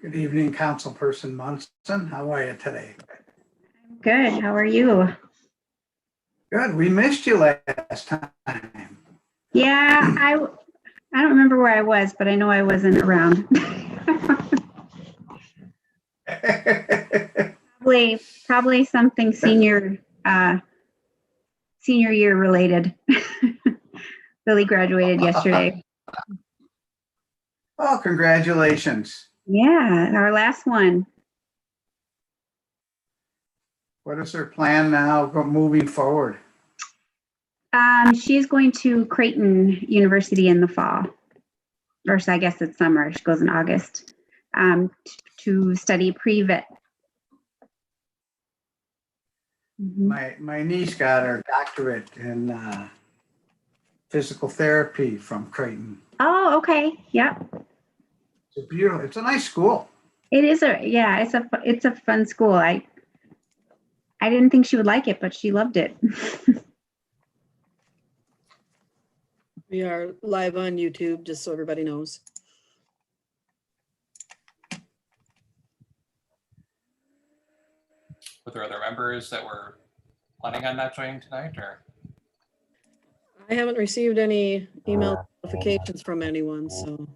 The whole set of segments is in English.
Good evening, Councilperson Munson. How are you today? Good. How are you? Good. We missed you last time. Yeah, I don't remember where I was, but I know I wasn't around. Probably something senior year related. Billy graduated yesterday. Oh, congratulations. Yeah, our last one. What is her plan now moving forward? She's going to Creighton University in the fall, or so I guess it's summer. She goes in August to study pre-vet. My niece got her doctorate in physical therapy from Creighton. Oh, okay. Yep. It's beautiful. It's a nice school. It is it's a fun school. I didn't think she would like it, but she loved it. We are live on YouTube, just so everybody knows. Were there other members that were planning on not joining tonight, or? I haven't received any email notifications from anyone, so.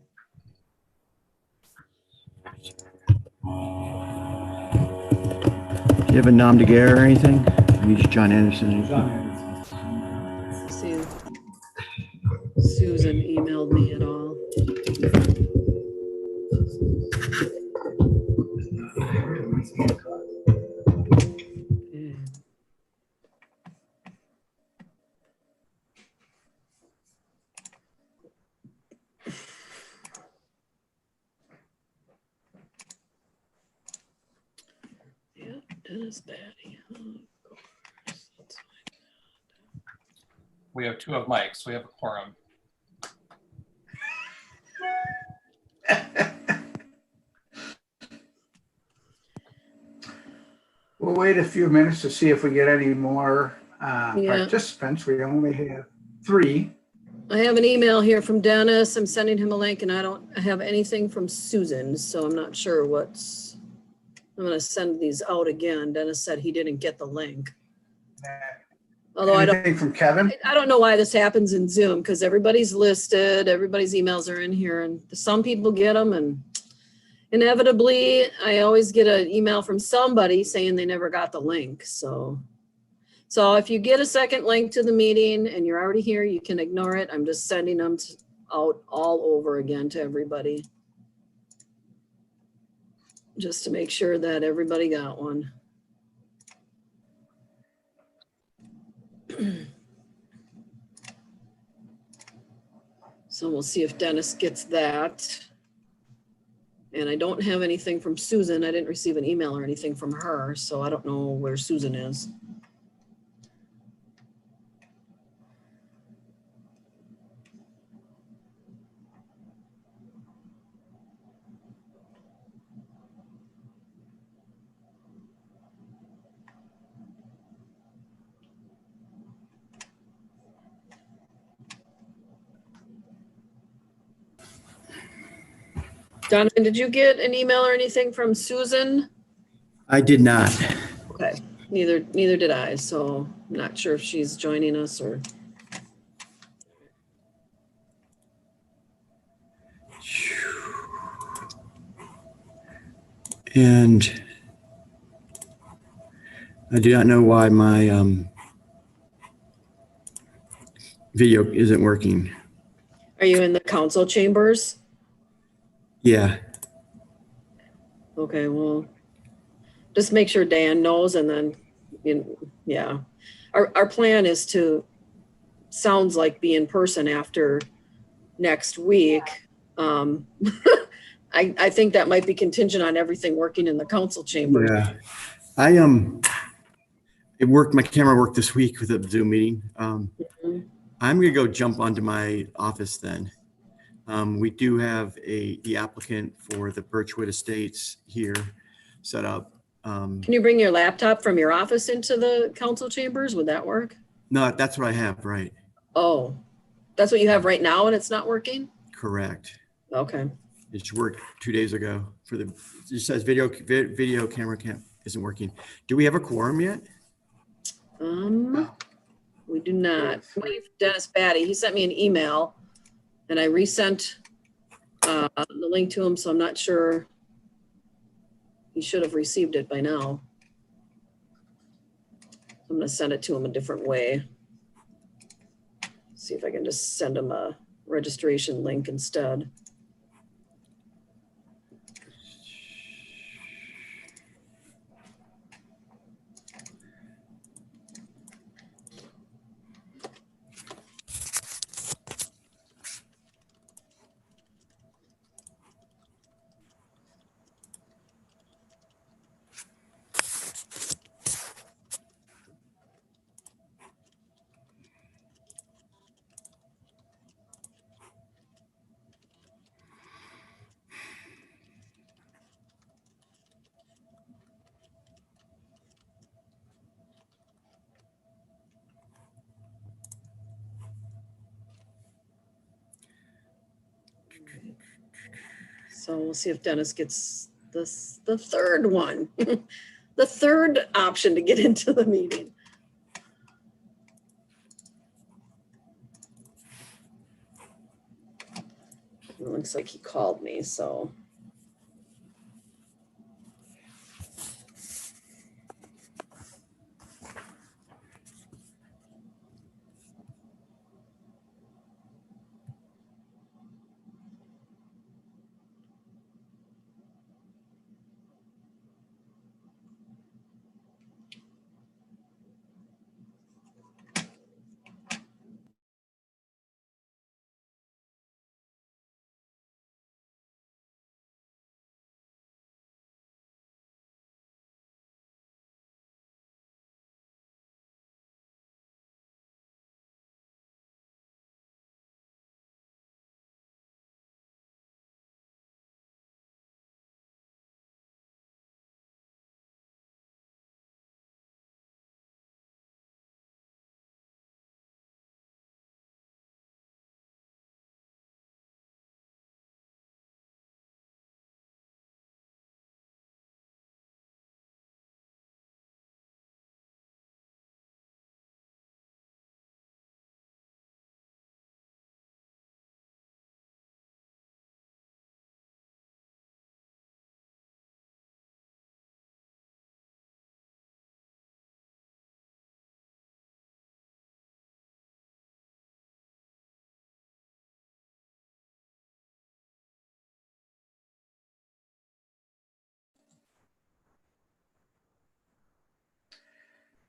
Do you have a nom de guerre or anything? Use John Anderson. Let's see if Susan emailed me at all. Yeah. Yeah, Dennis Batty. Oh, of course. That's We have two of Mike's, we have a quorum. We'll wait a few minutes to see if we get any more Yeah. participants. We only have 3. I have an email here from Dennis. I'm sending him a link and I don't have anything from Susan, so I'm not sure what's, I'm gonna send these out again. Dennis said he didn't get the link. Although Anything from Kevin? I don't know why this happens in Zoom, because everybody's listed, everybody's emails are in here, and some people get them, and inevitably, I always get an email from somebody saying they never got the link, so if you get a second link to the meeting and you're already here, you can ignore it. I'm just sending them out all over again to everybody. Just to make sure that everybody got one. So we'll see if Dennis gets that. And I don't have anything from Susan. I didn't receive an email or anything from her, so I don't know where Susan is. Donovan, did you get an email or anything from Susan? I did not. Okay, neither did I, so I'm not sure if she's joining us or. And I do not know why my video isn't working. Are you in the council chambers? Yeah. Okay, well, just make sure Dan knows and then, yeah. Our plan is to, sounds like be in person after next week. I think that might be contingent on everything working in the council chamber. Yeah. It worked. My camera worked this week with the Zoom meeting. I'm going to go jump onto my office then. We do have the applicant for the Birchwood Estates here set up. Can you bring your laptop from your office into the council chambers? Would that work? No, that's what I have, right? Oh, that's what you have right now and it's not working? Correct. Okay. It just worked 2 days ago for the, it says video camera isn't working. Do we have a quorum yet? We do not. Wait for Dennis Batty. He sent me an email and I resent the link to him, so I'm not sure. He should have received it by now. I'm gonna send it to him a different way. See if I can just send him a registration link instead. So we'll see if Dennis gets this, the third one, the third option to get into the meeting. It looks like he called me, so.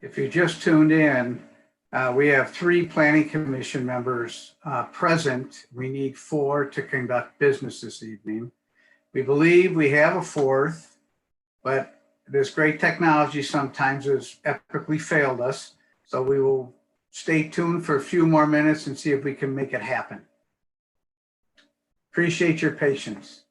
If you just tuned in, we have 3 planning commission members present. We need 4 to conduct business this evening. We believe we have a 4th, but this great technology sometimes has epically failed us. So we will stay tuned for a few more minutes and see if we can make it happen. Appreciate your patience.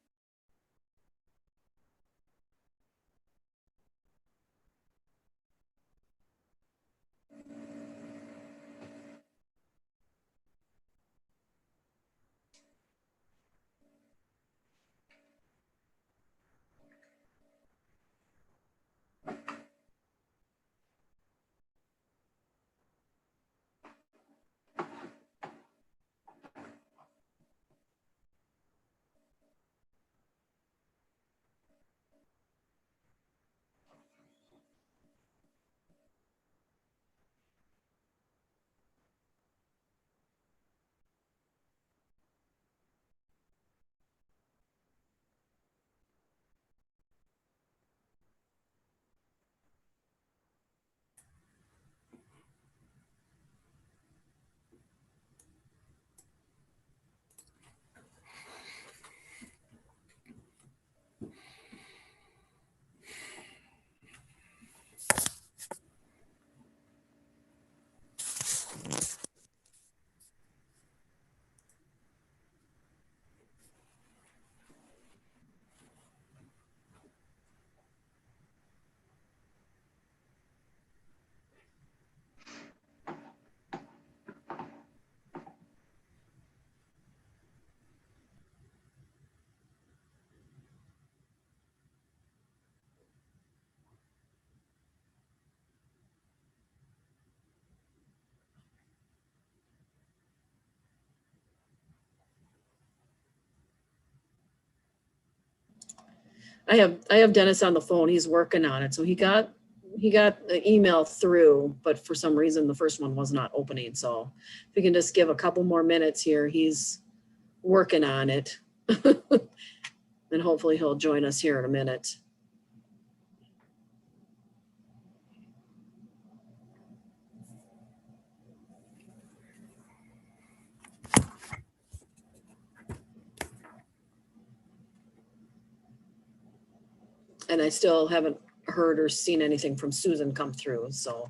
I have Dennis on the phone. He's working on it. So he got the email through, but for some reason the first one was not opening. So if we can just give a couple more minutes here, he's working on it. And hopefully he'll join us here in a minute. And I still haven't heard or seen anything from Susan come through, so.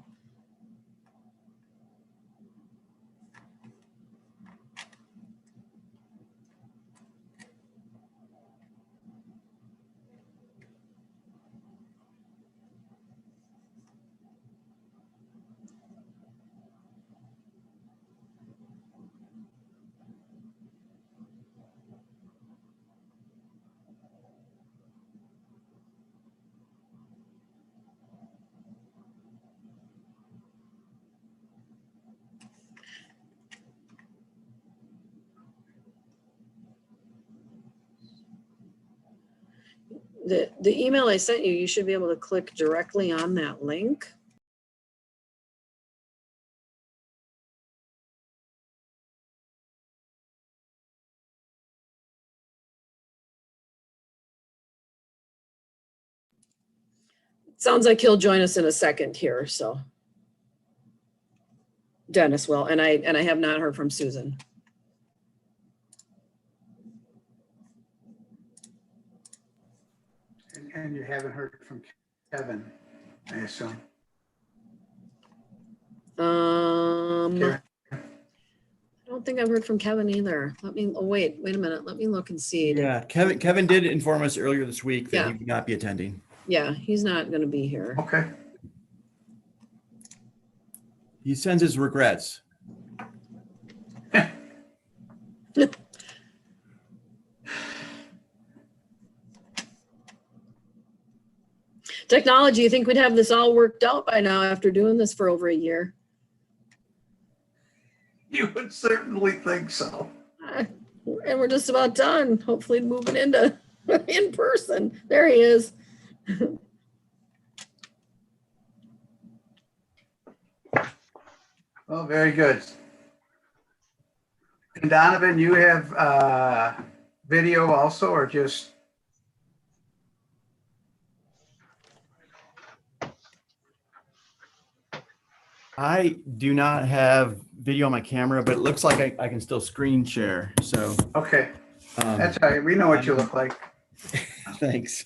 The email I sent you, you should be able to click directly on that link. Sounds like he'll join us in a second here, so. Dennis will, and I have not heard from Susan. And you haven't heard from Kevin, I assume. I Karen? don't think I've heard from Kevin either. Wait a minute. Let me look and see. Yeah, Kevin did inform us earlier this week that Yeah. he would not be attending. Yeah, he's not gonna be here. Okay. He sends his regrets. Technology, you think we'd have this all worked out by now after doing this for over a year? You would certainly think so. And we're just about done, hopefully moving into in person. There he is. Oh, very good. And Donovan, you have video also, or just? I do not have video on my camera, but it looks like I can still screen share. So Okay, um, that's all right. We know what you look like. thanks.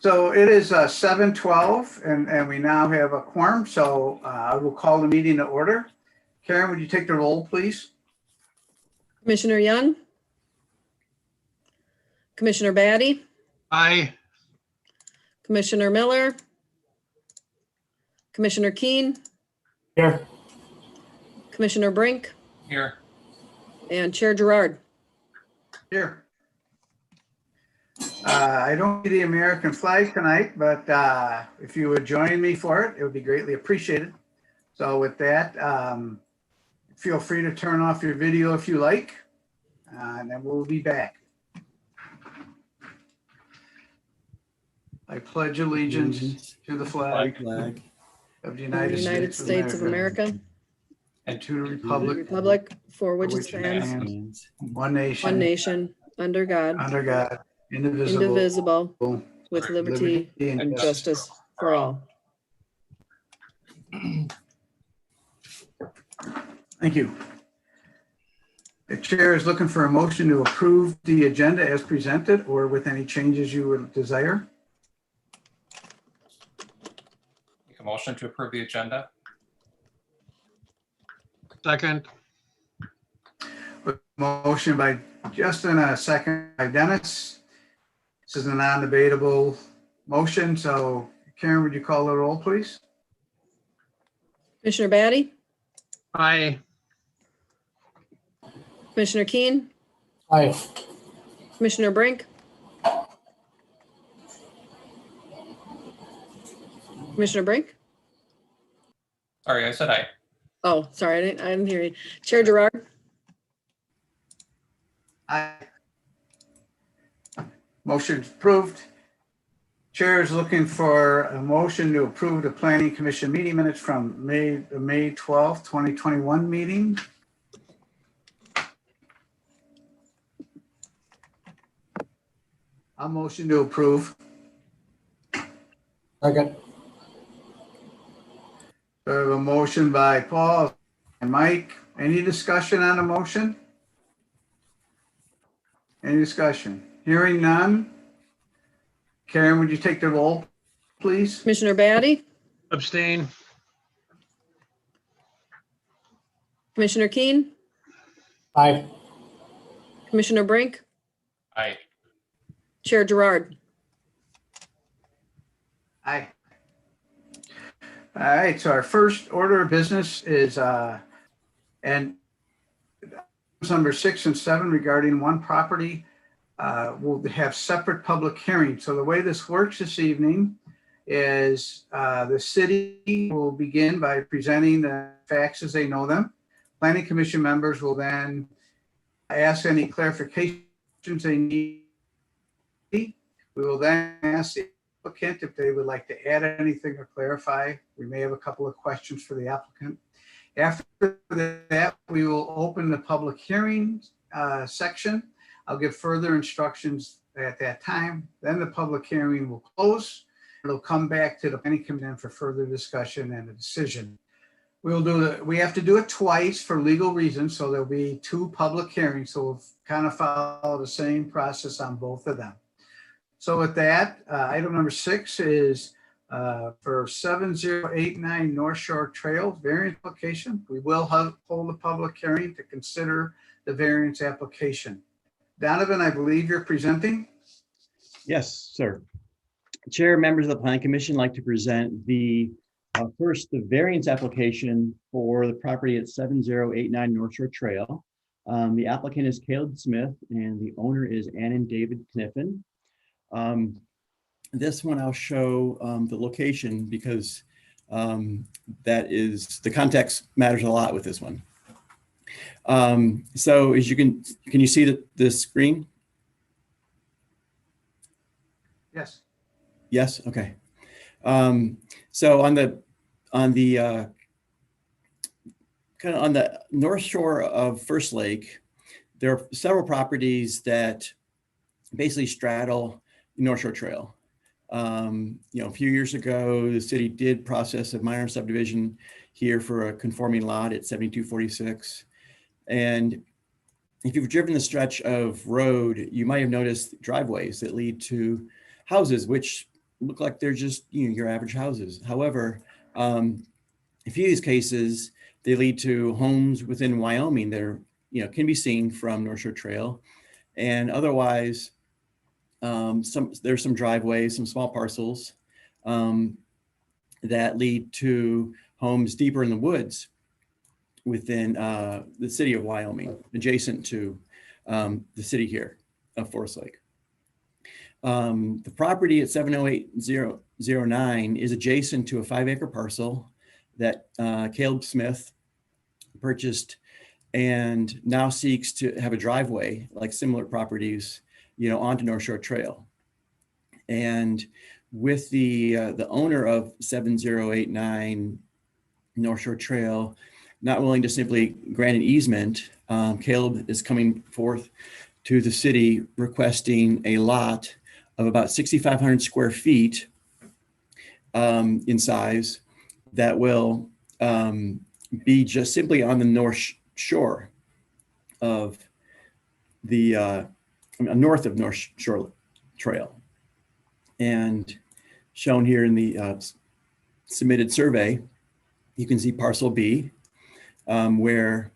So it is 7:12 and we now have a quorum. So I will call the meeting to order. Karen, would you take the roll, please? Commissioner Young? Commissioner Batty? Aye. Commissioner Miller? Commissioner Keen? Here. Commissioner Brink? Here. And Chair Gerard? Here. I don't see the American flag tonight, but if you would join me for it, it would be greatly appreciated. So with that, feel free to turn off your video if you like, and then we'll be back. I pledge allegiance to the flag Flag. of the United States of America, and to the the republic, republic for which it which it stands, stands, one one nation, nation, under God, under God, indivisible, indivisible, with liberty and and justice for all. Thank you. The chair is looking for a motion to approve the agenda as presented or with any changes you would desire. Make a motion to approve the agenda. Second. Motion by Justin, a second by Dennis. This is a non-debatable motion, so Karen, would you call the roll, please? Commissioner Batty? Aye. Commissioner Keen? Aye. Commissioner Brink? Commissioner Brink? Sorry, I said aye. Oh, sorry, I didn't hear you. Chair Gerard? Aye. Motion approved. Chair is looking for a motion to approve the planning commission meeting minutes from May 12th, 2021 meeting. I'll motion to approve. Second. So I have a motion by Paul and Mike. Any discussion on the motion? Any discussion? Hearing none. Karen, would you take the roll, please? Commissioner Batty, Abstain. Commissioner Keen, Aye. Commissioner Brink, Aye. Chair Gerard. Aye. All right, so our first order of business is, and number 6 and 7 regarding one property will have separate public hearings. So the way this works this evening is the city will begin by presenting the facts as they know them. Planning commission members will then ask any clarifications they need. We will then ask the applicant if they would like to add anything or clarify. We may have a couple of questions for the applicant. After that, we will open the public hearing section. I'll give further instructions at that time. Then the public hearing will close. It'll come back to the planning commission for further discussion and a decision. We have to do it twice for legal reasons, so there'll be 2 public hearings. So we'll kind of follow the same process on both of them. So with that, item number 6 is for 7089 North Shore Trail variance application. We will hold a public hearing to consider the variance application. Donovan, I believe you're presenting. Yes, sir. Chair, members of the Planning Commission, like to present the first, the variance application for the property at 7089 North Shore Trail. The applicant is Caleb Smith and the owner is Ann and David Kniffen. This one I'll show the location because that is, the context matters a lot with this one. So as you can you see the screen? Yes. Yes, okay. So on the kind of on the north shore of First Lake, there are several properties that basically straddle North Shore Trail. A few years ago, the city did process a minor subdivision here for a conforming lot at 7246. And if you've driven the stretch of road, you might have noticed driveways that lead to houses, which look like they're just your average houses. However, a few of these cases, they lead to homes within Wyoming that are, can be seen from North Shore Trail. And otherwise, there's some driveways, some small parcels that lead to homes deeper in the woods within the city of Wyoming, adjacent to the city here of Forest Lake. The property at 708009 is adjacent to a 5-acre parcel that Caleb Smith purchased and now seeks to have a driveway like similar properties onto North Shore Trail. And with the owner of 7089 North Shore Trail not willing to simply grant an easement, Caleb is coming forth to the city requesting a lot of about 6,500 square feet in size that will be just simply on the north shore of the north of North Shore Trail. And shown here in the submitted survey, you can see parcel B, where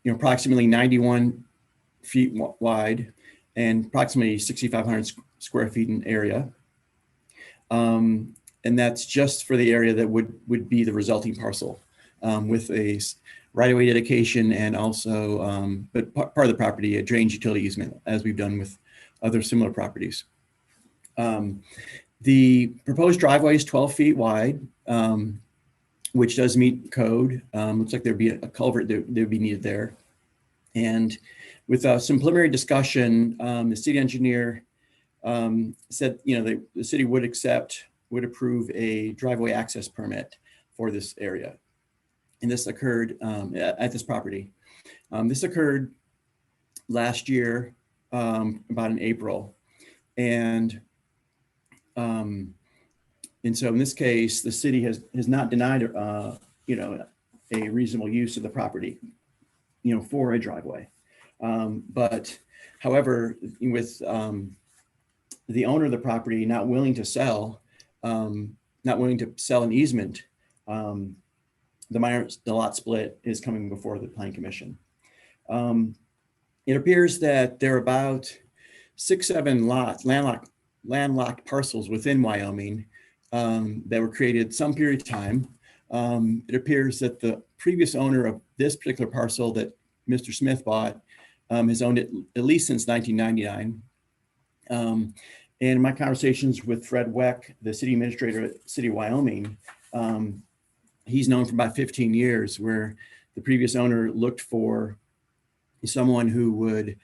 approximately 91 feet wide and approximately 6,500 square feet in area. And that's just for the area that would be the resulting parcel with a right-of-way dedication and also, but part of the property, a drainage utility easement, as we've done with other similar properties. The proposed driveway is 12 feet wide, which does meet code. Looks like there'd be a culvert that would be needed there. And with some preliminary discussion, the city engineer said, the city would approve a driveway access permit for this area. And this occurred at this property. This occurred last year, about in April. And so in this case, the city has not denied, a reasonable use of the property, for a driveway. But however, with the owner of the property not willing to sell an easement, the lot split is coming before the Planning Commission. It appears that there are about 6-7 lots, landlocked parcels within Wyoming that were created some period of time. It appears that the previous owner of this particular parcel that Mr. Smith bought has owned it at least since 1999. And in my conversations with Fred Weck, the city administrator at City of Wyoming, he's known for about 15 years, where the previous owner looked for someone who would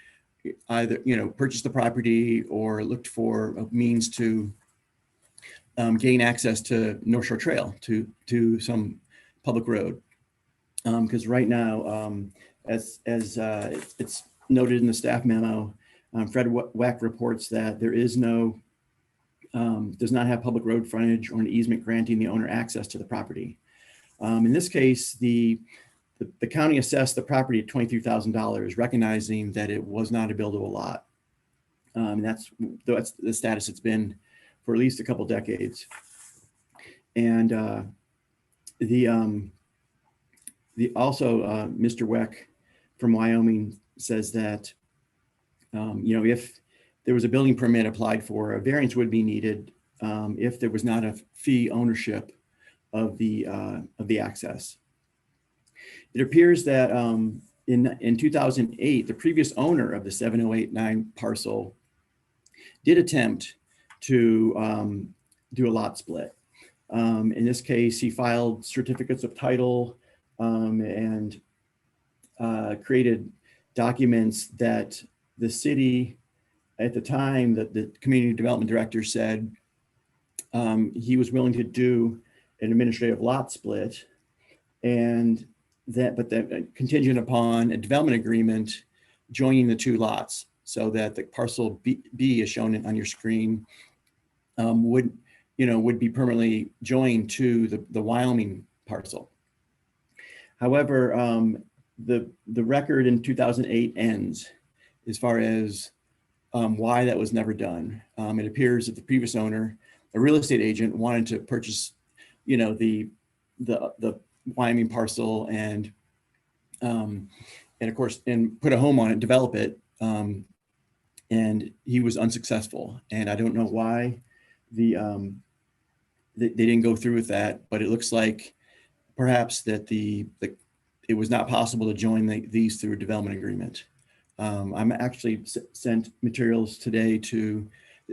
either, purchase the property or looked for a means to gain access to North Shore Trail, to some public road. Because right now, as it's noted in the staff memo, Fred Weck reports that there is does not have public road frontage or an easement granting the owner access to the property. In this case, the county assessed the property at $23,000, recognizing that it was not a buildable lot. And that's the status it's been for at least a couple decades. And Mr. Weck from Wyoming says that if there was a building permit applied for, a variance would be needed if there was not a fee ownership of the access. It appears that in 2008, the previous owner of the 7089 parcel did attempt to do a lot split. In this case, he filed certificates of title and created documents that the city, at the time, that the community development director said he was willing to do an administrative lot split, and but that contingent upon a development agreement joining the two lots, so that the parcel B is shown on your screen would be permanently joined to the Wyoming parcel. However, the record in 2008 ends as far as why that was never done. It appears that the previous owner, a real estate agent, wanted to purchase, the Wyoming parcel and of course, and put a home on it, develop it, and he was unsuccessful. And I don't know why they didn't go through with that, but it looks like perhaps that it was not possible to join these through a development agreement. I'm actually sent materials today to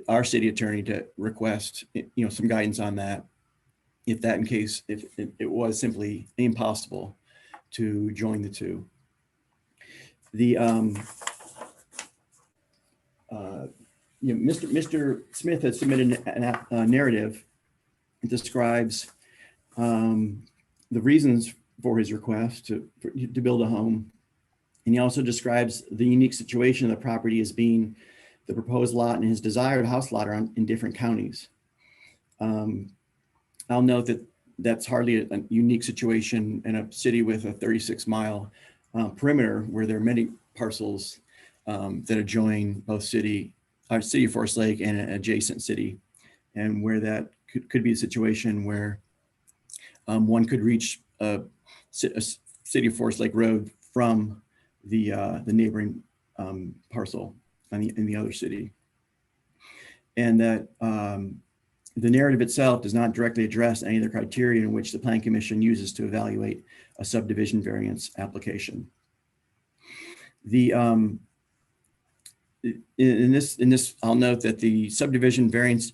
our city attorney to request, some guidance on that. If it was simply impossible to join the two. Mr. Smith has submitted a narrative that describes the reasons for his request to build a home. And he also describes the unique situation of the property as being the proposed lot and his desired house lot are in different counties. I'll note that that's hardly a unique situation in a city with a 36-mile perimeter, where there are many parcels that adjoin both city of Forest Lake and an adjacent city, and where that could be a situation where one could reach a City of Forest Lake Road from the neighboring parcel in the other city. And that the narrative itself does not directly address any of the criteria in which the Planning Commission uses to evaluate a subdivision variance application. In this, I'll note that the subdivision variance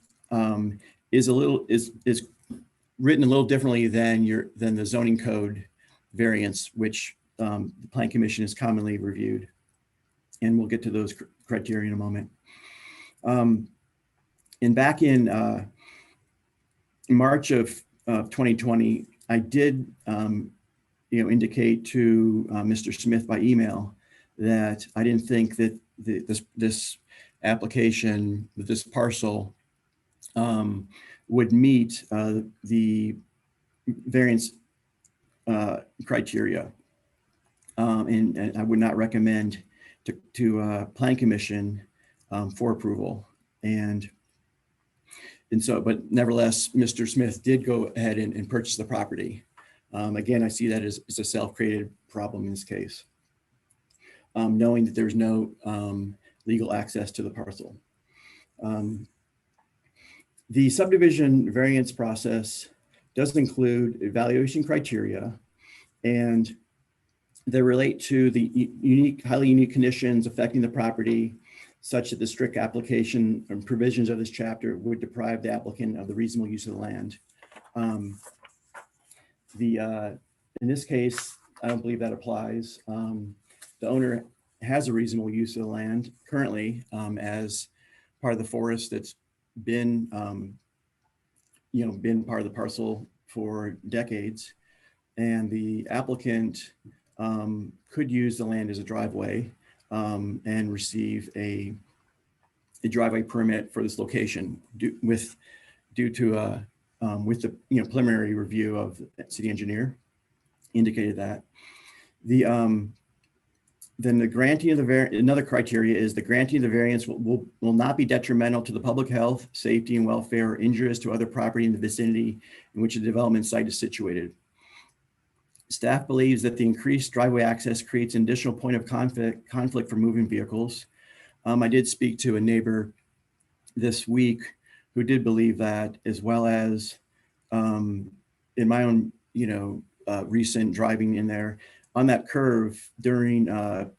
is written a little differently than the zoning code variance, which the Plan Commission is commonly reviewed. And we'll get to those criteria in a moment. And back in March of 2020, I did indicate to Mr. Smith by email that I didn't think that this application, this parcel would meet the variance criteria. And I would not recommend to Plan Commission for approval. And so, but nevertheless, Mr. Smith did go ahead and purchase the property. Again, I see that as a self-created problem in this case, knowing that there's no legal access to the parcel. The subdivision variance process does include evaluation criteria, and they relate to the highly unique conditions affecting the property, such that the strict application and provisions of this chapter would deprive the applicant of the reasonable use of the land. In this case, I don't believe that applies. The owner has a reasonable use of the land currently as part of the forest that's been, been part of the parcel for decades. And the applicant could use the land as a driveway and receive a driveway permit for this location with the preliminary review of the city engineer indicated that. Then the granting of the another criteria is the granting of the variance will not be detrimental to the public health, safety, and welfare, or injurious to other property in the vicinity in which the development site is situated. Staff believes that the increased driveway access creates an additional point of conflict for moving vehicles. I did speak to a neighbor this week who did believe that, as well as in my own, recent driving in there on that curve during at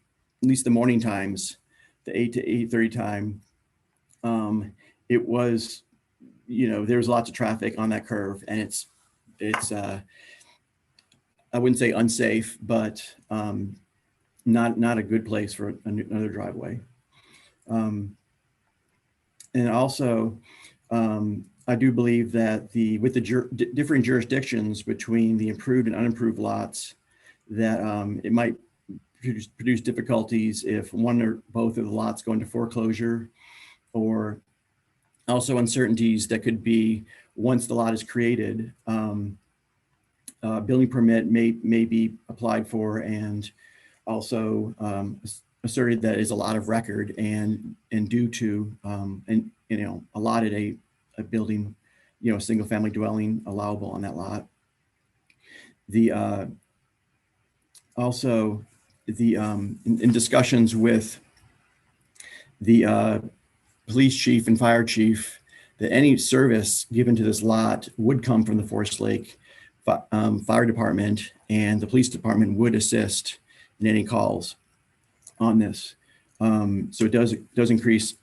least the morning times, the 8 to 8:30 time. It was, there's lots of traffic on that curve, and it's I wouldn't say unsafe, but not a good place for another driveway. And also, I do believe that with the differing jurisdictions between the improved and unimproved lots, that it might produce difficulties if one or both of the lots go into foreclosure, or also uncertainties that could be once the lot is created. Building permit may be applied for, and also asserted that is a lot of record and due to allotted a building, a single family dwelling allowable on that lot. Also in discussions with the police chief and fire chief, that any service given to this lot would come from the Forest Lake Fire Department, and the police department would assist in any calls on this. So it does increase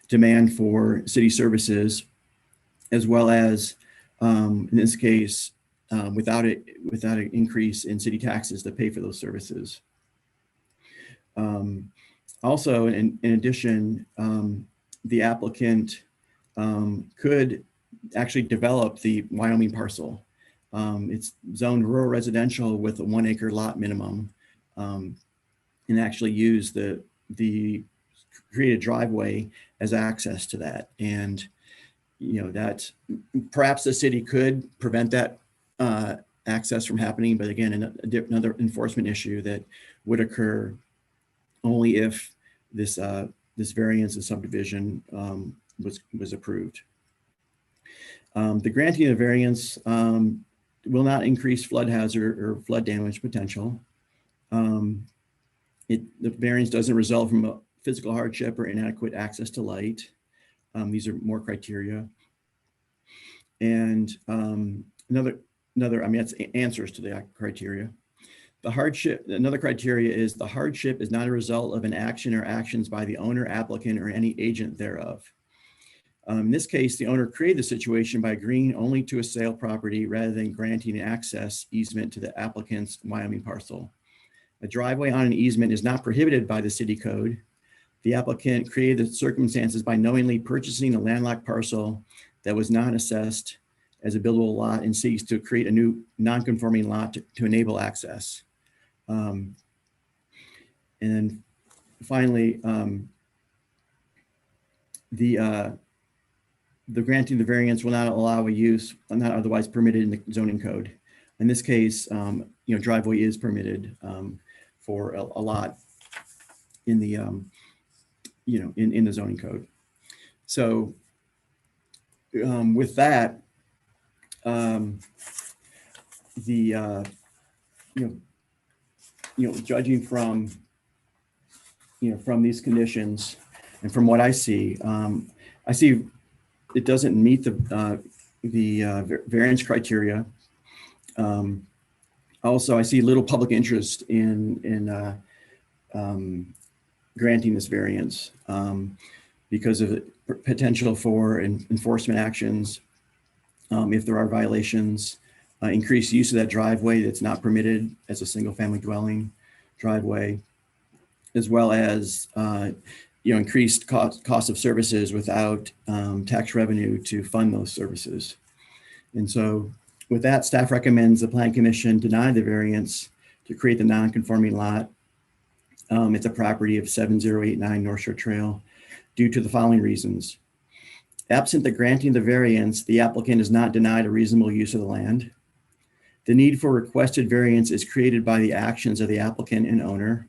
demand for city services, as well as in this case, without an increase in city taxes to pay for those services. Also, in addition, the applicant could actually develop the Wyoming parcel. It's zoned rural residential with a 1 acre lot minimum, and actually use the created driveway as access to that. And that perhaps the city could prevent that access from happening, but again, another enforcement issue that would occur only if this variance of subdivision was approved. The granting of variance will not increase flood hazard or flood damage potential. The variance doesn't result from a physical hardship or inadequate access to light. These are more criteria. And that's answers to the criteria. The hardship, another criteria is the hardship is not a result of an action or actions by the owner, applicant, or any agent thereof. In this case, the owner created the situation by agreeing only to a sale property rather than granting an access easement to the applicant's Wyoming parcel. A driveway on an easement is not prohibited by the city code. The applicant created the circumstances by knowingly purchasing a landlocked parcel that was not assessed as a buildable lot and seeks to create a new non-conforming lot to enable access. And then finally, the granting the variance will not allow a use not otherwise permitted in the zoning code. In this case, driveway is permitted for a lot in the in the zoning code. So with that, judging from from these conditions and from what I see it doesn't meet the variance criteria. Also, I see little public interest in granting this variance because of the potential for enforcement actions if there are violations, increased use of that driveway that's not permitted as a single family dwelling driveway, as well as increased cost of services without tax revenue to fund those services. And so with that, staff recommends the Plan Commission deny the variance to create the non-conforming lot. It's a property of 7089 North Shore Trail due to the following reasons. Absent the granting the variance, the applicant is not denied a reasonable use of the land. The need for requested variance is created by the actions of the applicant and owner.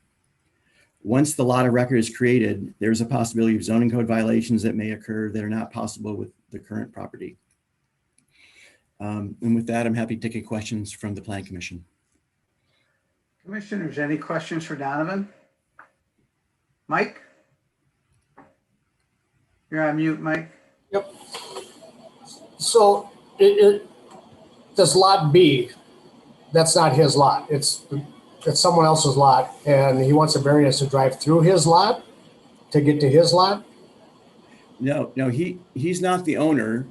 Once the lot of record is created, there's a possibility of zoning code violations that may occur that are not possible with the current property. And with that, I'm happy to take any questions from the Plan Commission. Commissioners, any questions for Donovan? Mike? You're on mute, Mike. Yep. So this lot B, that's not his lot. It's someone else's lot, and he wants a variance to drive through his lot to get to his lot? No, he's not the owner.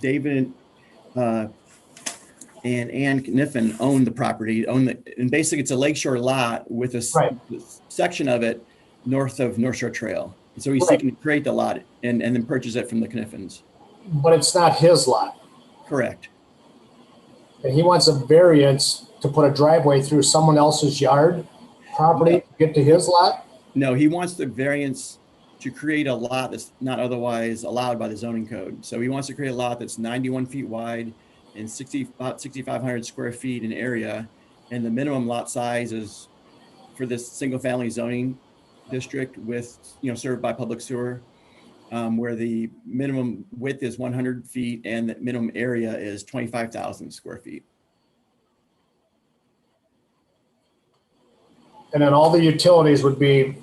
David and Ann Kniffen own the property, and basically it's a lakeshore lot with a section of it north of North Shore Trail. So he's seeking to create the lot and then purchase it from the Kniffens. But it's not his lot. Correct. And he wants a variance to put a driveway through someone else's yard property to get to his lot? No, he wants the variance to create a lot that's not otherwise allowed by the zoning code. So he wants to create a lot that's 91 feet wide and about 6,500 square feet in area. And the minimum lot size is for this single family zoning district with, served by public sewer, where the minimum width is 100 feet and the minimum area is 25,000 square feet. And then all the utilities would be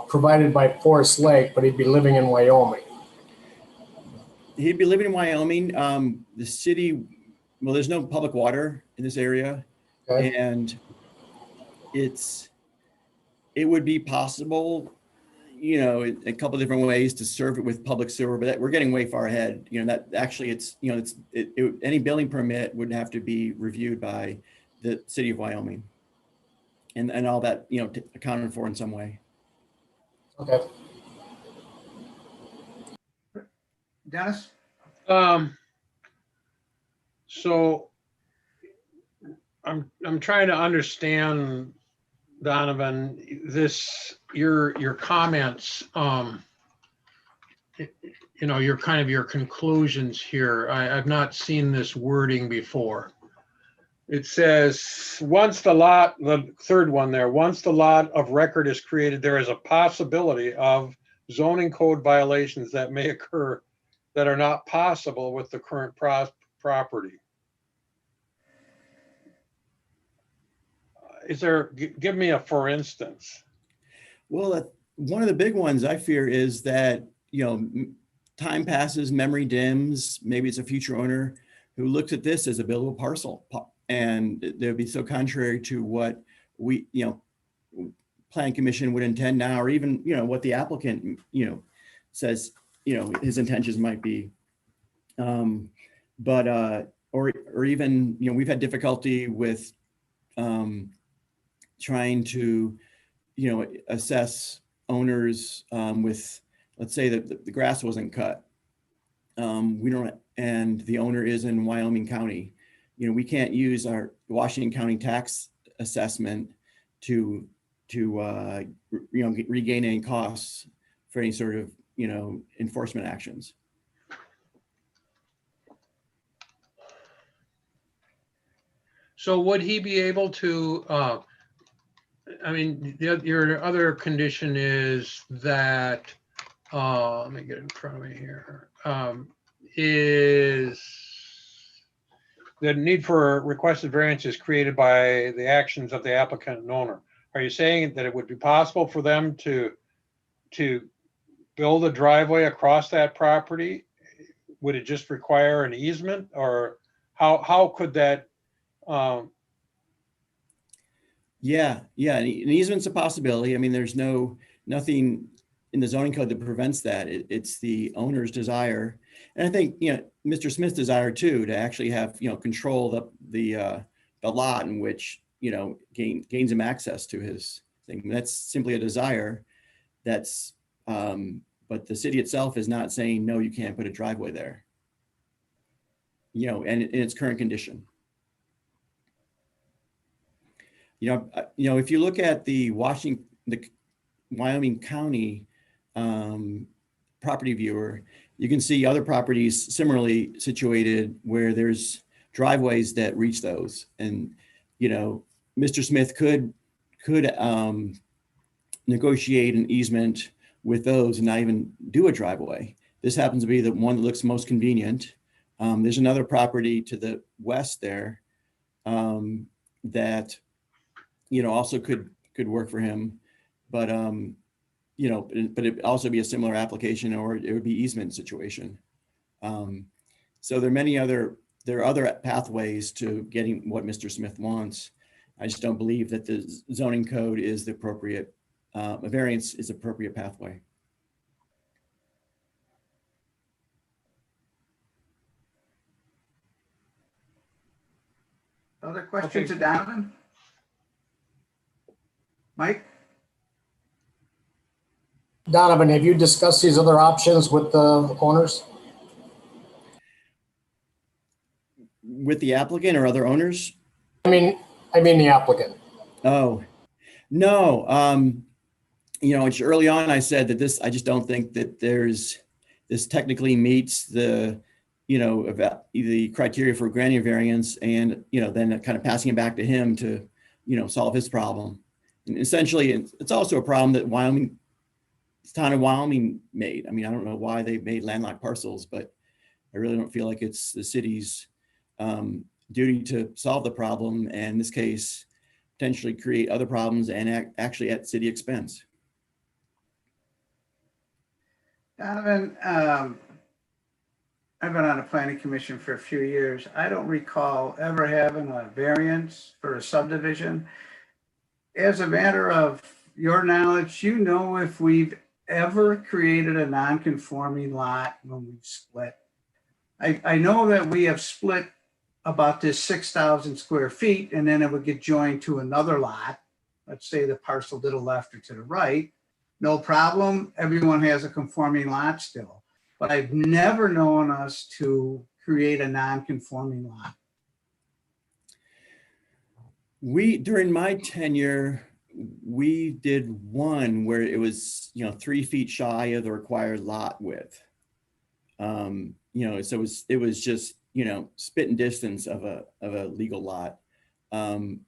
provided by Forest Lake, but he'd be living in Wyoming. He'd be living in Wyoming. The city, well, there's no public water in this area. Okay. And it would be possible, a couple of different ways to serve it with public sewer, but we're getting way far ahead. That actually any building permit would have to be reviewed by the city of Wyoming. And all that, accounted for in some way. Okay. Dennis? So I'm trying to understand, Donovan, your comments, your conclusions here. I've not seen this wording before. It says, the third one there, once the lot of record is created, there is a possibility of zoning code violations that may occur that are not possible with the current property. Give me a for instance. Well, one of the big ones I fear is that, time passes, memory dims, maybe it's a future owner who looks at this as a buildable parcel. And they would be so contrary to what we, Plan Commission would intend now, or even, what the applicant, says, his intentions might be. Or even, we've had difficulty with trying to, assess owners with, let's say that the grass wasn't cut. We don't, and the owner is in Wyoming County. We can't use our Washington County tax assessment to regain any costs for any sort of, enforcement actions. So would he be able to, your other condition is that, let me get it in front of me here, is the need for requested variance is created by the actions of the applicant and owner. Are you saying that it would be possible for them to build a driveway across that property? Would it just require an easement, or how could that? Yeah, an easement's a possibility. I mean, there's nothing in the zoning code that prevents that. It's the owner's desire. And I think, Mr. Smith's desire too, to actually have, control the lot in which, gains him access to his thing. That's simply a desire. That's, but the city itself is not saying, no, you can't put a driveway there, and in its current condition. If you look at the Wyoming County property viewer, you can see other properties similarly situated where there's driveways that reach those. And, Mr. Smith could negotiate an easement with those and not even do a driveway. This happens to be the one that looks most convenient. There's another property to the west there that, also could work for him, but but it'd also be a similar application, or it would be easement situation. So there are other pathways to getting what Mr. Smith wants. I just don't believe that the zoning code is the appropriate, a variance is appropriate pathway. Other questions of Donovan? Mike? Donovan, have you discussed these other options with the owners? With the applicant or other owners? I mean the applicant. Oh, no. It's early on, I said that I just don't think that this technically meets the, the criteria for granting a variance, and, then kind of passing it back to him to, solve his problem. And essentially, it's also a problem that the town of Wyoming made. I mean, I don't know why they made landlocked parcels, but I really don't feel like it's the city's duty to solve the problem, and in this case, potentially create other problems and actually at city expense. Donovan, I've been on a planning commission for a few years. I don't recall ever having a variance for a subdivision. As a matter of your knowledge, if we've ever created a non-conforming lot when we've split. I know that we have split about this 6,000 square feet, and then it would get joined to another lot. Let's say the parcel to the left or to the right. No problem. Everyone has a conforming lot still. But I've never known us to create a non-conforming lot. During my tenure, we did one where it was, 3 feet shy of the required lot width. So it was just, spitting distance of a legal lot.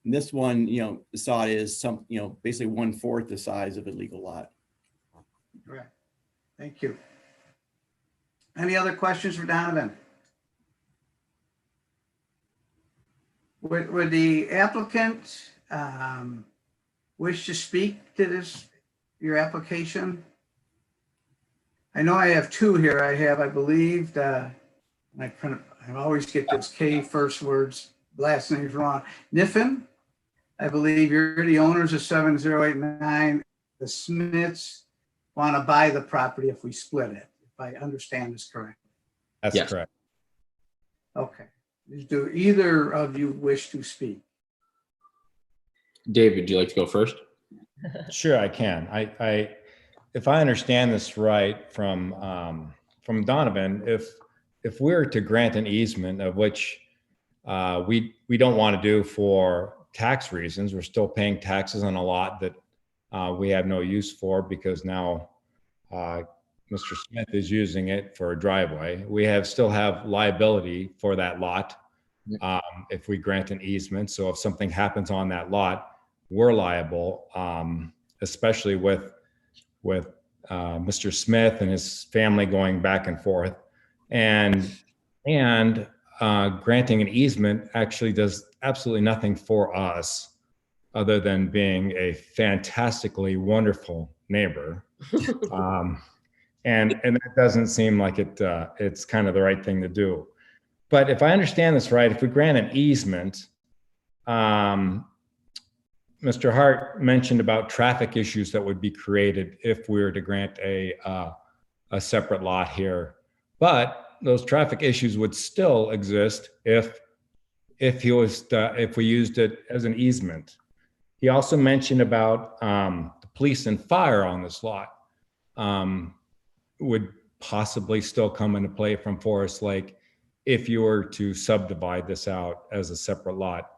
This one, saw it as basically 1/4 the size of a legal lot. Correct. Thank you. Any other questions for Donovan? Would the applicant wish to speak to your application? I know I have two here. I believe, I always get those K first words, last names wrong. Niffen, I believe you're the owners of 7089. The Smiths want to buy the property if we split it, if I understand this correctly. That's Yes. correct. Okay. Do either of you wish to speak? Dave, would you like to go first? Sure, I can. If I understand this right from Donovan, if we're to grant an easement of which we don't want to do for tax reasons, we're still paying taxes on a lot that we have no use for because now Mr. Smith is using it for a driveway. We still have liability for that lot if we grant an easement. So if something happens on that lot, we're liable, especially with Mr. Smith and his family going back and forth. And granting an easement actually does absolutely nothing for us other than being a fantastically wonderful neighbor. And that doesn't seem like it's kind of the right thing to do. But if I understand this right, if we grant an easement, Mr. Hart mentioned about traffic issues that would be created if we were to grant a separate lot here. But those traffic issues would still exist if we used it as an easement. He also mentioned about the police and fire on this lot would possibly still come into play from Forest Lake if you were to subdivide this out as a separate lot.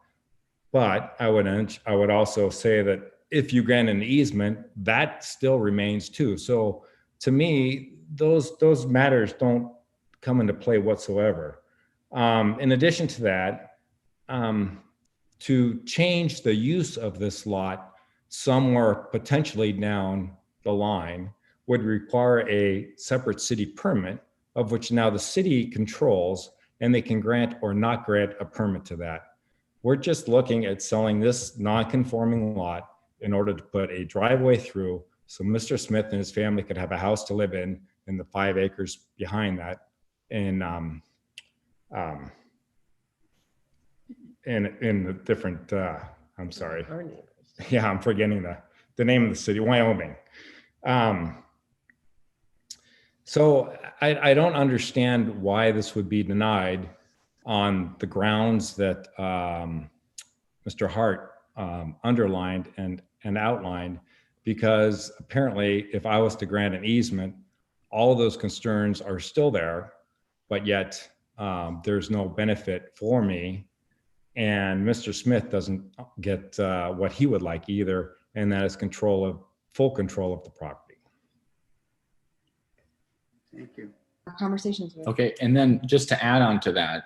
But I would also say that if you grant an easement, that still remains too. So to me, those matters don't come into play whatsoever. In addition to that, to change the use of this lot somewhere potentially down the line would require a separate city permit, of which now the city controls, and they can grant or not grant a permit to that. We're just looking at selling this non-conforming lot in order to put a driveway through so Mr. Smith and his family could have a house to live in the 5 acres behind that in the different, I'm sorry. Yeah, I'm forgetting the name of the city, Wyoming. So I don't understand why this would be denied on the grounds that Mr. Hart underlined and outlined, because apparently if I was to grant an easement, all of those concerns are still there, but yet there's no benefit for me. And Mr. Smith doesn't get what he would like either, and that is full control of the property. Thank you. Conversations with. Okay, and then just to add on to that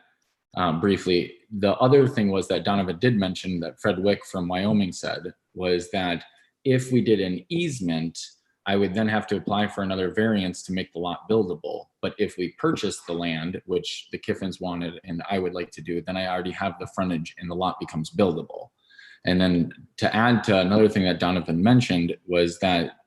briefly, the other thing was that Donovan did mention that Fred Wick from Wyoming said was that if we did an easement, I would then have to apply for another variance to make the lot buildable. But if we purchased the land, which the Kiffins wanted and I would like to do, then I already have the frontage and the lot becomes buildable. And then to add to another thing that Donovan mentioned was that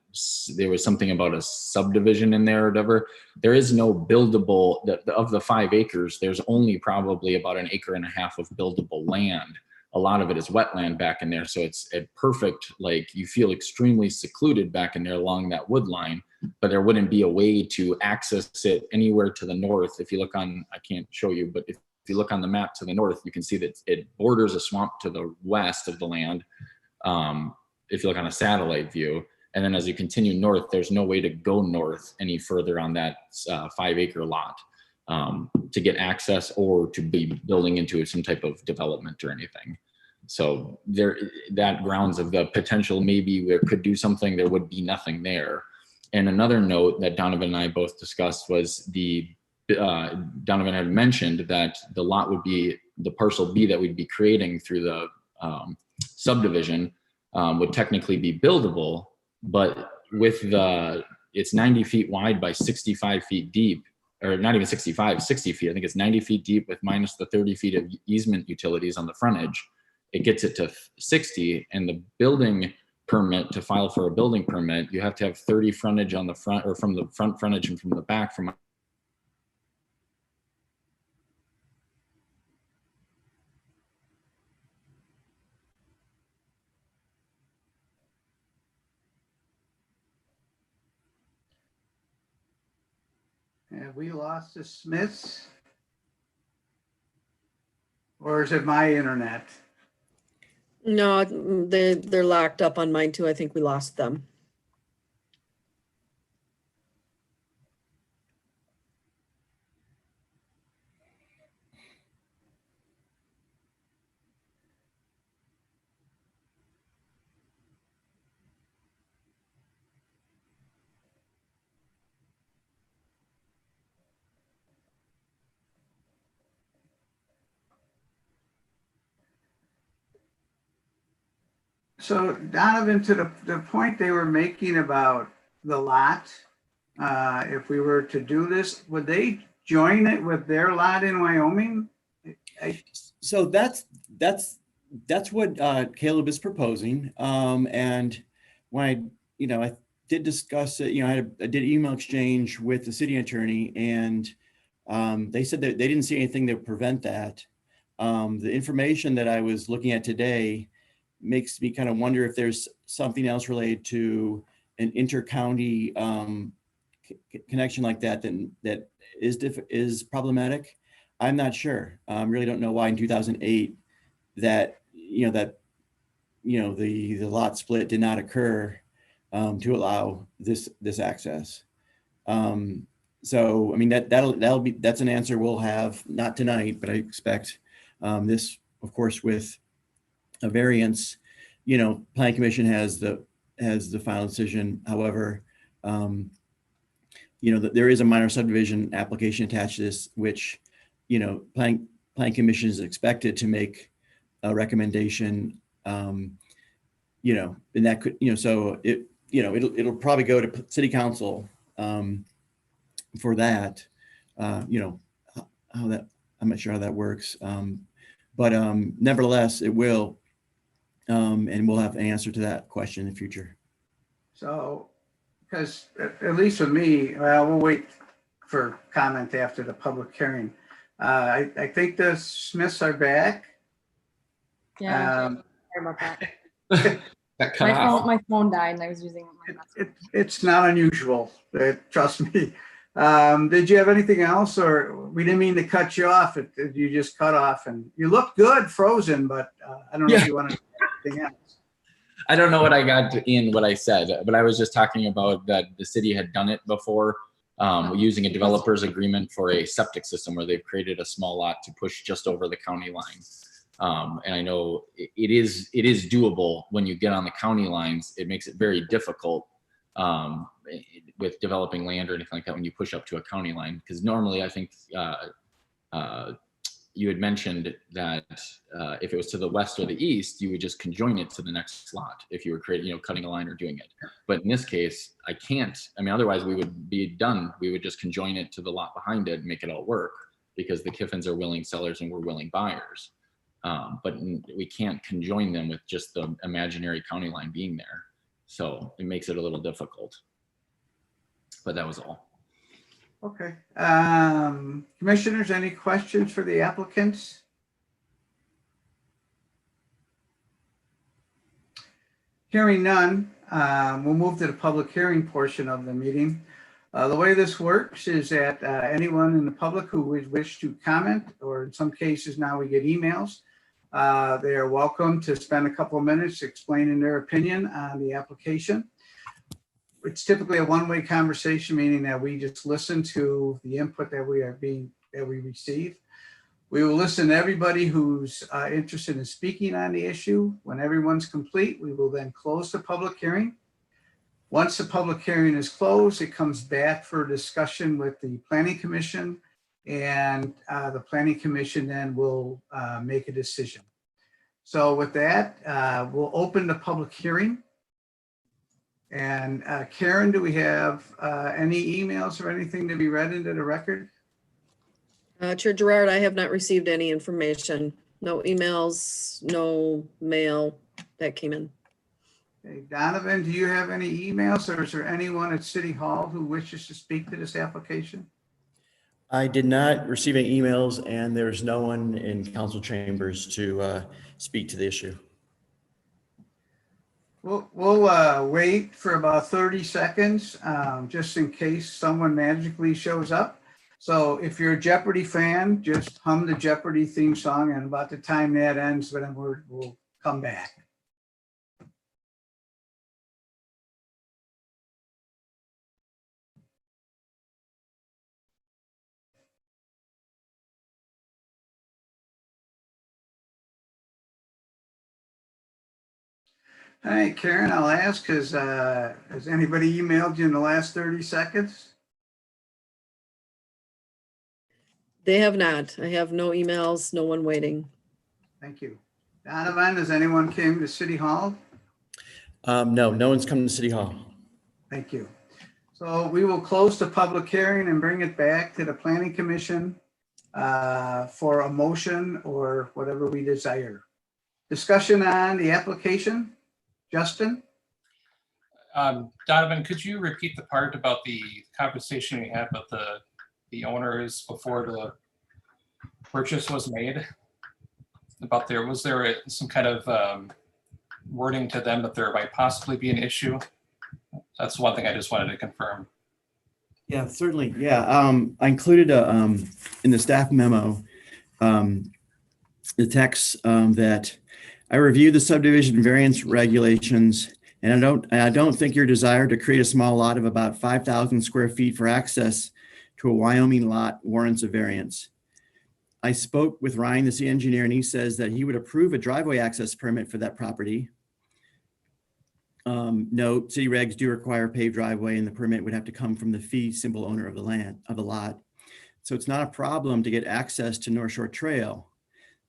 there was something about a subdivision in there or whatever. There is no buildable, of the 5 acres, there's only probably about 1.5 acres of buildable land. A lot of it is wetland back in there. So it's a perfect, like you feel extremely secluded back in there along that wood line, but there wouldn't be a way to access it anywhere to the north. If you look on, I can't show you, but if you look on the map to the north, you can see that it borders a swamp to the west of the land. If you look on a satellite view, and then as you continue north, there's no way to go north any further on that 5 acre lot to get access or to be building into some type of development or anything. So that grounds of the potential, maybe there could do something, there would be nothing there. And another note that Donovan and I both discussed was Donovan had mentioned that the lot would be the parcel B that we'd be creating through the subdivision would technically be buildable, but with it's 90 feet wide by 65 feet deep, or not even 65, 60 feet. I think it's 90 feet deep with minus the 30 feet of easement utilities on the frontage. It gets it to 60, and the building permit, to file for a building permit, you have to have 30 frontage on the front, or from the front frontage and from the back from. Have we lost the Smiths? Or is it my internet? No, they're locked up on mine too. I think we lost them. So Donovan, to the point they were making about the lot, if we were to do this, would they join it with their lot in Wyoming? So that's what Caleb is proposing. And when I did discuss it, I did email exchange with the city attorney, and they said that they didn't see anything that would prevent that. The information that I was looking at today makes me kind of wonder if there's something else related to an inter-county connection like that is problematic. I'm not sure. Really don't know why in 2008 that the lot split did not occur to allow this access. So I mean that's an answer we'll have, not tonight, but I expect this, of course, with a variance. Planning Commission has the final decision. However, that there is a minor subdivision application attached to this, which Planning Commission is expected to make a recommendation. And that could, so it'll probably go to City Council for that. How that, I'm not sure how that works, but nevertheless, it will, and we'll have an answer to that question in the future. So, because at least with me, well, we'll wait for comment after the public hearing. I think the Smiths are back. Yeah, Um, sorry about that. Got cut off. My phone died and I was using my It's not unusual, trust me. Did you have anything else, or we didn't mean to cut you off? You just cut off, and you look good frozen, but I don't know if you want to say anything else. I don't know what I got in what I said, but I was just talking about that the city had done it before, using a developer's agreement for a septic system where they've created a small lot to push just over the county line. And I know it is doable when you get on the county lines. It makes it very difficult with developing land or anything like that when you push up to a county line, because normally I think you had mentioned that if it was to the west or the east, you would just conjoin it to the next slot if you were creating, cutting a line or doing it. But in this case, I can't. I mean, otherwise we would be done. We would just conjoin it to the lot behind it and make it all work, because the Kiffins are willing sellers and we're willing buyers. But we can't conjoin them with just the imaginary county line being there. So it makes it a little difficult. But that was all. Okay. Commissioners, any questions for the applicants? Hearing none, we'll move to the public hearing portion of the meeting. The way this works is that anyone in the public who would wish to comment, or in some cases now we get emails, they are welcome to spend a couple of minutes explaining their opinion on the application. It's typically a one-way conversation, meaning that we just listen to the input that we receive. We will listen to everybody who's interested in speaking on the issue. When everyone's complete, we will then close the public hearing. Once the public hearing is closed, it comes back for discussion with the Planning Commission, and the Planning Commission then will make a decision. So with that, we'll open the public hearing. And Karen, do we have any emails or anything to be read into the record? Chair Gerard, I have not received any information. No emails, no mail that came in. Okay, Donovan, do you have any emails, or is there anyone at City Hall who wishes to speak to this application? I did not receive any emails, and there's no one in council chambers to speak to the issue. We'll wait for about 30 seconds, just in case someone magically shows up. So if you're a Jeopardy fan, just hum the Jeopardy theme song, and about the time that ends, then we'll come back. All right, Karen, I'll ask, has anybody emailed you in the last 30 seconds? They have not. I have no emails, no one waiting. Thank you. Donovan, has anyone came to City Hall? No, no one's come to City Hall. Thank you. So we will close the public hearing and bring it back to the Planning Commission for a motion or whatever we desire. Discussion on the application? Justin? Donovan, could you repeat the part about the conversation we had with the owners before the purchase was made? About was there some kind of wording to them that there might possibly be an issue? That's one thing I just wanted to confirm. Yeah, certainly. Yeah, I included in the staff memo the text that I reviewed the subdivision variance regulations, and I don't think your desire to create a small lot of about 5,000 square feet for access to a Wyoming lot warrants a variance. I spoke with Ryan, the city engineer, and he says that he would approve a driveway access permit for that property. Note, city regs do require a paved driveway, and the permit would have to come from the fee simple owner of the lot. So it's not a problem to get access to North Shore Trail.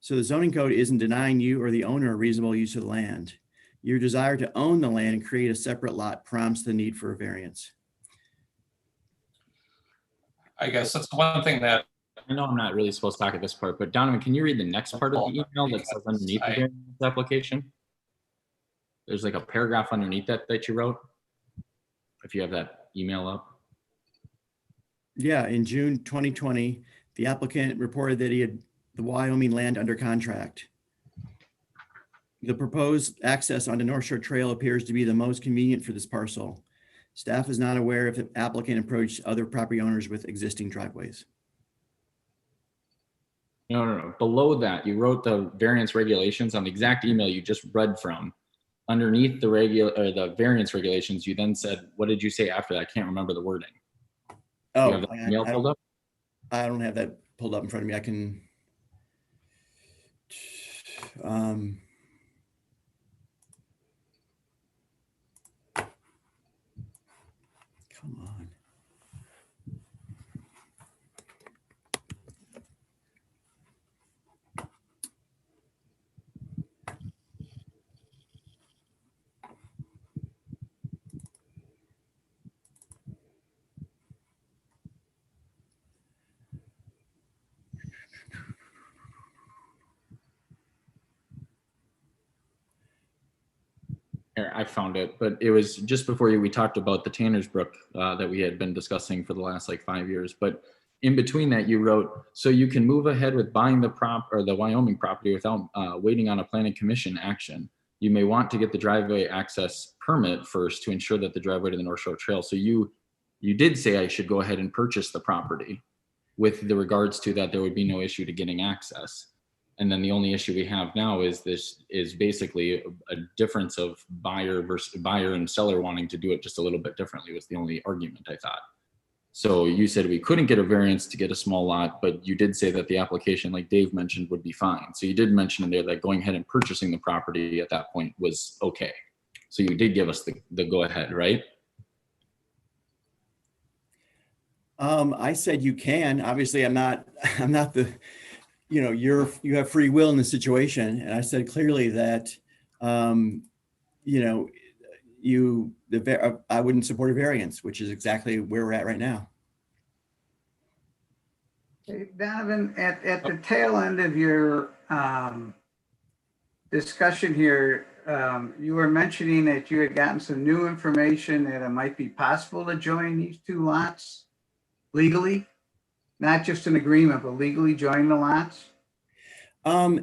So the zoning code isn't denying you or the owner a reasonable use of the land. Your desire to own the land and create a separate lot prompts the need for a variance. I guess that's the one thing that I know I'm not really supposed to talk at this part, but Donovan, can you read the next part of the email that says underneath the variance application? There's like a paragraph underneath that you wrote. If you have that email up. Yeah, in June 2020, the applicant reported that he had the Wyoming land under contract. The proposed access onto North Shore Trail appears to be the most convenient for this parcel. Staff is not aware if the applicant approached other property owners with existing driveways. No. Below that, you wrote the variance regulations on the exact email you just read from. Underneath the variance regulations, you then said, what did you say after that? I can't remember the wording. Oh, You have that email pulled up? I don't have that pulled up in front of me. I can. Come on. Here, I found it, but it was just before we talked about the Tanner's Brook that we had been discussing for the last like 5 years. But in between that, you wrote, so you can move ahead with buying the Wyoming property without waiting on a planning commission action. You may want to get the driveway access permit first to ensure that the driveway to the North Shore Trail. So you did say I should go ahead and purchase the property with the regards to that there would be no issue to getting access. And then the only issue we have now is basically a difference of buyer and seller wanting to do it just a little bit differently was the only argument, I thought. So you said we couldn't get a variance to get a small lot, but you did say that the application, like Dave mentioned, would be fine. So you did mention in there that going ahead and purchasing the property at that point was okay. So you did give us the go ahead, right? I said you can. Obviously, I'm not the, you have free will in the situation. And I said clearly that, I wouldn't support a variance, which is exactly where we're at right now. Okay, Donovan, at the tail end of your discussion here, you were mentioning that you had gotten some new information that it might be possible to join these two lots legally, not just an agreement, but legally join the lots. I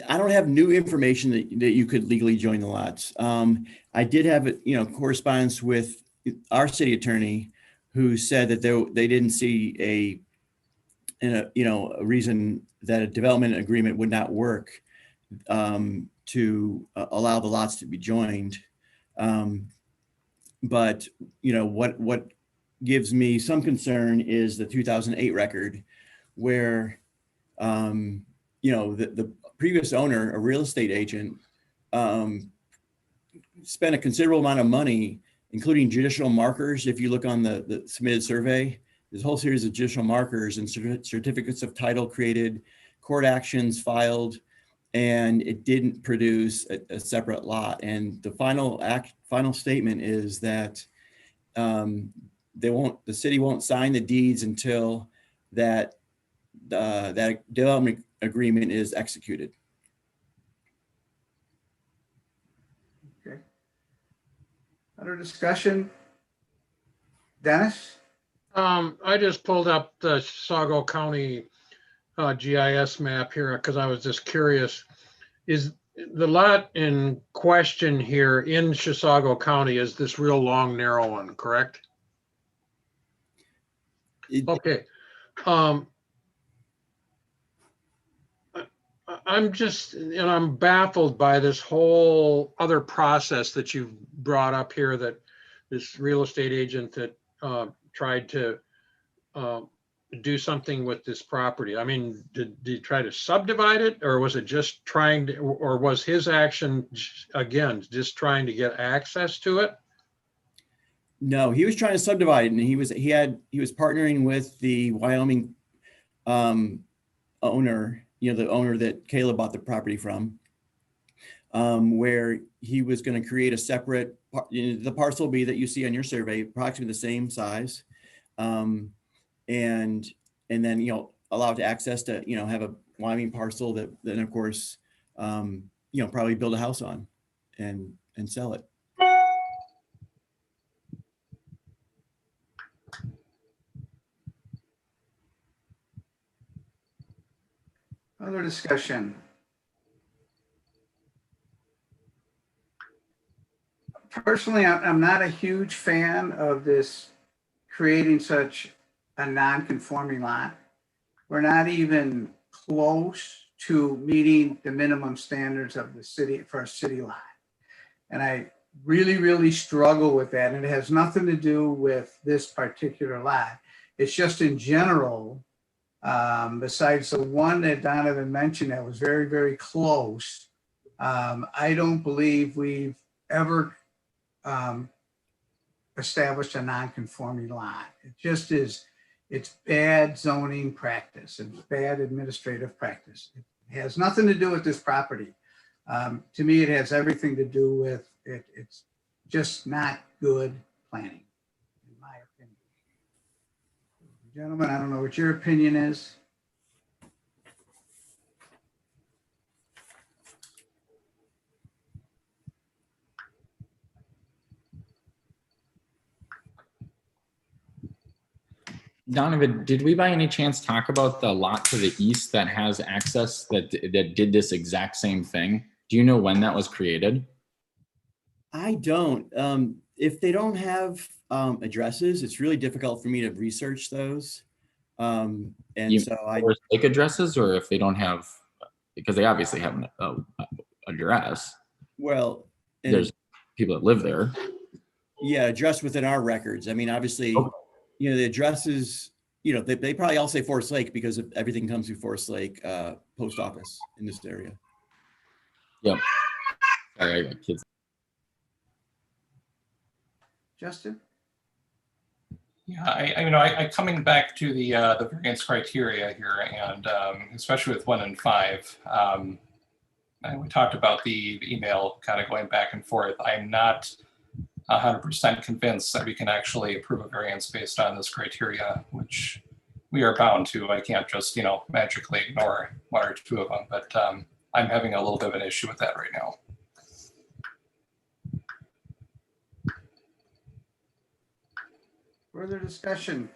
don't have new information that you could legally join the lots. I did have, correspondence with our city attorney who said that they didn't see a reason that a development agreement would not work to to allow the lots to be joined. But, you know, what gives me some concern is the 2008 record where, you know, the previous owner, a real estate agent, spent a considerable amount of money, including judicial markers. If you look on the submitted survey, there's a whole series of judicial markers and certificates of title created, court actions filed, and it didn't produce a separate lot. And the final statement is that the city won't sign the deeds until that development agreement is executed. Okay. Other discussion? Dennis? I just pulled up the Sago County GIS map here because I was just curious. Is the lot in question here in Chisago County is this real long, narrow one, correct? Okay. I'm just, I'm baffled by this whole other process that you've brought up here, that this real estate agent that tried to do something with this property. I mean, did he try to subdivide it, or was it just trying to, or was his action, again, just trying to get access to it? No, he was trying to subdivide it, and he was partnering with the Wyoming owner, you know, the owner that Caleb bought the property from, where he was going to create a separate, the parcel B that you see on your survey, approximately the same size, and then, you know, allow it to access to, you know, have a Wyoming parcel that then, of course, you know, probably build a house on and sell it. Other discussion? Personally, I'm not a huge fan of this creating such a non-conforming lot. We're not even close to meeting the minimum standards of the city for a city lot. And I really, really struggle with that. And it has nothing to do with this particular lot. It's just in general, besides the one that Donovan mentioned that was very, very close, I don't believe we've ever established a non-conforming lot. It just is, it's bad zoning practice and bad administrative practice. It has nothing to do with this property. To me, it has everything to do with it. It's just not good planning, in my opinion. Gentlemen, I don't know what your opinion is. Donovan, did we by any chance talk about the lot to the east that has access that did this exact same thing? Do you know when that was created? I don't. If they don't have addresses, it's really difficult for me to research those. And so I Lake addresses, or if they don't have, because they obviously have an address. well, and, There's people that live there. yeah, address within our records. I mean, obviously, Okay. you know, the addresses, you know, they probably all say Forest Lake because of everything comes through Forest Lake post office in this area. Yep. Sorry, I got kids. Justin? Yeah, I coming back to the variance criteria here, and especially with 1 and 5, and we talked about the email kind of going back and forth. I'm not 100% convinced that we can actually approve a variance based on this criteria, which we are bound to. I can't just, you know, magically ignore 1 or 2 of them, but I'm having a little bit of an issue with that right now. Further discussion,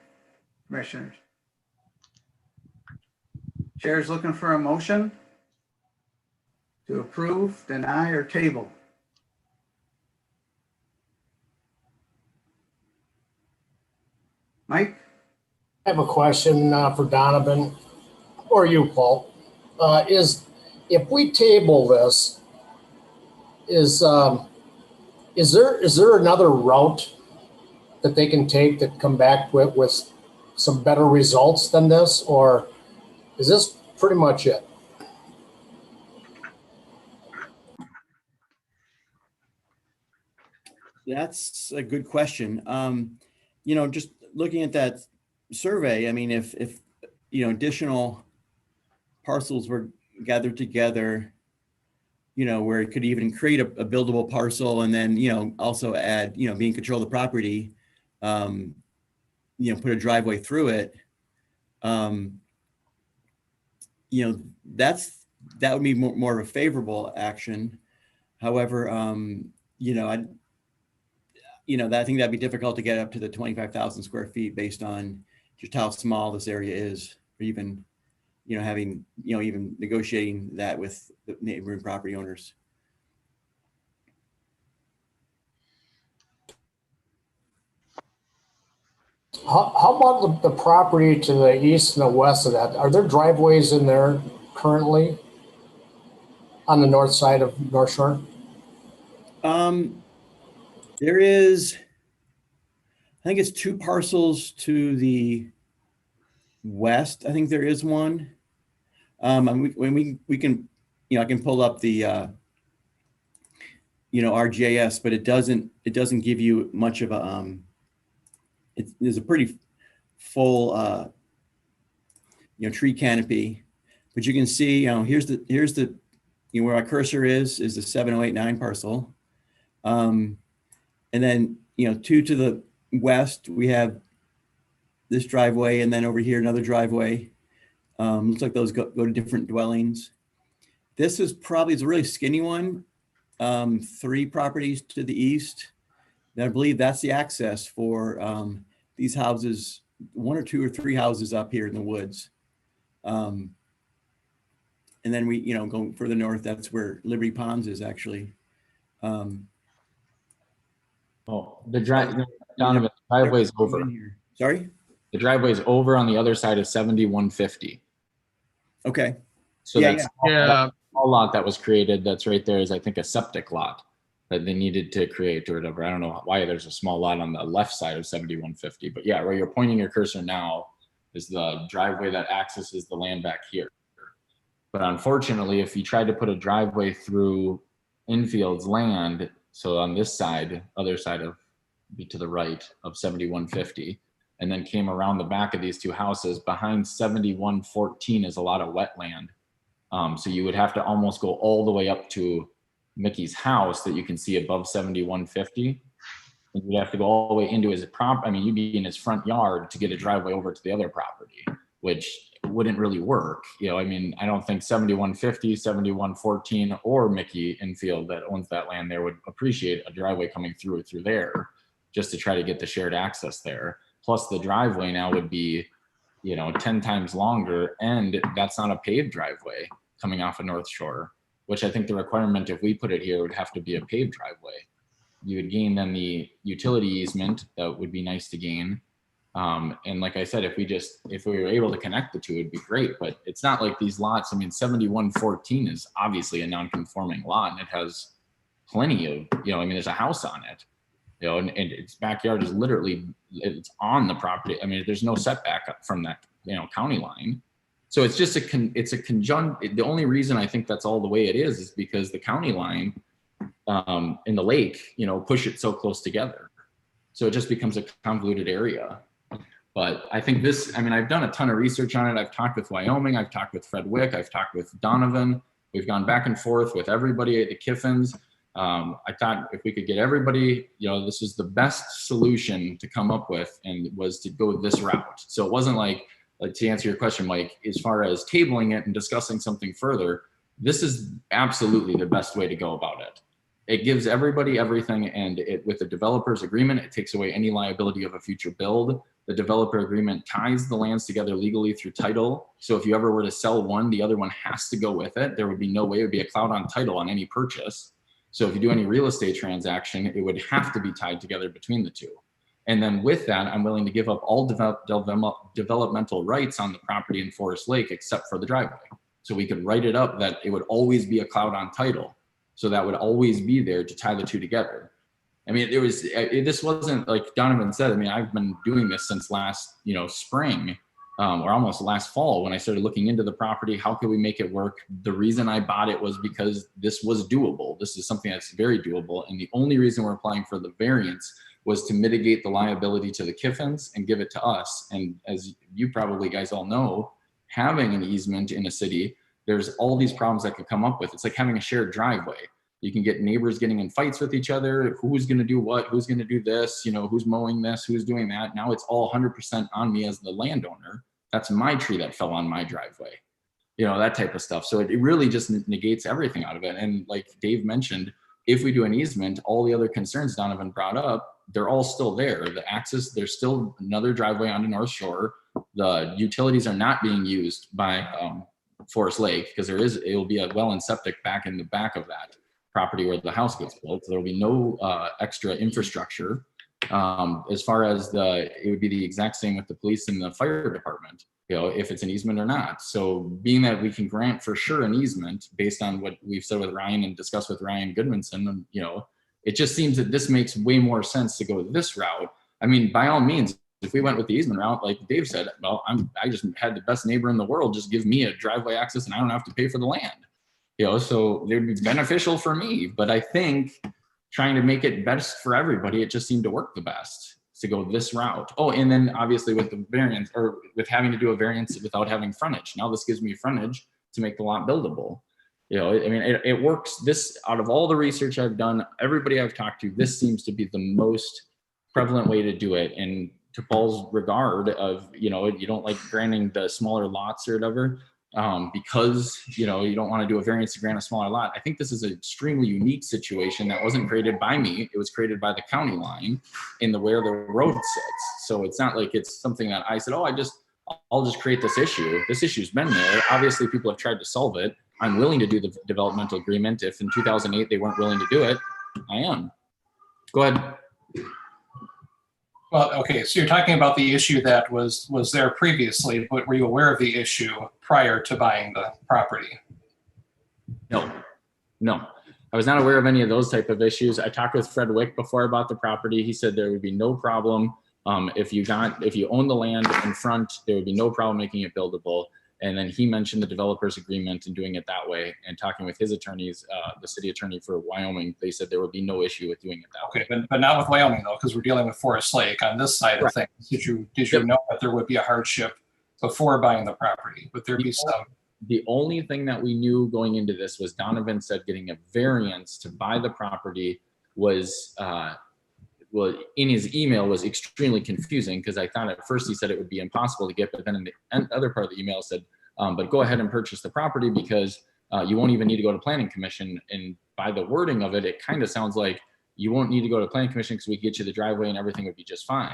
commissioners? Chair's looking for a motion to approve, deny, or table. Mike? I have a question for Donovan or you, Paul. Is if we table this, is there another route that they can take that come back with some better results than this, or is this pretty much it? That's a good question. Just looking at that survey, I mean, if additional parcels were gathered together, where it could even create a buildable parcel and then, also add, be in control of the property, put a driveway through it, that would be more of a favorable action. However, I think that'd be difficult to get up to the 25,000 square feet based on just how small this area is, or even, having, even negotiating that with the neighboring property owners. How about the property to the east and the west of that? Are there driveways in there currently on the north side of North Shore? There is, I think it's 2 parcels to the west. I think there is one. And we can, I can pull up the, RGIS, but it doesn't give you much of a, there's a pretty full, tree canopy, but you can see, here's the, where our cursor is the 7089 parcel. And then, 2 to the west, we have this driveway, and then over here, another driveway. Looks like those go to different dwellings. This is probably, it's a really skinny one. 3 properties to the east. And I believe that's the access for these houses, 1 or 2 or 3 houses up here in the woods. And then we, going further north, that's where Liberty Ponds is actually. Donovan, the driveway's over. Sorry? The driveway's over on the other side of 7150. Okay. So that's Yeah. small lot that was created. That's right there is, I think, a septic lot that they needed to create or whatever. I don't know why there's a small lot on the left side of 7150, but yeah, where you're pointing your cursor now is the driveway that accesses the land back here. But unfortunately, if you tried to put a driveway through Infield's land, so on this side, other side of, be to the right of 7150, and then came around the back of these 2 houses, behind 7114 is a lot of wetland. So you would have to almost go all the way up to Mickey's house that you can see above 7150. And you'd have to go all the way into his you'd be in his front yard to get a driveway over to the other property, which wouldn't really work. I don't think 7150, 7114, or Mickey Infield that owns that land there would appreciate a driveway coming through there just to try to get the shared access there. Plus the driveway now would be, 10 times longer, and that's not a paved driveway coming off of North Shore, which I think the requirement, if we put it here, would have to be a paved driveway. You would gain then the utility easement. That would be nice to gain. And like I said, if we were able to connect the 2, it'd be great, but it's not like these lots. 7114 is obviously a non-conforming lot, and it has plenty of, there's a house on it, and its backyard is literally, it's on the property. There's no setback from that, county line. So it's just the only reason I think that's all the way it is because the county line in the lake, push it so close together. So it just becomes a convoluted area. But I think I've done a ton of research on it. I've talked with Wyoming. I've talked with Fred Wick. I've talked with Donovan. We've gone back and forth with everybody at the Kiffins. I thought if we could get everybody, this is the best solution to come up with, and was to go this route. So it wasn't like to answer your question, Mike, as far as tabling it and discussing something further, this is absolutely the best way to go about it. It gives everybody everything, and with the developer's agreement, it takes away any liability of a future build. The developer agreement ties the lands together legally through title. So if you ever were to sell one, the other one has to go with it. There would be no way, it would be a cloud on title on any purchase. So if you do any real estate transaction, it would have to be tied together between the 2. And then with that, I'm willing to give up all developmental rights on the property in Forest Lake, except for the driveway. So we could write it up that it would always be a cloud on title. So that would always be there to tie the two together. I mean, this wasn't like Donovan said. I mean, I've been doing this since last, spring, or almost last fall when I started looking into the property. How could we make it work? The reason I bought it was because this was doable. This is something that's very doable. And the only reason we're applying for the variance was to mitigate the liability to the Kiffins and give it to us. And as you probably guys all know, having an easement in a city, there's all these problems that could come up with. It's like having a shared driveway. You can get neighbors getting in fights with each other. Who's going to do what? Who's going to do this? Who's mowing this? Who's doing that? Now it's all 100% on me as the landowner. That's my tree that fell on my driveway. That type of stuff. So it really just negates everything out of it. And like Dave mentioned, if we do an easement, all the other concerns Donovan brought up, they're all still there. The access, there's still another driveway onto North Shore. The utilities are not being used by Forest Lake because it'll be a well and septic back in the back of that property where the house gets built. So there'll be no extra infrastructure. As far as it would be the exact same with the police and the fire department, if it's an easement or not. So being that we can grant for sure an easement based on what we've said with Ryan and discussed with Ryan Goodmanson, it just seems that this makes way more sense to go this route. I mean, by all means, if we went with the easement route, like Dave said, well, I just had the best neighbor in the world, just give me a driveway access and I don't have to pay for the land. So it would be beneficial for me, but I think trying to make it best for everybody, it just seemed to work the best to go this route. Oh, and then obviously with the variance or with having to do a variance without having frontage. Now this gives me frontage to make the lot buildable. I mean, it works. This, out of all the research I've done, everybody I've talked to, this seems to be the most prevalent way to do it. And to Paul's regard of, you don't like granting the smaller lots or whatever, because you don't want to do a variance to grant a smaller lot. I think this is an extremely unique situation that wasn't created by me. It was created by the county line in where the road sits. So it's not like it's something that I said, I'll just create this issue. This issue's been there. Obviously people have tried to solve it. I'm willing to do the developmental agreement. If in 2008 they weren't willing to do it, I am. Go ahead. Well, okay, so you're talking about the issue that was there previously, but were you aware of the issue prior to buying the property? No. I was not aware of any of those type of issues. I talked with Fred Wick before I bought the property. He said there would be no problem. If you own the land in front, there would be no problem making it buildable. And then he mentioned the developer's agreement and doing it that way. And talking with his attorneys, the city attorney for Wyoming, they said there would be no issue with doing it that way. Okay, but not with Wyoming though, because we're dealing with Forest Lake on this side of things. Did you know that there would be a hardship before buying the property? Would there be some? The only thing that we knew going into this was Donovan said getting a variance to buy the property was, well, in his email was extremely confusing because I thought at first he said it would be impossible to get, but then in the other part of the email said, but go ahead and purchase the property because you won't even need to go to planning commission. And by the wording of it, it kind of sounds like you won't need to go to planning commission because we get you the driveway and everything would be just fine.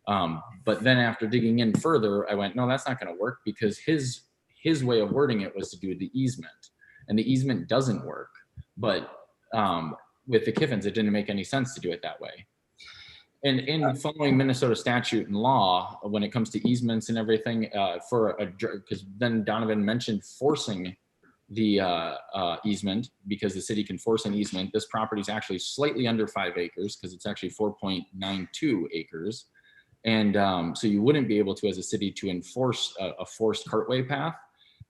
But then after digging in further, I went, no, that's not going to work because his way of wording it was to do the easement, and the easement doesn't work. But with the Kiffins, it didn't make any sense to do it that way. And in following Minnesota statute and law, when it comes to easements and everything, because then Donovan mentioned forcing the easement because the city can force an easement. This property is actually slightly under 5 acres because it's actually 4.92 acres. And so you wouldn't be able to, as a city, to enforce a forced cartway path.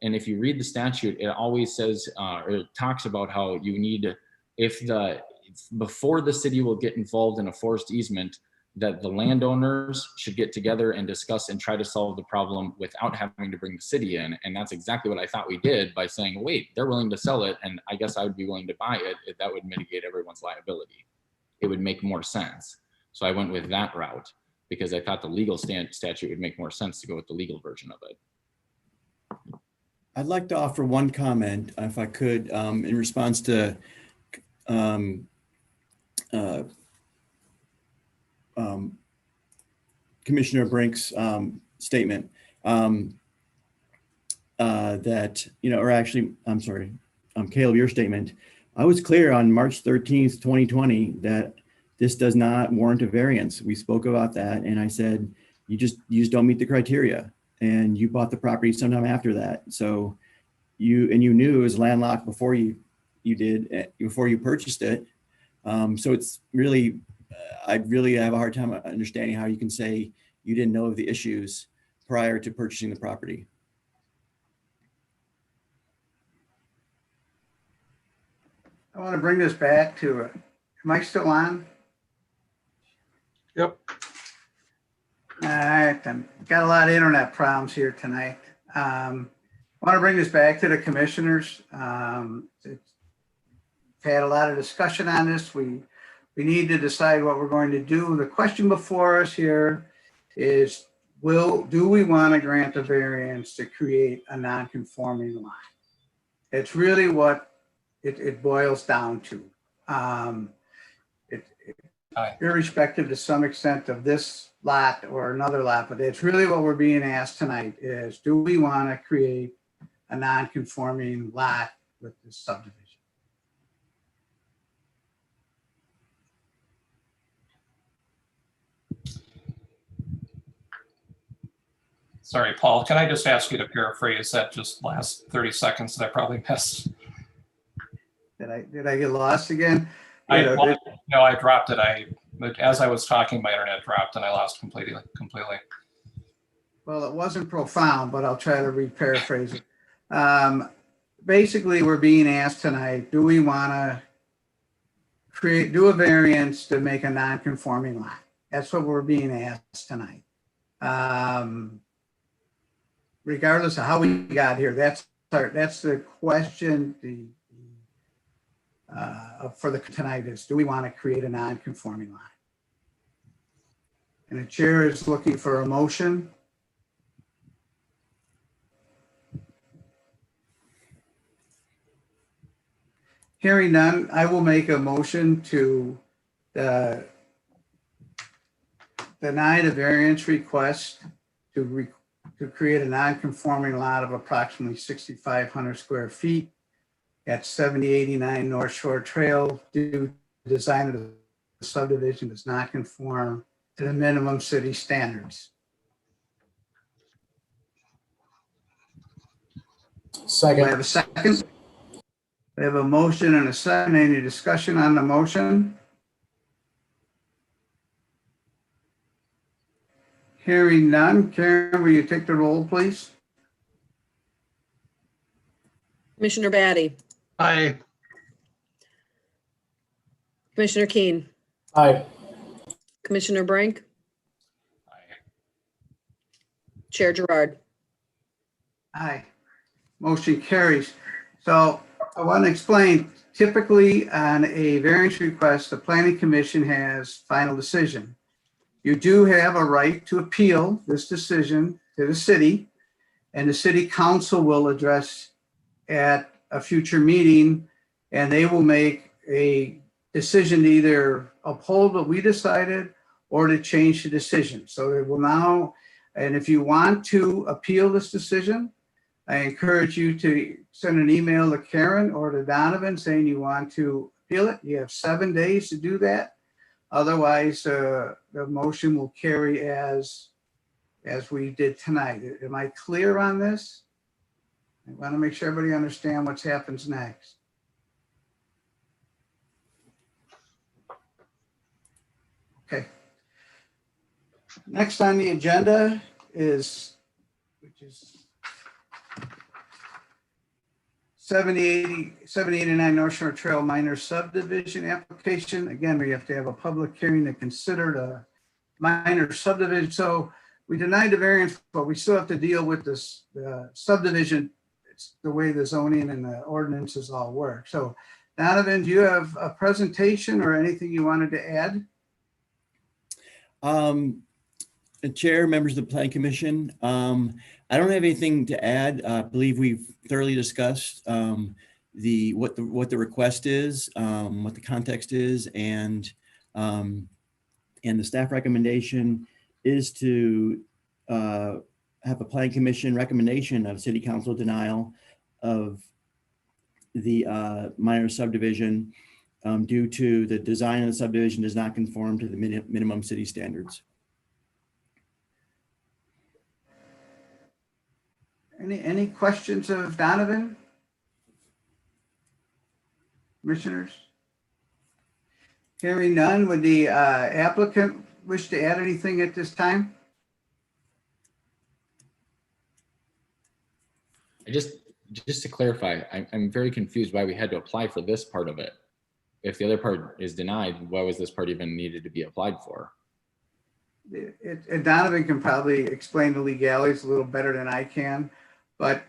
And if you read the statute, it always says, or it talks about how you need, before the city will get involved in a forced easement, that the landowners should get together and discuss and try to solve the problem without having to bring the city in. And that's exactly what I thought we did by saying, wait, they're willing to sell it, and I guess I would be willing to buy it. If that would mitigate everyone's liability. It would make more sense. So I went with that route because I thought the legal statute would make more sense to go with the legal version of it. I'd like to offer one comment, if I could, in response to Commissioner Brink's statement that, or actually, I'm sorry, Caleb, your statement. I was clear on March 13th, 2020, that this does not warrant a variance. We spoke about that, and I said, you just don't meet the criteria. And you bought the property sometime after that. So you knew it was landlocked before you you did before you purchased it. So it's really, I really have a hard time understanding how you can say you didn't know of the issues prior to purchasing the property. I want to bring this back to, am I still on? Yep. All right, then. Got a lot of internet problems here tonight. I want to bring this back to the commissioners. We've had a lot of discussion on this. We need to decide what we're going to do. The question before us here is, do we want to grant a variance to create a non-conforming lot? It's really what it boils down to. Irrespective to some extent of this lot or another lot, but it's really what we're being asked tonight is, do we want to create a non-conforming lot with this subdivision? Sorry, Paul, can I just ask you to paraphrase that just last 30 seconds that I probably missed? Did I get lost again? No, I dropped it. As I was talking, my internet dropped and I lost completely. Well, it wasn't profound, but I'll try to re-paraphrase it. Basically, we're being asked tonight, do we want to do a variance to make a non-conforming lot? That's what we're being asked tonight. Regardless of how we got here, that's the question. For the tonight is, do we want to create a non-conforming lot? And the chair is looking for a motion. Hearing none, I will make a motion to deny the variance request to create a non-conforming lot of approximately 6,500 square feet at 7089 North Shore Trail due to the design of the subdivision does not conform to the minimum city standards. Do I Second. have a second? We have a motion and a second. Any discussion on the motion? Hearing none. Karen, will you take the roll, please? Commissioner Batty, Aye. Commissioner Keen, Aye. Commissioner Brink, Chair Gerard. Aye. Motion carries. So I want to explain, typically on a variance request, the planning commission has final decision. You do have a right to appeal this decision to the city, and the city council will address at a future meeting, and they will make a decision to either uphold what we decided or to change the decision. So it will now, and if you want to appeal this decision, I encourage you to send an email to Karen or to Donovan saying you want to appeal it. You have 7 days to do that. Otherwise, the motion will carry as we did tonight. Am I clear on this? I want to make sure everybody understands what happens next. Okay. Next on the agenda is, which is 7089 North Shore Trail minor subdivision application. Again, we have to have a public hearing to consider the minor subdivision. So we denied the variance, but we still have to deal with this subdivision. It's the way the zoning and the ordinances all work. So Donovan, do you have a presentation or anything you wanted to add? The chair, members of the planning commission, I don't have anything to add. I believe we've thoroughly discussed what the request is, what the context is, and the staff recommendation is to have a planning commission recommendation of city council denial of the minor subdivision due to the design of the subdivision does not conform to the minimum city standards. Any questions of Donovan? commissioners? Hearing none, would the applicant wish to add anything at this time? Just to clarify, I'm very confused why we had to apply for this part of it. If the other part is denied, why was this part even needed to be applied for? Donovan can probably explain the legalities a little better than I can, but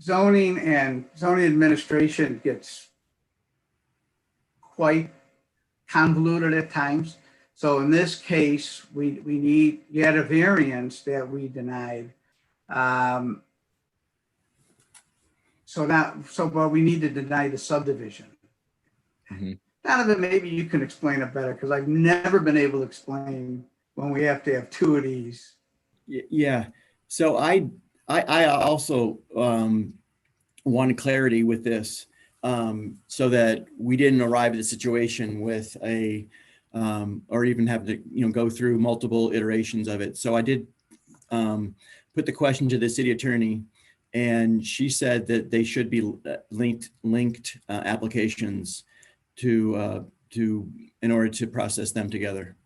zoning and zoning administration gets quite convoluted at times. So in this case, we had a variance that we denied. But we need to deny the subdivision. Mhm. Donovan, maybe you can explain it better, because I've never been able to explain when we have to have two of these. Yeah. So I also wanted clarity with this, so that we didn't arrive at a situation with or even have to, go through multiple iterations of it. So I did put the question to the city attorney, and she said that they should be linked applications in order to process them together.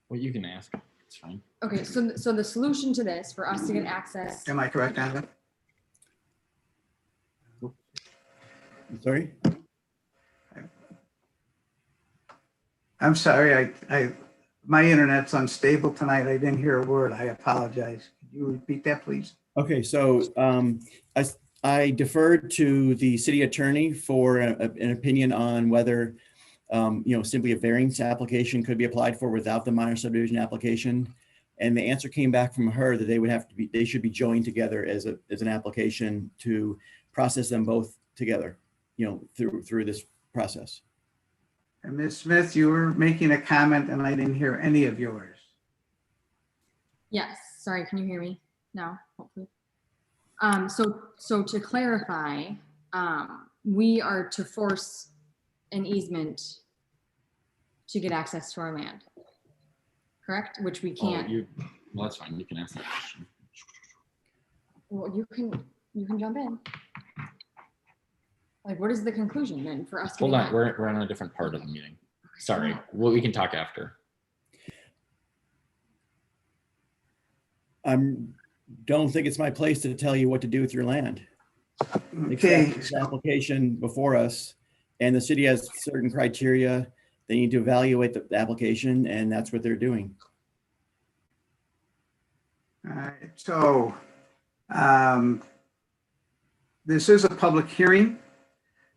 Well, you can ask. It's fine. Okay, so the solution to this, for us to get access, Am I correct, Donovan? I'm sorry? I'm sorry, my internet's unstable tonight. I didn't hear a word. I apologize. Could you repeat that, please? Okay, so I deferred to the city attorney for an opinion on whether, simply a variance application could be applied for without the minor subdivision application. And the answer came back from her that they should be joined together as an application to process them both together, through this process. And Ms. Smith, you were making a comment and I didn't hear any of yours. yes, sorry, can you hear me now? Hopefully. So to clarify, we are to force an easement to get access to our land, correct? Which we can't. Well, that's fine. You can ask that question. Well, you can jump in. Like, what is the conclusion then for us? Hold getting on, that? we're on a different part of the meeting. Sorry. Well, we can talk after. I don't think it's my place to tell you what to do with your land. Okay, Except this application before us, and the city has certain criteria. They need to evaluate the application, and that's what they're doing. all right, so this is a public hearing.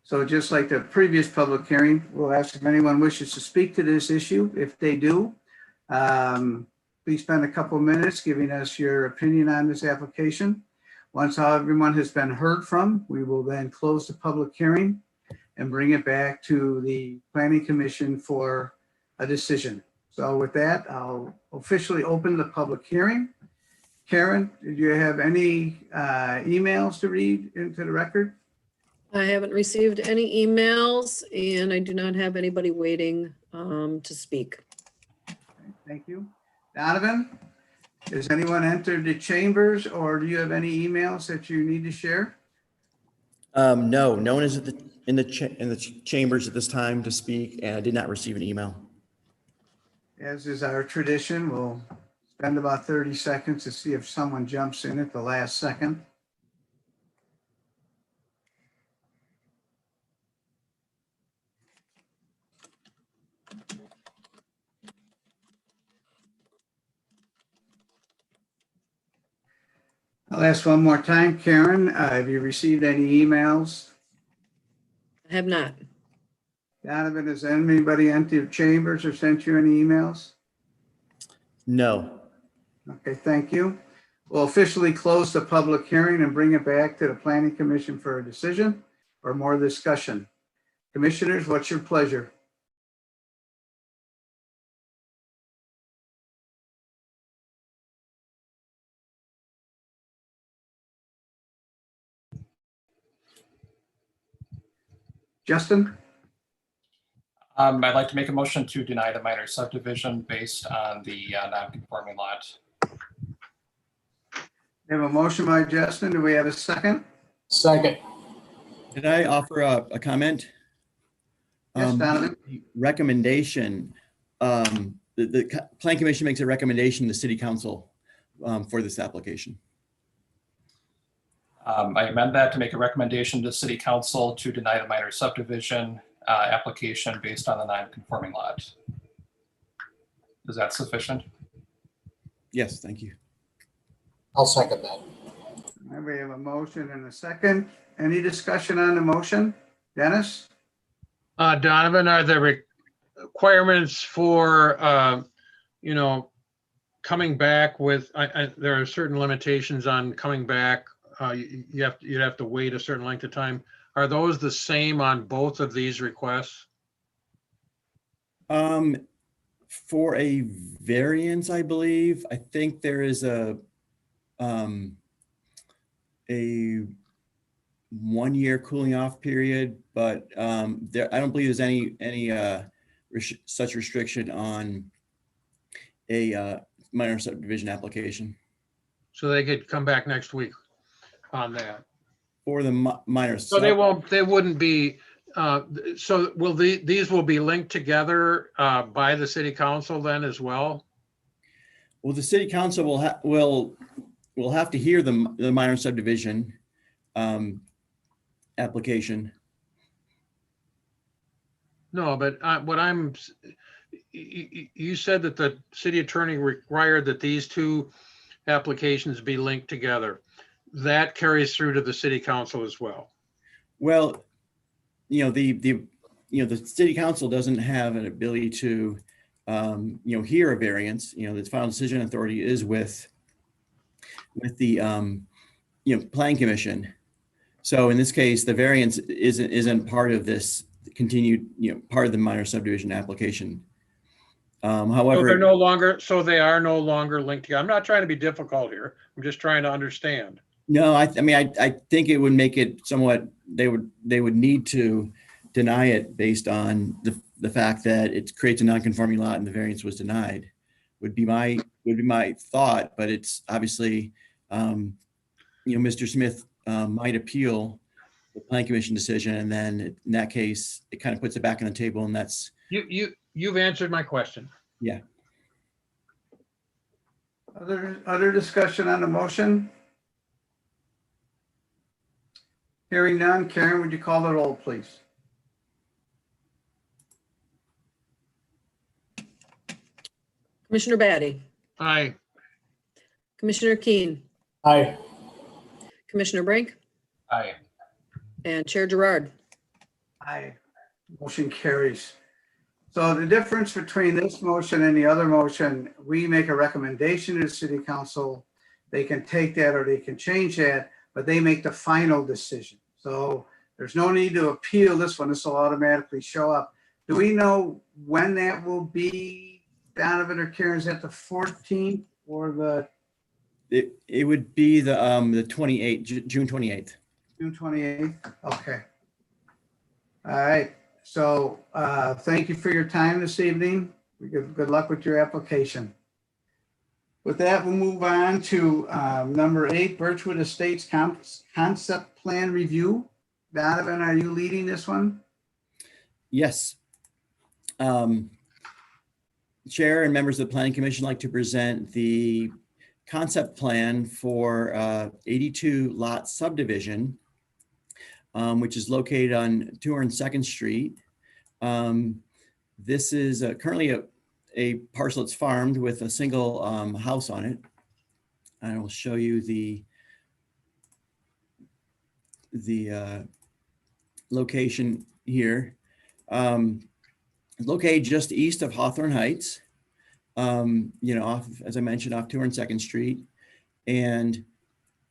So just like the previous public hearing, we'll ask if anyone wishes to speak to this issue. If they do, please spend a couple of minutes giving us your opinion on this application. Once everyone has been heard from, we will then close the public hearing and bring it back to the Planning Commission for a decision. So with that, I'll officially open the public hearing. Karen, did you have any emails to read into the record? I haven't received any emails, and I do not have anybody waiting to speak. Thank you. Donovan, has anyone entered the chambers, or do you have any emails that you need to share? No one is in the chambers at this time to speak, and I did not receive an email. As is our tradition, we'll spend about 30 seconds to see if someone jumps in at the last second. I'll ask one more time, Karen, have you received any emails? I have not. Donovan, has anybody entered chambers or sent you any emails? No. Okay, thank you. We'll officially close the public hearing and bring it back to the Planning Commission for a decision or more discussion. Commissioners, what's your pleasure? Justin? I'd like to make a motion to deny the minor subdivision based on the non-conforming lot. We have a motion by Justin. Do we have a second? Second. Did I offer a comment? Yes, Donovan? Recommendation, the Plan Commission makes a recommendation to the City Council for this application. I amend that to make a recommendation to City Council to deny the minor subdivision application based on the non-conforming lot. Is that sufficient? Yes, thank you. I'll second that. All right, we have a motion and a second. Any discussion on the motion? Dennis? Donovan, are there requirements for, coming back with, there are certain limitations on coming back. You'd have to wait a certain length of time. Are those the same on both of these requests? For a variance, I believe, I think there is a 1 year cooling off period, but I don't believe there's any such restriction on a minor subdivision application So they could come back next week on that. for the minor. So they wouldn't be, so these will be linked together by the city council then as well? Well, the City Council will have to hear the minor subdivision application. No, but you said that the city attorney required that these two applications be linked together. That carries through to the city council as well. Well, the City Council doesn't have an ability to hear a variance. The final decision authority is with the Plan Commission. So in this case, the variance isn't part of this continued, part of the minor subdivision application. However, So they are no longer linked together. I'm not trying to be difficult here. I'm just trying to understand. no, I think it would make it somewhat, they would need to deny it based on the fact that it creates a non-conforming lot and the variance was denied, would be my thought, but it's obviously, Mr. Smith might appeal the Plan Commission decision, and then in that case, it kind of puts it back on the table, and that's. You've answered my question. Yeah. Other discussion on the motion? Hearing none. Karen, would you call the roll, please? Commissioner Batty, Aye. Commissioner Keen, Aye. Commissioner Brink, Aye. and Chair Gerard. Aye. Motion carries. So the difference between this motion and the other motion, we make a recommendation to the city council. They can take that or they can change that, but they make the final decision. So there's no need to appeal this one. This will automatically show up. Do we know when that will be, Donovan or Karen? Is that the 14th or the It would be the 28th, June 28th. June 28th? Okay. All right. So thank you for your time this evening. Good luck with your application. With that, we'll move on to number 8, Birchwood Estates Concept Plan Review. Donovan, are you leading this one? Yes. Chair and members of the Planning Commission like to present the concept plan for 82 lot subdivision, which is located on 202nd Street. This is currently a parcel that's farmed with a single house on it. I will show you the location here. Located just east of Hawthorne Heights, off, as I mentioned, off 202nd Street. And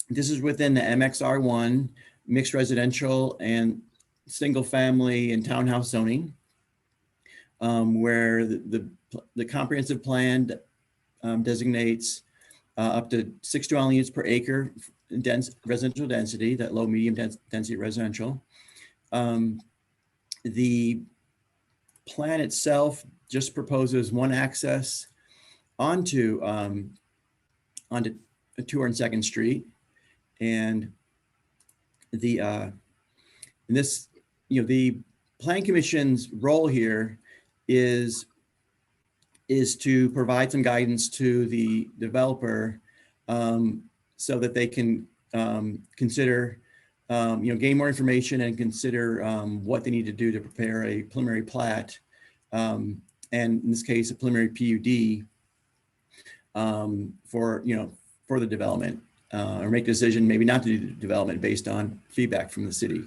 this is within the MXR1 mixed residential and single family and townhouse zoning, where the comprehensive plan designates up to 6 dwelling units per acre residential density, that low medium density residential. The plan itself just proposes one access onto 202nd Street. And the, and this, the Plan Commission's role here is to provide some guidance to the developer so that they can consider, gain more information and consider what they need to do to prepare a preliminary plat, and in this case, a preliminary PUD for the development, or make a decision maybe not to do the development based on feedback from the city.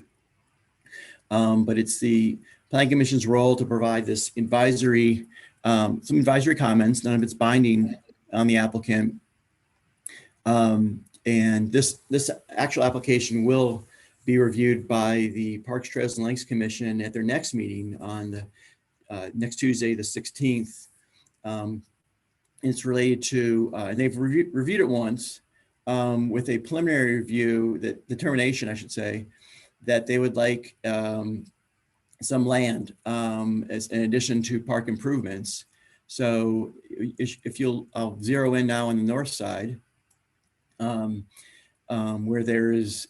But it's the Plan Commission's role to provide this advisory, some advisory comments. None of it's binding on the applicant. And this actual application will be reviewed by the Parks, Trails, and Lakes Commission at their next meeting on the next Tuesday, the 16th. It's related to, and they've reviewed it once with a preliminary review, that determination, I should say, that they would like some land as in addition to park improvements. So if I'll zero in now on the north side, where there is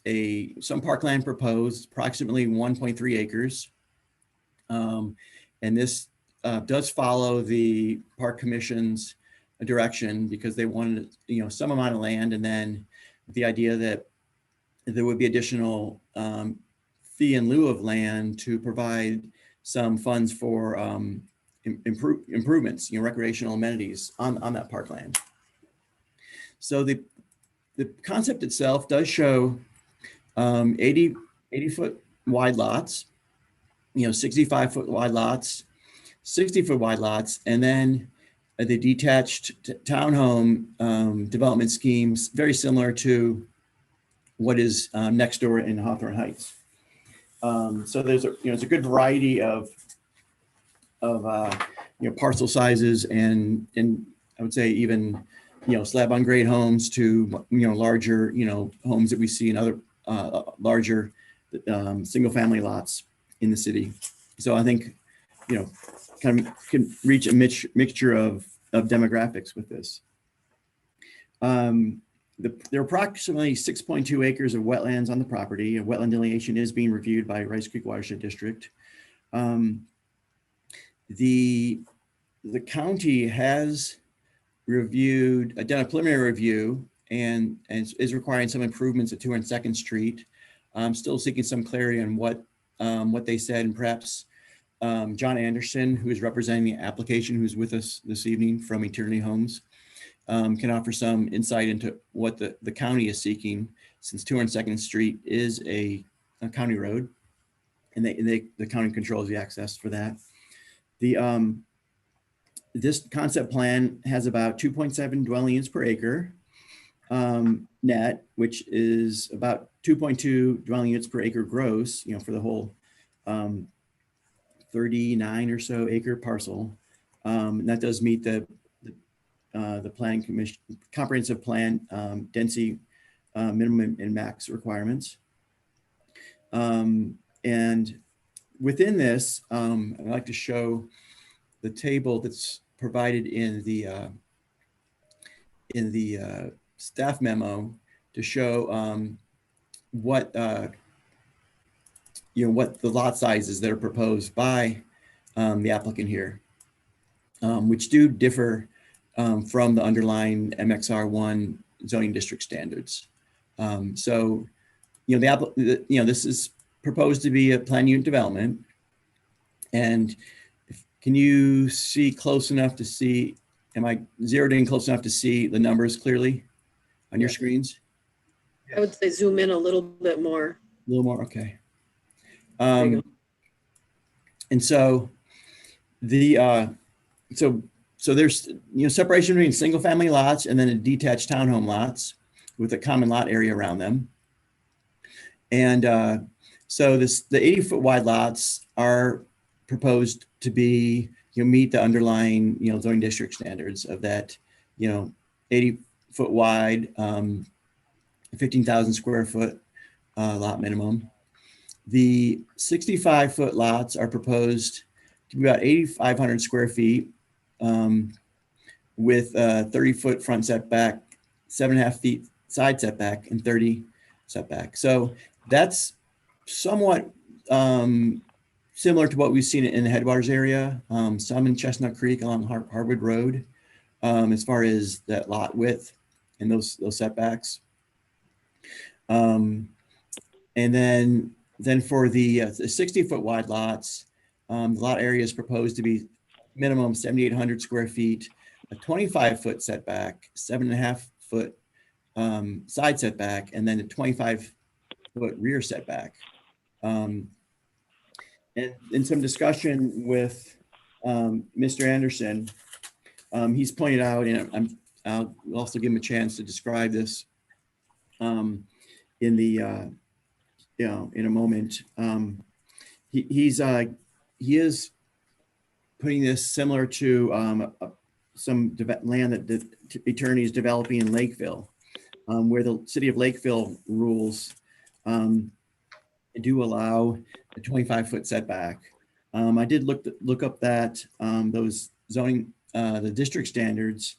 some parkland proposed, approximately 1.3 acres. And this does follow the Park Commission's direction because they wanted, some amount of land, and then the idea that there would be additional fee in lieu of land to provide some funds for improvements, recreational amenities on that parkland. So the concept itself does show 80 foot wide lots, 65 foot wide lots, 60 foot wide lots, and then the detached townhome development schemes, very similar to what is next door in Hawthorne Heights. So there's it's a good variety of parcel sizes and I would say even slab on grade homes to larger homes that we see in other larger single family lots in the city. So I think kind of can reach a mixture of demographics with this. There are approximately 6.2 acres of wetlands on the property. A wetland delineation is being reviewed by Rice Creek Watershed District. The county has done a preliminary review and is requiring some improvements at 202nd Street. I'm still seeking some clarity on what they said, and perhaps John Anderson, who is representing the application, who's with us this evening from Eternity Homes, can offer some insight into what the county is seeking, since 202nd Street is a county road, and the county controls the access for that. This concept plan has about 2.7 dwelling units per acre net, which is about 2.2 dwelling units per acre gross, for the whole 39 or so acre parcel. And that does meet the Planning Commission comprehensive plan density minimum and max requirements. And within this, I'd like to show the table that's provided in the staff memo to show what what the lot sizes that are proposed by the applicant here, which do differ from the underlying MXR1 zoning district standards. So, this is proposed to be a planned unit development. And can you see close enough to see, am I zeroed in close enough to see the numbers clearly on your screens? I would say zoom in a little bit more. A little more, okay. There you go. And so so there's separation between single family lots and then a detached townhome lots with a common lot area around them. And so the 80 foot wide lots are proposed to be meet the underlying zoning district standards of that 80 foot wide 15,000 square foot lot minimum. The 65 foot lots are proposed to be about 8,500 square feet with a 30 foot front setback 7.5 feet side setback and 30 setback. So that's somewhat similar to what we've seen in the Headwaters area, some in Chestnut Creek along Harwood Road, as far as that lot width and those setbacks. And then for the 60-foot wide lots, the lot area is proposed to be minimum 7,800 square feet, a 25-foot setback, 7.5-foot side setback, and then a 25-foot rear setback. And in some discussion with Mr. Anderson, he's pointed out, and I'll also give him a chance to describe this in the in a moment. He is putting this similar to some land that the attorney is developing in Lakeville, where the city of Lakeville rules do allow a 25-foot setback. I did look up that those zoning, the district standards,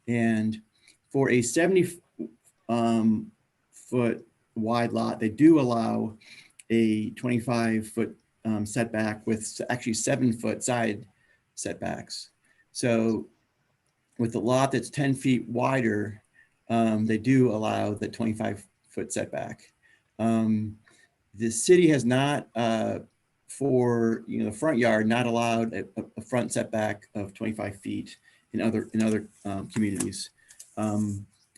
and for a 70-foot wide lot, they do allow a 25-foot setback with actually 7-foot side setbacks. So with a lot that's 10 feet wider, they do allow the 25-foot setback. The city has not, for the front yard, not allowed a front setback of 25 feet in other communities.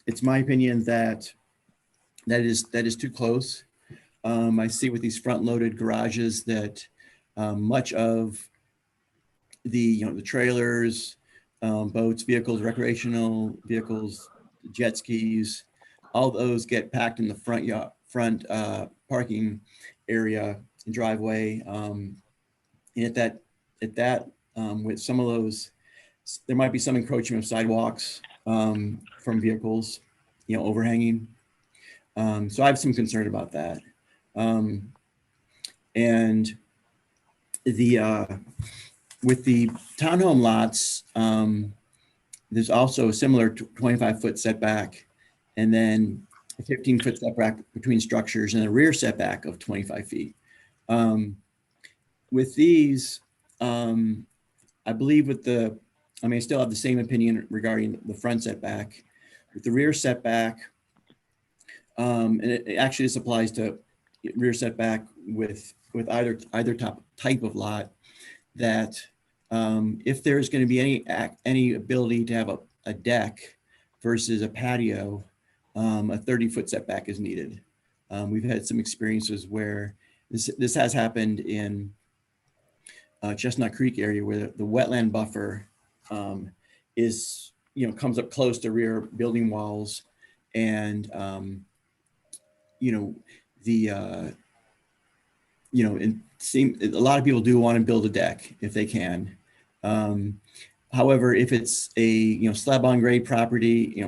It's my opinion that is too close. I see with these front-loaded garages that much of the trailers, boats, vehicles, recreational vehicles, jet skis, all those get packed in the front parking area and driveway. And at that with some of those, there might be some encroachment of sidewalks from vehicles, overhanging. So I have some concern about that. And with the townhome lots, there's also a similar 25-foot setback, and then a 15-foot setback between structures and a rear setback of 25 feet. With these, I believe I still have the same opinion regarding the front setback. With the rear setback, and it actually this applies to rear setback with either type of lot, that if there's going to be any ability to have a deck versus a patio, a 30-foot setback is needed. We've had some experiences where this has happened in Chestnut Creek area, where the wetland buffer is comes up close to rear building walls, and a lot of people do want to build a deck if they can. However, if it's a slab on grade property,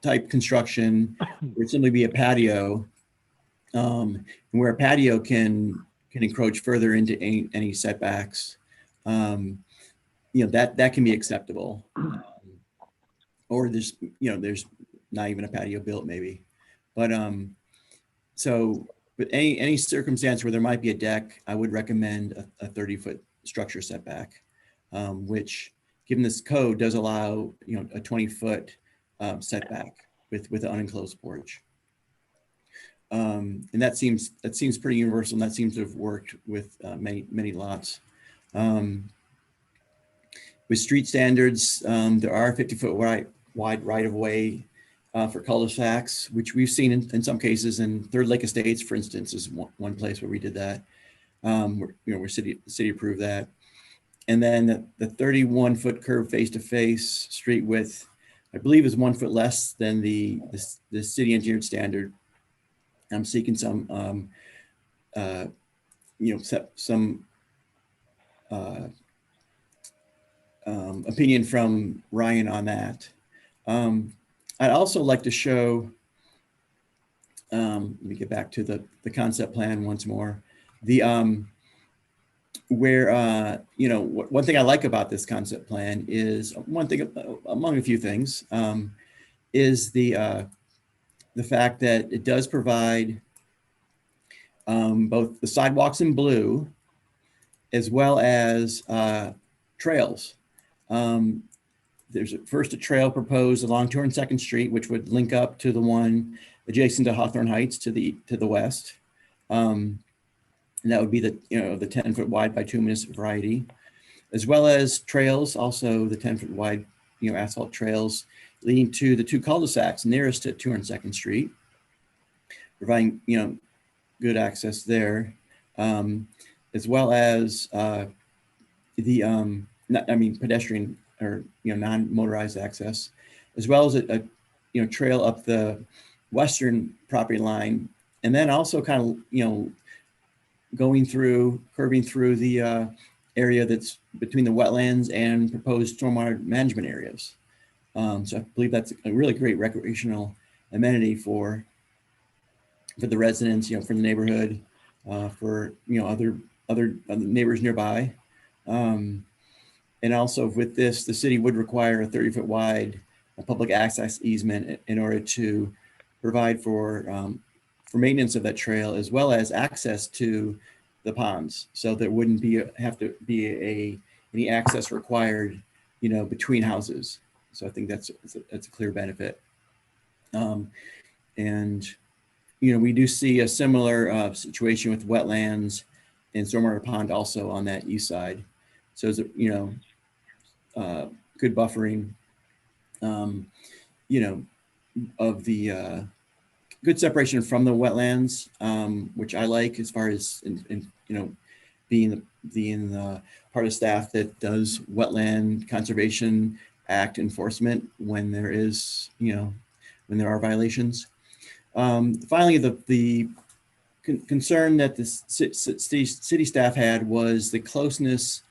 type construction, it would simply be a patio, and where a patio can encroach further into any setbacks, that can be acceptable. Or there's not even a patio built maybe, but but any circumstance where there might be a deck, I would recommend a 30-foot structure setback, which, given this code, does allow a 20-foot setback with an unenclosed porch. And that seems pretty universal, and that seems to have worked with many lots. With street standards, there are 50-foot wide right-of-way for cul-de-sacs, which we've seen in some cases. In Third Lake Estates, for instance, is one place where we did that. Where city approved that. And then the 31-foot curve face-to-face street width, I believe, is 1 foot less than the city engineered standard. I'm seeking some opinion from Ryan on that. I'd also like to show, let me get back to the concept plan once more. One thing I like about this concept plan is, one thing among a few things, is the fact that it does provide both the sidewalks in blue as well as trails. There's first a trail proposed along 202nd Street, which would link up to the one adjacent to Hawthorne Heights to the west. And that would be the 10-foot wide bituminous variety, as well as trails, also the 10-foot wide, asphalt trails leading to the two cul-de-sacs nearest to 202nd Street, providing, good access there, as well as pedestrian or, non-motorized access, as well as a trail up the western property line, and then also kind of, curving through the area that's between the wetlands and proposed stormwater management areas. So I believe that's a really great recreational amenity for the residents, for the neighborhood, for other neighbors nearby. And also with this, the city would require a 30-foot wide public access easement in order to provide for maintenance of that trail, as well as access to the ponds. So there wouldn't have to be any access required, between houses. So I think that's a clear benefit. And we do see a similar situation with wetlands and stormwater pond also on that east side. So it's good buffering, of the good separation from the wetlands, which I like as far as being the part of staff that does Wetland Conservation Act enforcement when there is, when there are violations. Finally, the concern that the city staff had was the closeness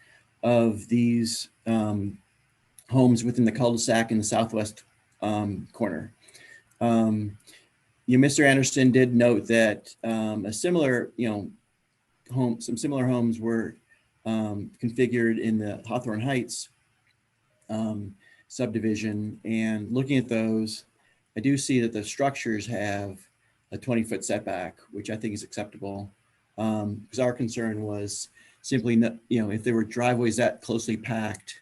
of these homes within the cul-de-sac in the southwest corner. Mr. Anderson did note that a similar, some similar homes were configured in the Hawthorne Heights subdivision, and looking at those, I do see that the structures have a 20-foot setback, which I think is acceptable. Because our concern was simply, if there were driveways that closely packed,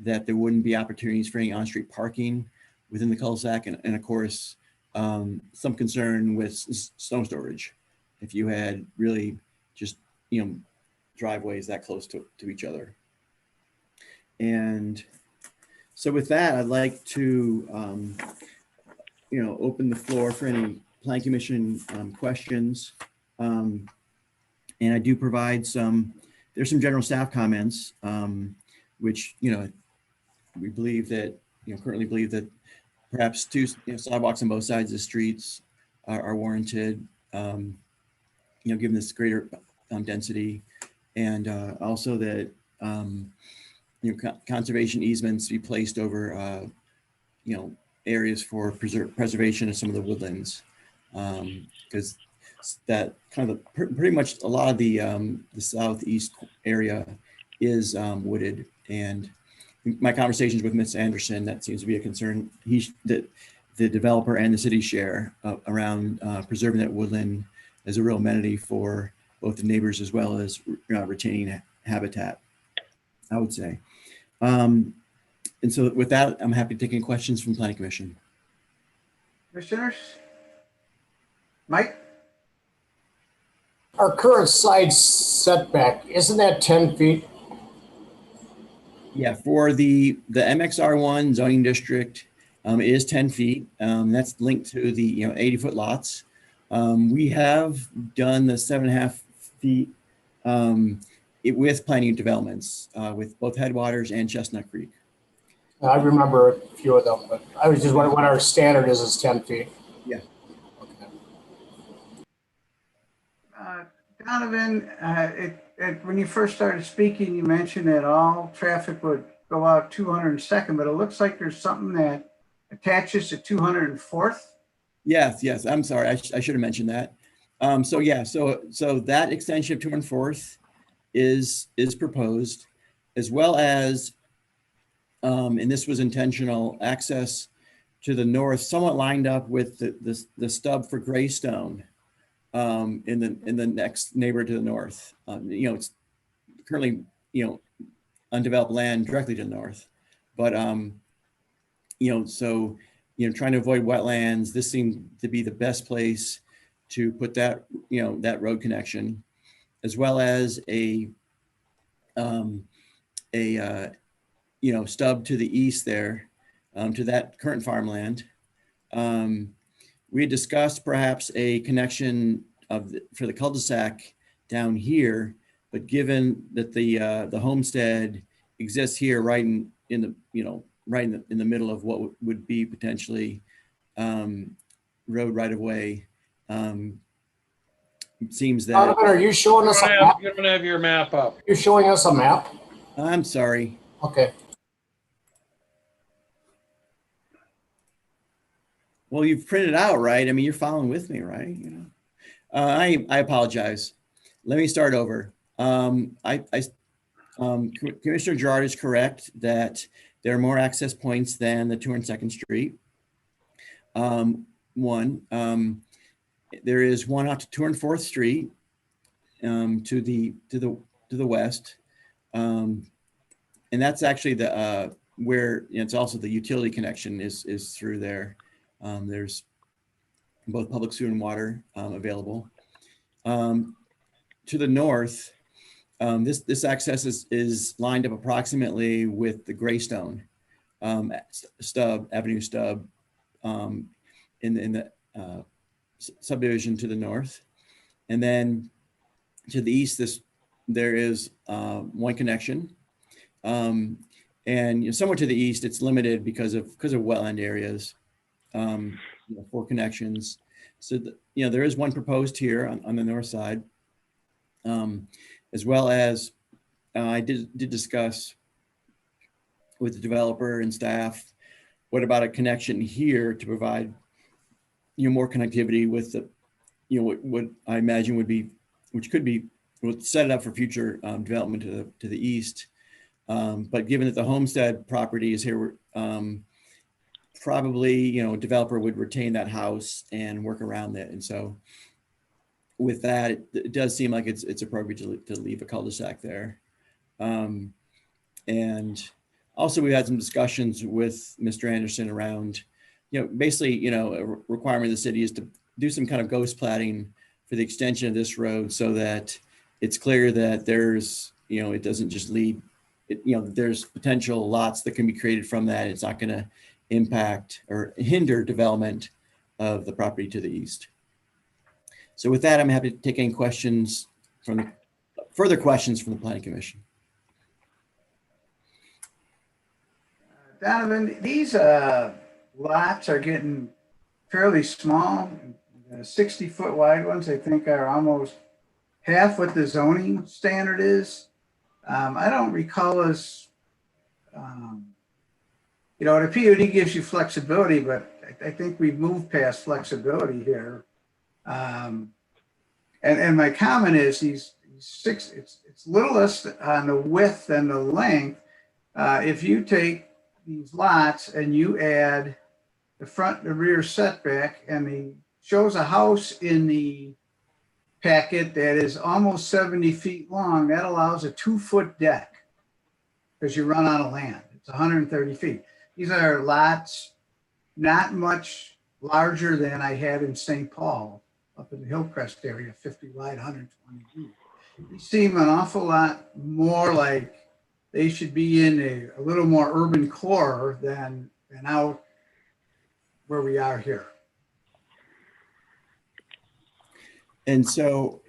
that there wouldn't be opportunities for any on-street parking within the cul-de-sac, and of course, some concern with snow storage. If you had really just, driveways that close to each other. And so with that, I'd like to, open the floor for any Plan Commission questions. And I do provide there's some general staff comments, which, we believe that, currently believe that perhaps two sidewalks on both sides of the streets are warranted, given this greater density, and also that conservation easements be placed over areas for preservation of some of the woodlands, because that kind of pretty much a lot of the southeast area is wooded, and my conversations with Ms. Anderson, that seems to be a concern that the developer and the city share around preserving that woodland as a real amenity for both the neighbors as well as retaining habitat, I would say. And so with that, I'm happy to take any questions from Planning Commission. Commissioners? Mike? Our current side setback, isn't that 10 feet? Yeah, for the MXR1 zoning district, it is 10 feet. That's linked to the 80-foot lots. We have done the 7.5 feet with planning developments with both Headwaters and Chestnut Creek. I remember a few of them, but I was just wondering what our standard is 10 feet. Yeah. Okay. Donovan, when you first started speaking, you mentioned that all traffic would go out 202nd, but it looks like there's something that attaches to 204th. Yes. I'm sorry. I should have mentioned that. So that extension of 204th is proposed, as well as, and this was intentional, access to the north, somewhat lined up with the stub for Greystone in the next neighbor to the north. It's currently, undeveloped land directly to the north. But, trying to avoid wetlands, this seemed to be the best place to put that, that road connection, as well as a stub to the east there, to that current farmland. We had discussed perhaps a connection for the cul-de-sac down here, but given that the homestead exists here right in the middle of what would be potentially road right of way, it seems that. Donovan, are you showing us a map? You don't have your map up. You're showing us a map? I'm sorry. Okay. Well, you've printed it out, right? I mean, you're following with me, right? I apologize. Let me start over. Commissioner Gerard is correct that there are more access points than the 202nd Street. There is one out to 204th Street to the west, and that's actually where it's also the utility connection is through there. There's both public sewer and water available. To the north, this access is lined up approximately with the Greystone Avenue stub in the subdivision to the north. And then to the east, there is one connection. And somewhere to the east, it's limited because of wetland areas. 4 connections. So there is one proposed here on the north side, as well as I did discuss with the developer and staff, what about a connection here to provide more connectivity with the what I imagine would set it up for future development to the east. But given that the homestead property is here, probably, a developer would retain that house and work around it. And so with that, it does seem like it's appropriate to leave a cul-de-sac there. And also we had some discussions with Mr. Anderson around, basically, a requirement of the city is to do some kind of ghost platting for the extension of this road so that it's clear that there's, it doesn't just lead, there's potential lots that can be created from that. It's not going to impact or hinder development of the property to the east. So with that, I'm happy to take any questions further questions from the Planning Commission. Donovan, these lots are getting fairly small. The 60-foot wide ones, I think, are almost half what the zoning standard is. I don't recall us, the PUD gives you flexibility, but I think we've moved past flexibility here. And my comment is these 6, it's a little less on the width than the length. If you take these lots and you add the front, the rear setback, and shows a house in the packet that is almost 70 feet long, that allows a 2-foot deck because you run out of land. It's 130 feet. These are lots not much larger than I had in St. Paul up in the Hillcrest area, 50 wide, 120 deep. These seem an awful lot more like they should be in a little more urban core than out where we are here. And so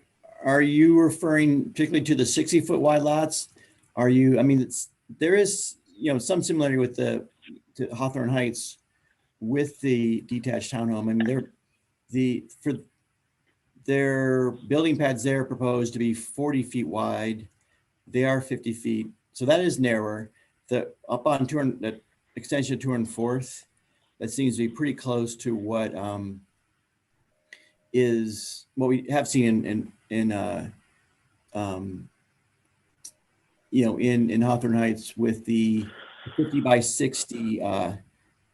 are you referring particularly to the 60-foot wide lots? There is, some similarity with to Hawthorne Heights with the detached townhome. I mean, for their building pads there proposed to be 40 feet wide. They are 50 feet. So that is narrower. Up on that extension of 204th, that seems to be pretty close to what is what we have seen in Hawthorne Heights with the 50 by 60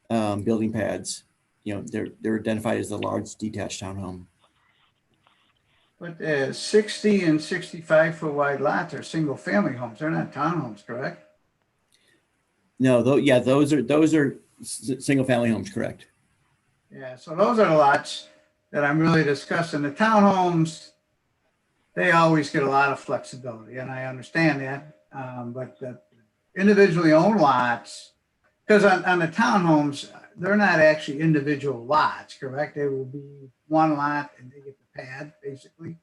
building pads. You know, they're identified as the large detached townhome. But 60 and 65-foot wide lots are single-family homes. They're not townhomes, correct? No, though, yeah, those are single family homes, correct? Yeah, so those are the lots that I'm really discussing. The townhomes, they always get a lot of flexibility, and I understand that. But the individually owned lots, because on the townhomes, they're not actually individual lots, correct? They will be one lot and they get the pad, basically.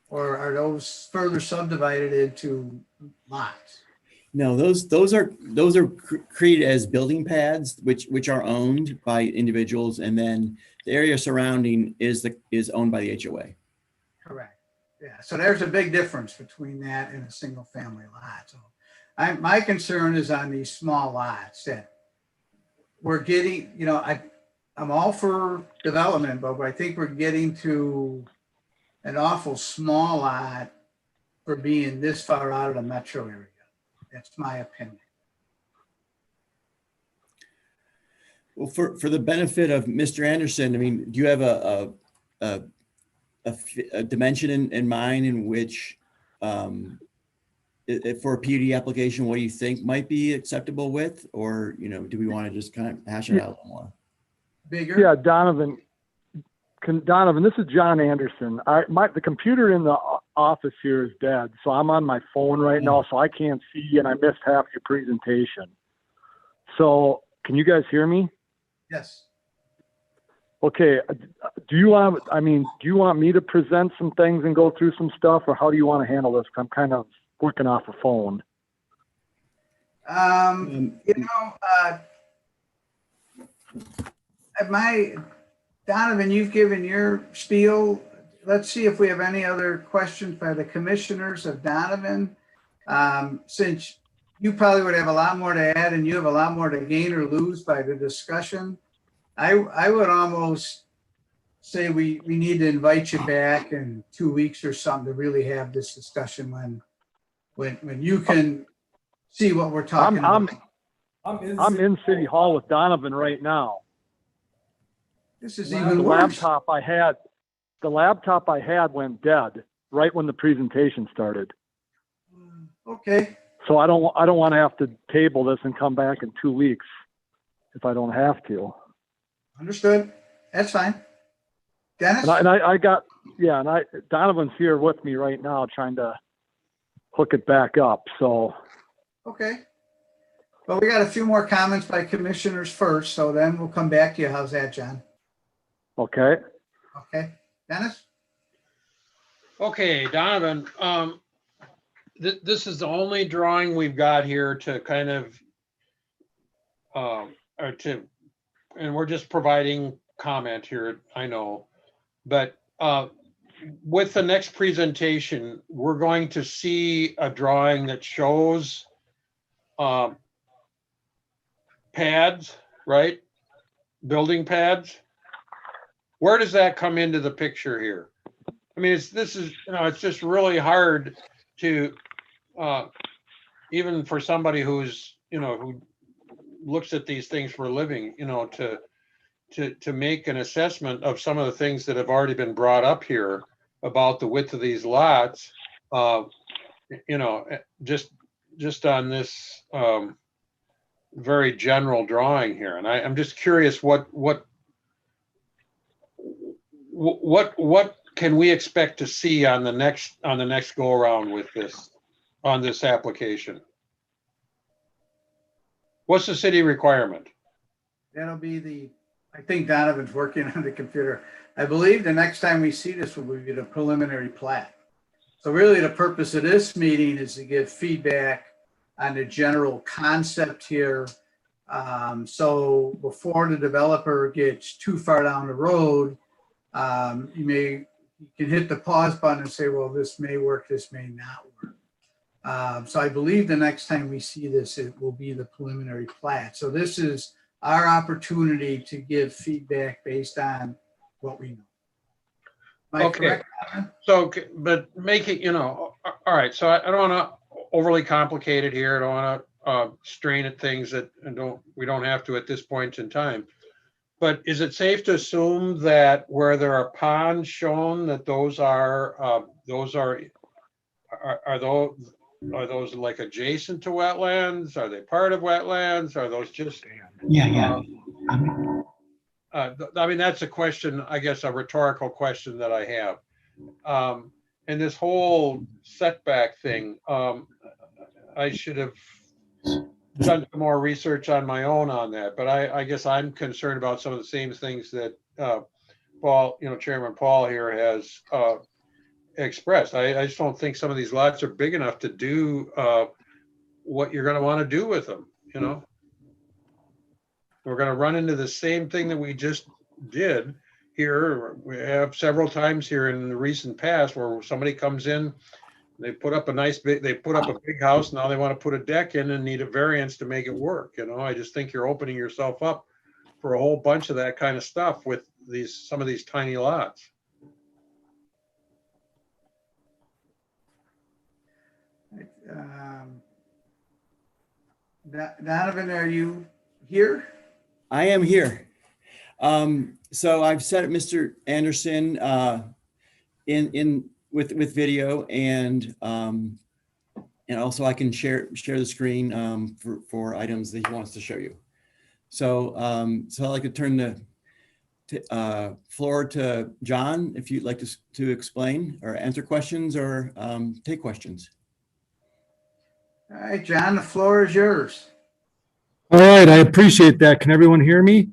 Or are those further subdivided into lots? No, those are created as building pads, which are owned by individuals, and then the area surrounding is owned by the HOA. Correct. Yeah. So there's a big difference between that and a single family lot. So my concern is on these small lots that we're getting, you know, I'm all for development, but I think we're getting to an awful small lot for being this far out of the metro area. That's my opinion. Well, for the benefit of Mr. Anderson, I mean, do you have a dimension in mind in which, for a PUD application, what do you think might be acceptable with, or, you know, do we want to just kind of hash it out a little more? Bigger? Yeah, Donovan, this is John Anderson. The computer in the office here is dead, so I'm on my phone right now, so I can't see, and I missed half your presentation. So can you guys hear me? Yes. Okay. Do you want me to present some things and go through some stuff, or how do you want to handle this? I'm kind of working off a phone. Donovan, you've given your spiel. Let's see if we have any other questions by the commissioners of Donovan. Since you probably would have a lot more to add and you have a lot more to gain or lose by the discussion, I would almost say we need to invite you back in 2 weeks or something to really have this discussion when you can see what we're talking about. I'm in City Hall with Donovan right now. This is even worse. The laptop I had went dead right when the presentation started. Okay. So I don't want to have to table this and come back in 2 weeks if I don't have to. Understood. That's fine. Dennis? Donovan's here with me right now trying to hook it back up. So. Okay. Well, we got a few more comments by commissioners first, so then we'll come back to you. How's that, John? Okay. Okay. Dennis? Okay, Donovan, this is the only drawing we've got here to kind of, and we're just providing comment here, I know. But with the next presentation, we're going to see a drawing that shows pads, right? Building pads. Where does that come into the picture here? I mean, it's just really hard to, even for somebody who's, who looks at these things for a living, to make an assessment of some of the things that have already been brought up here about the width of these lots, just on this very general drawing here. And I'm just curious what can we expect to see on the next go around with this, on this application? What's the city requirement? That'll be I think Donovan's working on the computer. I believe the next time we see this will be the preliminary plat. So really the purpose of this meeting is to give feedback on the general concept here. So before the developer gets too far down the road, you can hit the pause button and say, well, this may work, this may not work. So I believe the next time we see this, it will be the preliminary plat. So this is our opportunity to give feedback based on what we know. Am I Okay. correct? So, but make it, all right. So I don't want to overly complicate it here. I don't want strain at things that we don't have to at this point in time. But is it safe to assume that where there are ponds shown, that those are those like adjacent to wetlands? Are they part of wetlands? Are those just? Yeah. I mean, that's a question, I guess, a rhetorical question that I have. And this whole setback thing, I should have done some more research on my own on that, but I guess I'm concerned about some of the same things that Paul, Chairman Paul here has expressed. I just don't think some of these lots are big enough to do what you're going to want to do with them. We're going to run into the same thing that we just did here. We have several times here in the recent past where somebody comes in, they put up a big house. Now they want to put a deck in and need a variance to make it work. I just think you're opening yourself up for a whole bunch of that kind of stuff with some of these tiny lots. Donovan, are you here? I am here. So I've set Mr. Anderson with video, and also I can share the screen for items that he wants to show you. So I'd like to turn the floor to John, if you'd like to explain or answer questions or take questions. All right, John, the floor is yours. All right, I appreciate that. Can everyone hear me?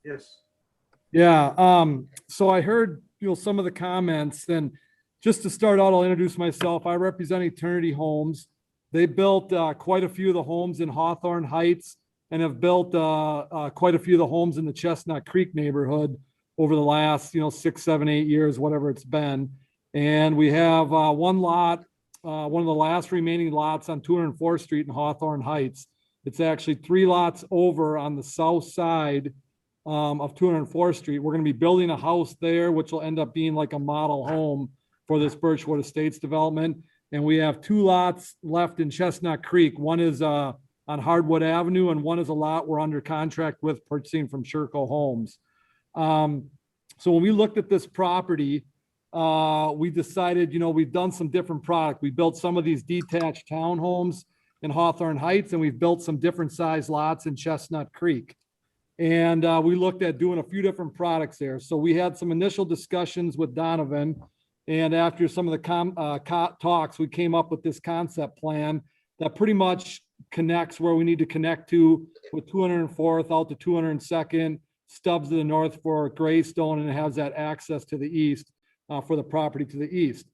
Yes. Yeah, so I heard, some of the comments, and just to start out, I'll introduce myself. I represent Eternity Homes. They built quite a few of the homes in Hawthorne Heights and have built quite a few of the homes in the Chestnut Creek neighborhood over the last, 6, 7, 8 years, whatever it's been. And we have one lot, one of the last remaining lots on 204th Street in Hawthorne Heights. It's actually 3 lots over on the south side of 204th Street. We're going to be building a house there, which will end up being like a model home for this Birchwood Estates development. And we have 2 lots left in Chestnut Creek. One is on Hardwood Avenue, and one is a lot we're under contract with purchasing from Sherco Homes. So when we looked at this property, we decided, we've done some different product. We built some of these detached townhomes in Hawthorne Heights, and we've built some different size lots in Chestnut Creek. And we looked at doing a few different products there. So we had some initial discussions with Donovan, and after some of the talks, we came up with this concept plan that pretty much connects where we need to connect to with 204th out to 202nd, stubs to the north for Greystone, and it has that access to the east for the property to the east.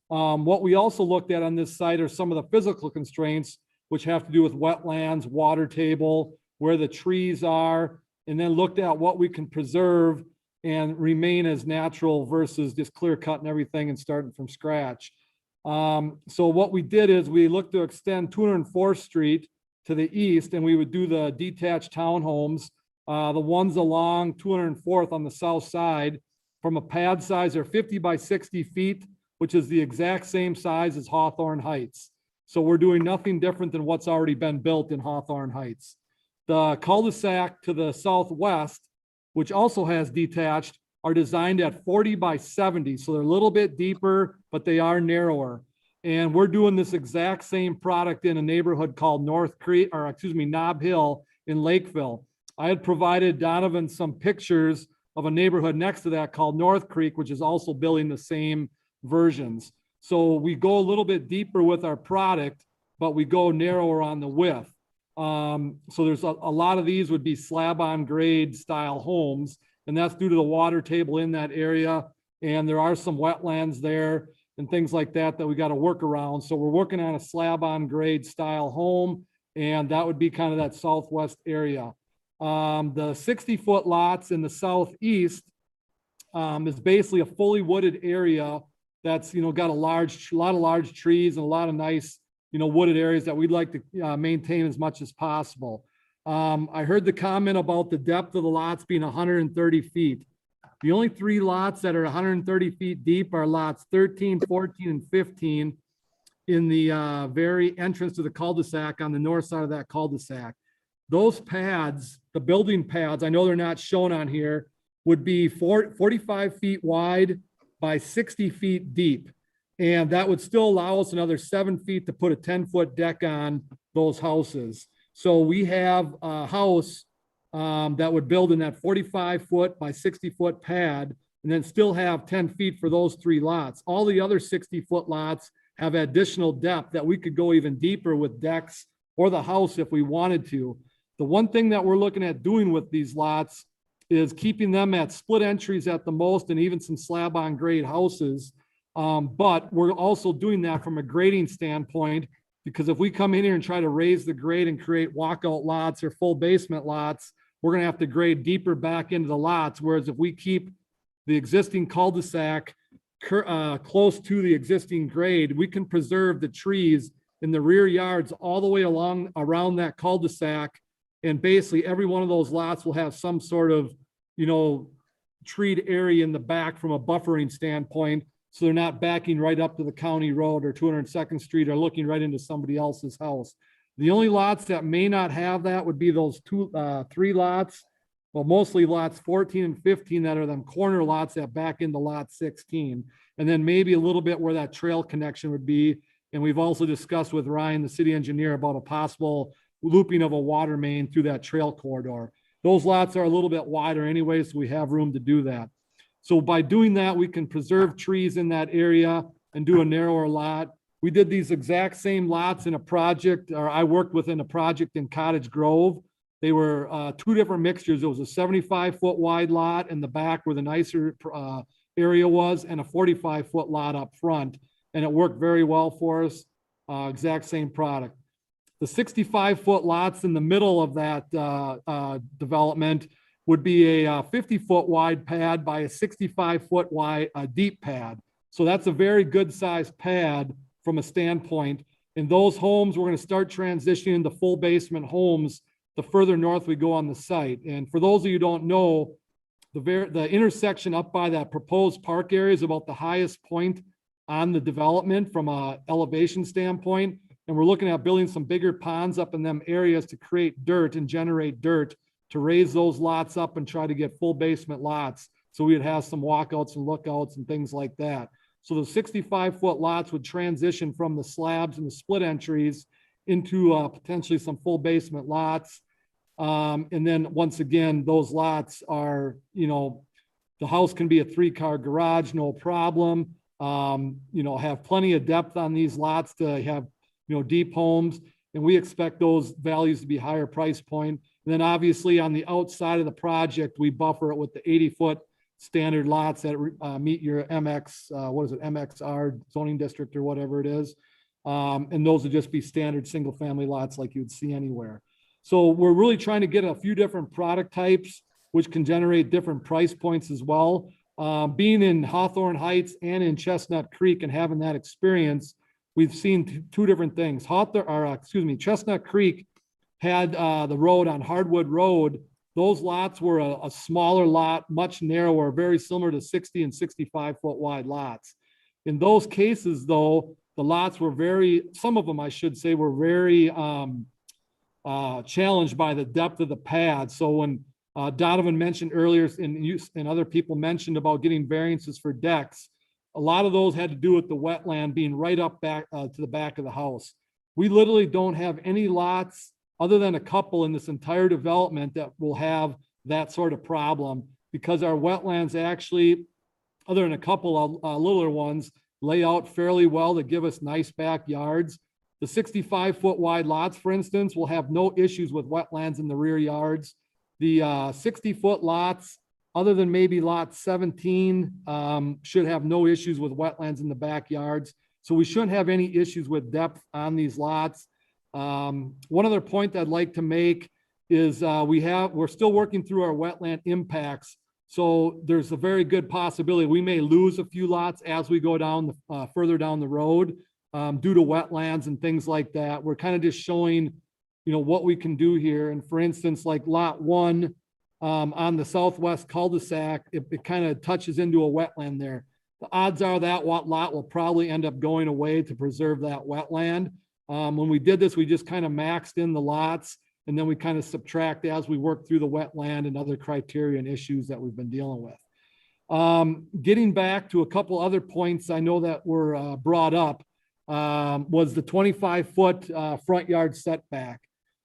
What we also looked at on this site are some of the physical constraints, which have to do with wetlands, water table, where the trees are, and then looked at what we can preserve and remain as natural versus just clear cutting everything and starting from scratch. So what we did is we looked to extend 204th Street to the east, and we would do the detached townhomes. The ones along 204th on the south side, from a pad size, are 50 by 60 feet, which is the exact same size as Hawthorne Heights. So we're doing nothing different than what's already been built in Hawthorne Heights. The cul-de-sac to the southwest, which also has detached, are designed at 40 by 70. So they're a little bit deeper, but they are narrower. And we're doing this exact same product in a neighborhood called Nob Hill in Lakeville. I had provided Donovan some pictures of a neighborhood next to that called North Creek, which is also building the same versions. So we go a little bit deeper with our product, but we go narrower on the width. So there's a lot of these would be slab on grade style homes, and that's due to the water table in that area. And there are some wetlands there and things like that that we got to work around. So we're working on a slab on grade style home, and that would be kind of that southwest area. The 60-foot lots in the southeast is basically a fully wooded area that's, got a lot of large trees and a lot of nice, wooded areas that we'd like to maintain as much as possible. I heard the comment about the depth of the lots being 130 feet. The only 3 lots that are 130 feet deep are lots 13, 14, and 15. in the very entrance to the cul-de-sac on the north side of that cul-de-sac. Those pads, the building pads, I know they're not shown on here, would be 45 feet wide by 60 feet deep. And that would still allow us another 7 feet to put a 10-foot deck on those houses. So we have a house that would build in that 45-foot by 60-foot pad, and then still have 10 feet for those 3 lots. All the other 60-foot lots have additional depth that we could go even deeper with decks or the house if we wanted to. The one thing that we're looking at doing with these lots is keeping them at split entries at the most, and even some slab on grade houses. But we're also doing that from a grading standpoint, because if we come in here and try to raise the grade and create walkout lots or full basement lots, we're gonna have to grade deeper back into the lots. Whereas if we keep the existing cul-de-sac close to the existing grade, we can preserve the trees in the rear yards all the way along around that cul-de-sac. And basically every one of those lots will have some sort of, treed area in the back from a buffering standpoint. So they're not backing right up to the county road or 202nd Street or looking right into somebody else's house. The only lots that may not have that would be those 3 lots. Well, mostly lots 14 and 15 that are them corner lots that back into lot 16. And then maybe a little bit where that trail connection would be. And we've also discussed with Ryan, the city engineer, about a possible looping of a water main through that trail corridor. Those lots are a little bit wider anyway, so we have room to do that. So by doing that, we can preserve trees in that area and do a narrower lot. We did these exact same lots in a project, or I worked within a project in Cottage Grove. They were 2 different mixtures. It was a 75-foot wide lot in the back where the nicer area was, and a 45-foot lot up front. And it worked very well for us, exact same product. The 65-foot lots in the middle of that development would be a 50-foot wide pad by a 65-foot wide deep pad. So that's a very good sized pad from a standpoint. In those homes, we're going to start transitioning to full basement homes the further north we go on the site. And for those of you who don't know, the intersection up by that proposed park area is about the highest point on the development from a elevation standpoint. And we're looking at building some bigger ponds up in them areas to create dirt and generate dirt to raise those lots up and try to get full basement lots. So we'd have some walkouts and lookouts and things like that. So the 65-foot lots would transition from the slabs and the split entries into potentially some full basement lots. And then once again, those lots are, the house can be a 3-car garage, no problem. Have plenty of depth on these lots to have, deep homes. And we expect those values to be higher price point. And then obviously on the outside of the project, we buffer it with the 80-foot standard lots that meet your MXR zoning district or whatever it is. And those would just be standard single-family lots like you'd see anywhere. So we're really trying to get a few different product types, which can generate different price points as well. Being in Hawthorne Heights and in Chestnut Creek and having that experience, we've seen 2 different things. Chestnut Creek had the road on Hardwood Road. Those lots were a smaller lot, much narrower, very similar to 60 and 65-foot wide lots. In those cases, though, the lots were some of them, I should say, were very challenged by the depth of the pad. So when Donovan mentioned earlier, and other people mentioned about getting variances for decks, a lot of those had to do with the wetland being right up back to the back of the house. We literally don't have any lots other than a couple in this entire development that will have that sort of problem, because our wetlands actually, other than a couple of littler ones, lay out fairly well to give us nice backyards. The 65-foot wide lots, for instance, will have no issues with wetlands in the rear yards. The 60-foot lots, other than maybe lot 17, should have no issues with wetlands in the backyards. So we shouldn't have any issues with depth on these lots. One other point I'd like to make is we're still working through our wetland impacts. So there's a very good possibility we may lose a few lots as we go down further down the road due to wetlands and things like that. We're kind of just showing, what we can do here. And for instance, like lot 1 on the southwest cul-de-sac, it kind of touches into a wetland there. the odds are that lot will probably end up going away to preserve that wetland. When we did this, we just kind of maxed in the lots, and then we kind of subtract as we work through the wetland and other criteria and issues that we've been dealing with. Getting back to a couple other points I know that were brought up was the 25-foot front yard setback.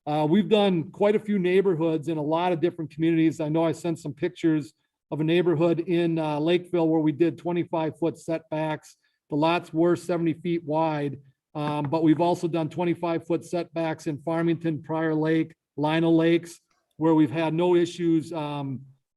We've done quite a few neighborhoods in a lot of different communities. I know I sent some pictures of a neighborhood in Lakeville where we did 25-foot setbacks. The lots were 70 feet wide, but we've also done 25-foot setbacks in Farmington, Prior Lake, Lino Lakes, where we've had no issues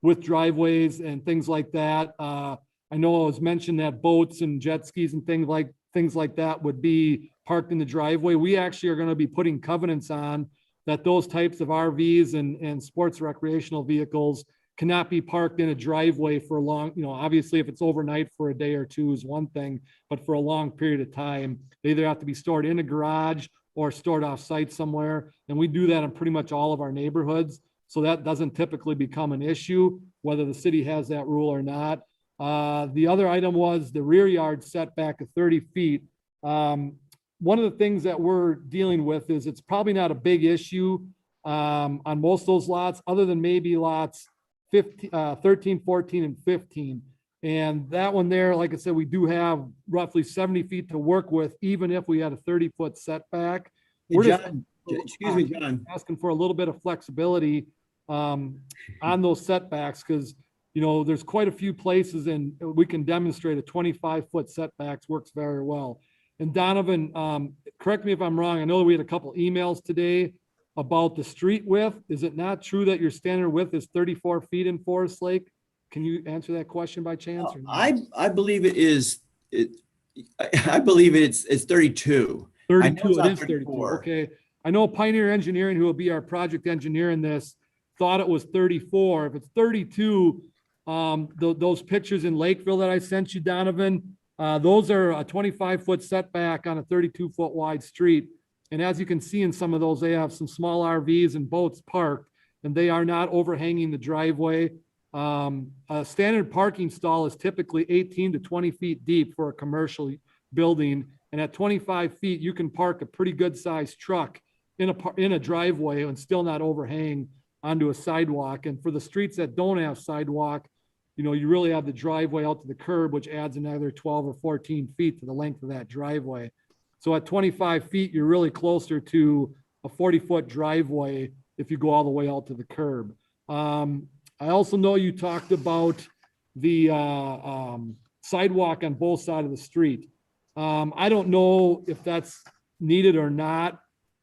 with driveways and things like that. I know it was mentioned that boats and jet skis and things like that would be parked in the driveway. We actually are going to be putting covenants on that those types of RVs and sports recreational vehicles cannot be parked in a driveway for a long, obviously if it's overnight for a day or two is one thing, but for a long period of time, they either have to be stored in a garage or stored off site somewhere. And we do that in pretty much all of our neighborhoods. So that doesn't typically become an issue, whether the city has that rule or not. The other item was the rear yard setback of 30 feet. One of the things that we're dealing with is it's probably not a big issue on most of those lots, other than maybe lots 13, 14, and 15. And that one there, like I said, we do have roughly 70 feet to work with, even if we had a 30-foot setback. Hey, We're just John, excuse me, John. asking for a little bit of flexibility on those setbacks, because there's quite a few places and we can demonstrate a 25-foot setbacks works very well. And Donovan, correct me if I'm wrong. I know that we had a couple emails today about the street width. Is it not true that your standard width is 34 feet in Forest Lake? Can you answer that question by chance? Or not? I believe it is. I believe it's 32. 32, not it is 32. 34. Okay. I know Pioneer Engineering, who will be our project engineer in this, thought it was 34. If it's 32, those pictures in Lakeville that I sent you, Donovan, those are a 25-foot setback on a 32-foot wide street. And as you can see in some of those, they have some small RVs and boats parked, and they are not overhanging the driveway. A standard parking stall is typically 18 to 20 feet deep for a commercial building. And at 25 feet, you can park a pretty good sized truck in a driveway and still not overhang onto a sidewalk. And for the streets that don't have sidewalk, you really have the driveway out to the curb, which adds another 12 or 14 feet to the length of that driveway. So at 25 feet, you're really closer to a 40-foot driveway if you go all the way out to the curb. I also know you talked about the sidewalk on both sides of the street. I don't know if that's needed or not.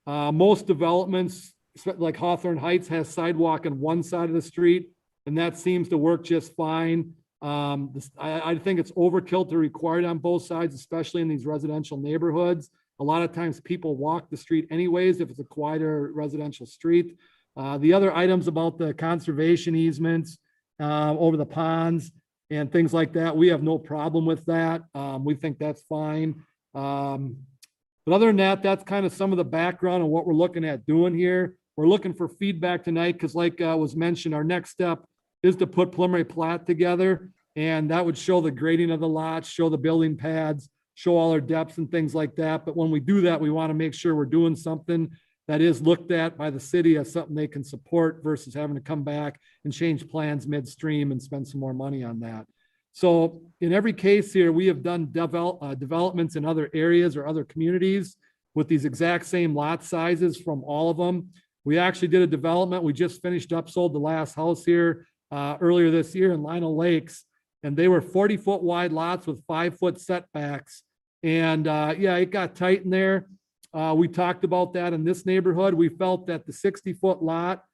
Most developments, like Hawthorne Heights, has sidewalk on one side of the street, and that seems to work just fine. I think it's overkill to require it on both sides, especially in these residential neighborhoods. A lot of times people walk the street anyways if it's a quieter residential street. The other items about the conservation easements over the ponds and things like that, we have no problem with that. We think that's fine. But other than that, that's kind of some of the background on what we're looking at doing here. We're looking for feedback tonight because like was mentioned, our next step is to put preliminary plat together, and that would show the grading of the lots, show the building pads, show all our depths and things like that. But when we do that, we want to make sure we're doing something that is looked at by the city as something they can support versus having to come back and change plans midstream and spend some more money on that. So in every case here, we have done developments in other areas or other communities with these exact same lot sizes from all of them. We actually did a development. We just finished up, sold the last house here earlier this year in Lino Lakes, and they were 40-foot wide lots with 5-foot setbacks. And yeah, it got tight in there. We talked about that in this neighborhood. We felt that the 60-foot lot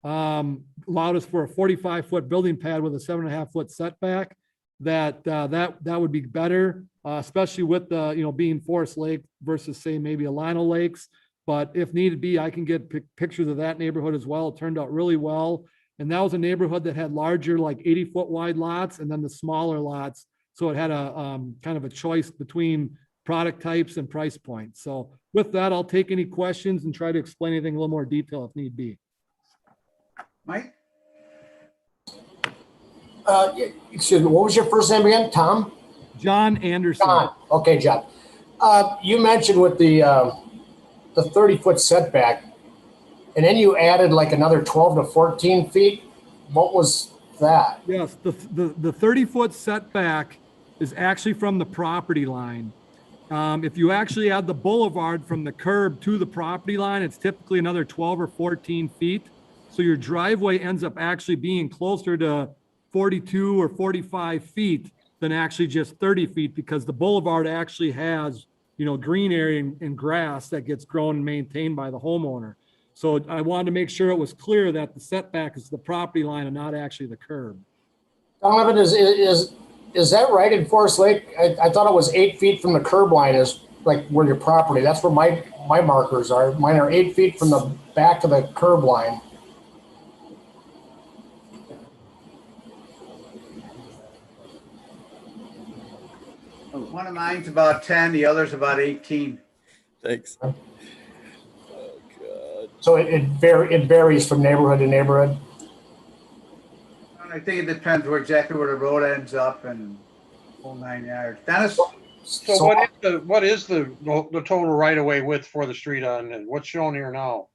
allowed us for a 45-foot building pad with a 7.5-foot setback. That would be better, especially with the being Forest Lake versus say maybe a Lino Lakes. But if needed be, I can get pictures of that neighborhood as well. It turned out really well. And that was a neighborhood that had larger, like 80-foot wide lots, and then the smaller lots. So it had a kind of a choice between product types and price points. So with that, I'll take any questions and try to explain anything in a little more detail if need be. Mike? Excuse me, what was your first name again? Tom? John Anderson. John, okay, John. You mentioned with the 30-foot setback, and then you added like another 12 to 14 feet. What was that? Yes, the 30-foot setback is actually from the property line. If you actually add the boulevard from the curb to the property line, it's typically another 12 or 14 feet. So your driveway ends up actually being closer to 42 or 45 feet than actually just 30 feet, because the boulevard actually has, green area and grass that gets grown and maintained by the homeowner. So I wanted to make sure it was clear that the setback is the property line and not actually the curb. Donovan, is that right in Forest Lake? I thought it was 8 feet from the curb line is like where your property. That's where my markers are. Mine are 8 feet from the back of the curb line. One of mine's about 10, the other's about 18. Thanks. So it varies from neighborhood to neighborhood. I think it depends exactly where the road ends up and whole 9 yards. Dennis? So what is the total right of way width for the street on, and what's shown here now?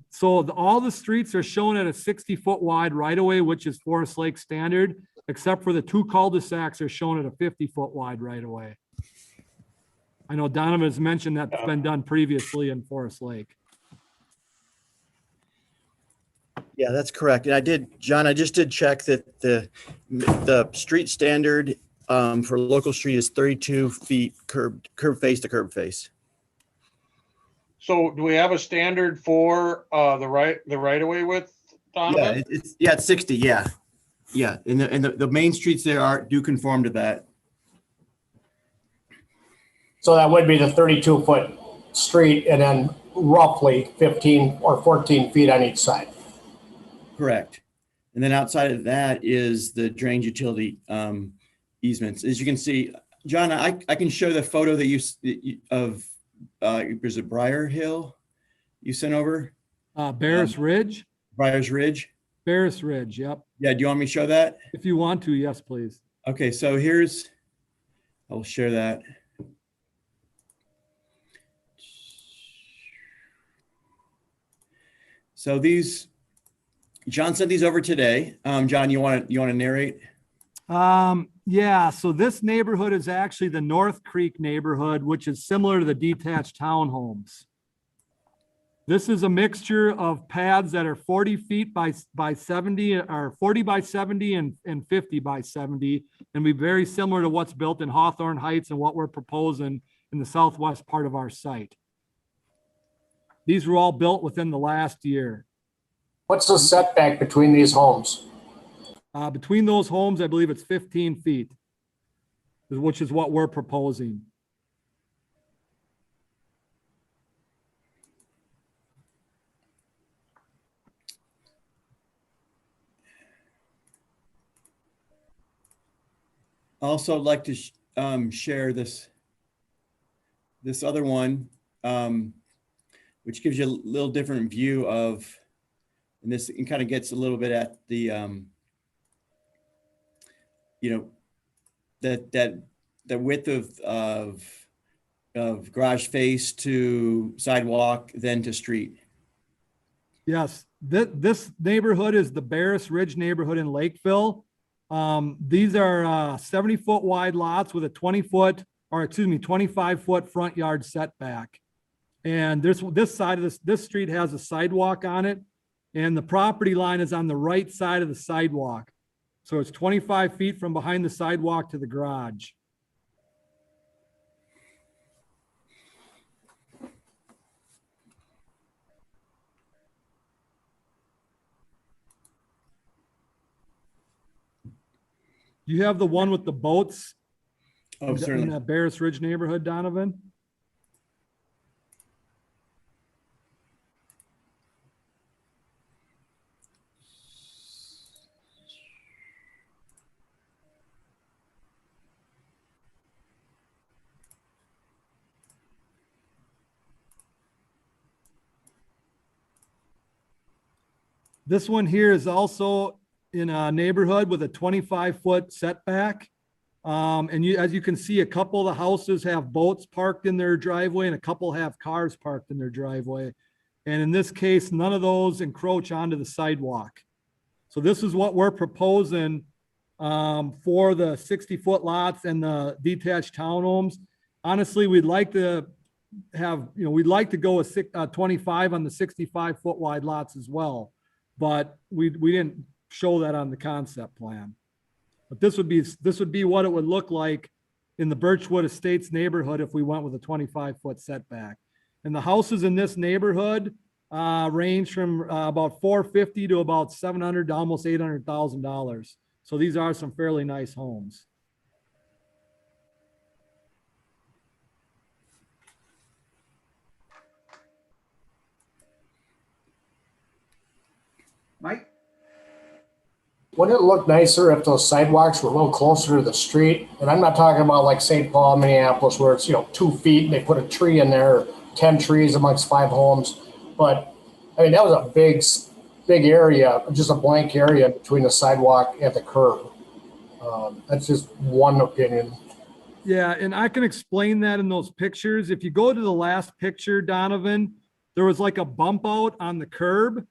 So all the streets are shown at a 60-foot wide right of way, which is Forest Lake standard, except for the 2 cul-de-sacs are shown at a 50-foot wide right of way. I know Donovan has mentioned that's been done previously in Forest Lake. Yeah, that's correct. And John, I just did check that the street standard for local street is 32 feet curb face to curb face. So do we have a standard for the right of way width, Donovan? Yeah, it's 60. Yeah. Yeah. And the main streets there do conform to that. So that would be the 32-foot street and then roughly 15 or 14 feet on each side. Correct. And then outside of that is the drainage utility easements. As you can see, John, I can show the photo that there's a Briar Hill you sent over. Barris Ridge? Briar's Ridge. Barris Ridge, yep. Yeah, do you want me to show that? If you want to, yes, please. Okay, so I'll share that. So John sent these over today. John, you want to narrate? Yeah, so this neighborhood is actually the North Creek neighborhood, which is similar to the detached townhomes. This is a mixture of pads that are 40 feet by 70, or 40 by 70 and 50 by 70, and be very similar to what's built in Hawthorne Heights and what we're proposing in the southwest part of our site. These were all built within the last year. What's the setback between these homes? Between those homes, I believe it's 15 feet, which is what we're proposing. Also, I'd like to share this other one, which gives you a little different view of, and this kind of gets a little bit at the, that width of garage face to sidewalk, then to street. Yes, this neighborhood is the Barris Ridge neighborhood in Lakeville. These are 70-foot wide lots with a 25-foot front yard setback. And this side of this street has a sidewalk on it, and the property line is on the right side of the sidewalk. So it's 25 feet from behind the sidewalk to the garage. You have the one with the boats in certainly. that Barris Ridge neighborhood, Donovan? This one here is also in a neighborhood with a 25-foot setback. And as you can see, a couple of the houses have boats parked in their driveway and a couple have cars parked in their driveway. And in this case, none of those encroach onto the sidewalk. So this is what we're proposing for the 60-foot lots and the detached townhomes. Honestly, we'd like to have, we'd like to go a 25 on the 65-foot wide lots as well. But we didn't show that on the concept plan. But this would be what it would look like in the Birchwood Estates neighborhood if we went with a 25-foot setback. And the houses in this neighborhood range from about $450 to about $700 to almost $800,000. So these are some fairly nice homes. Mike? Wouldn't it look nicer if those sidewalks were a little closer to the street? And I'm not talking about like St. Paul, Minneapolis, where it's, 2 feet and they put a tree in there, 10 trees amongst 5 homes. But I mean, that was a big area, just a blank area between the sidewalk and the curb. That's just one opinion. Yeah, and I can explain that in those pictures. If you go to the last picture, Donovan, there was like a bump out on the curb.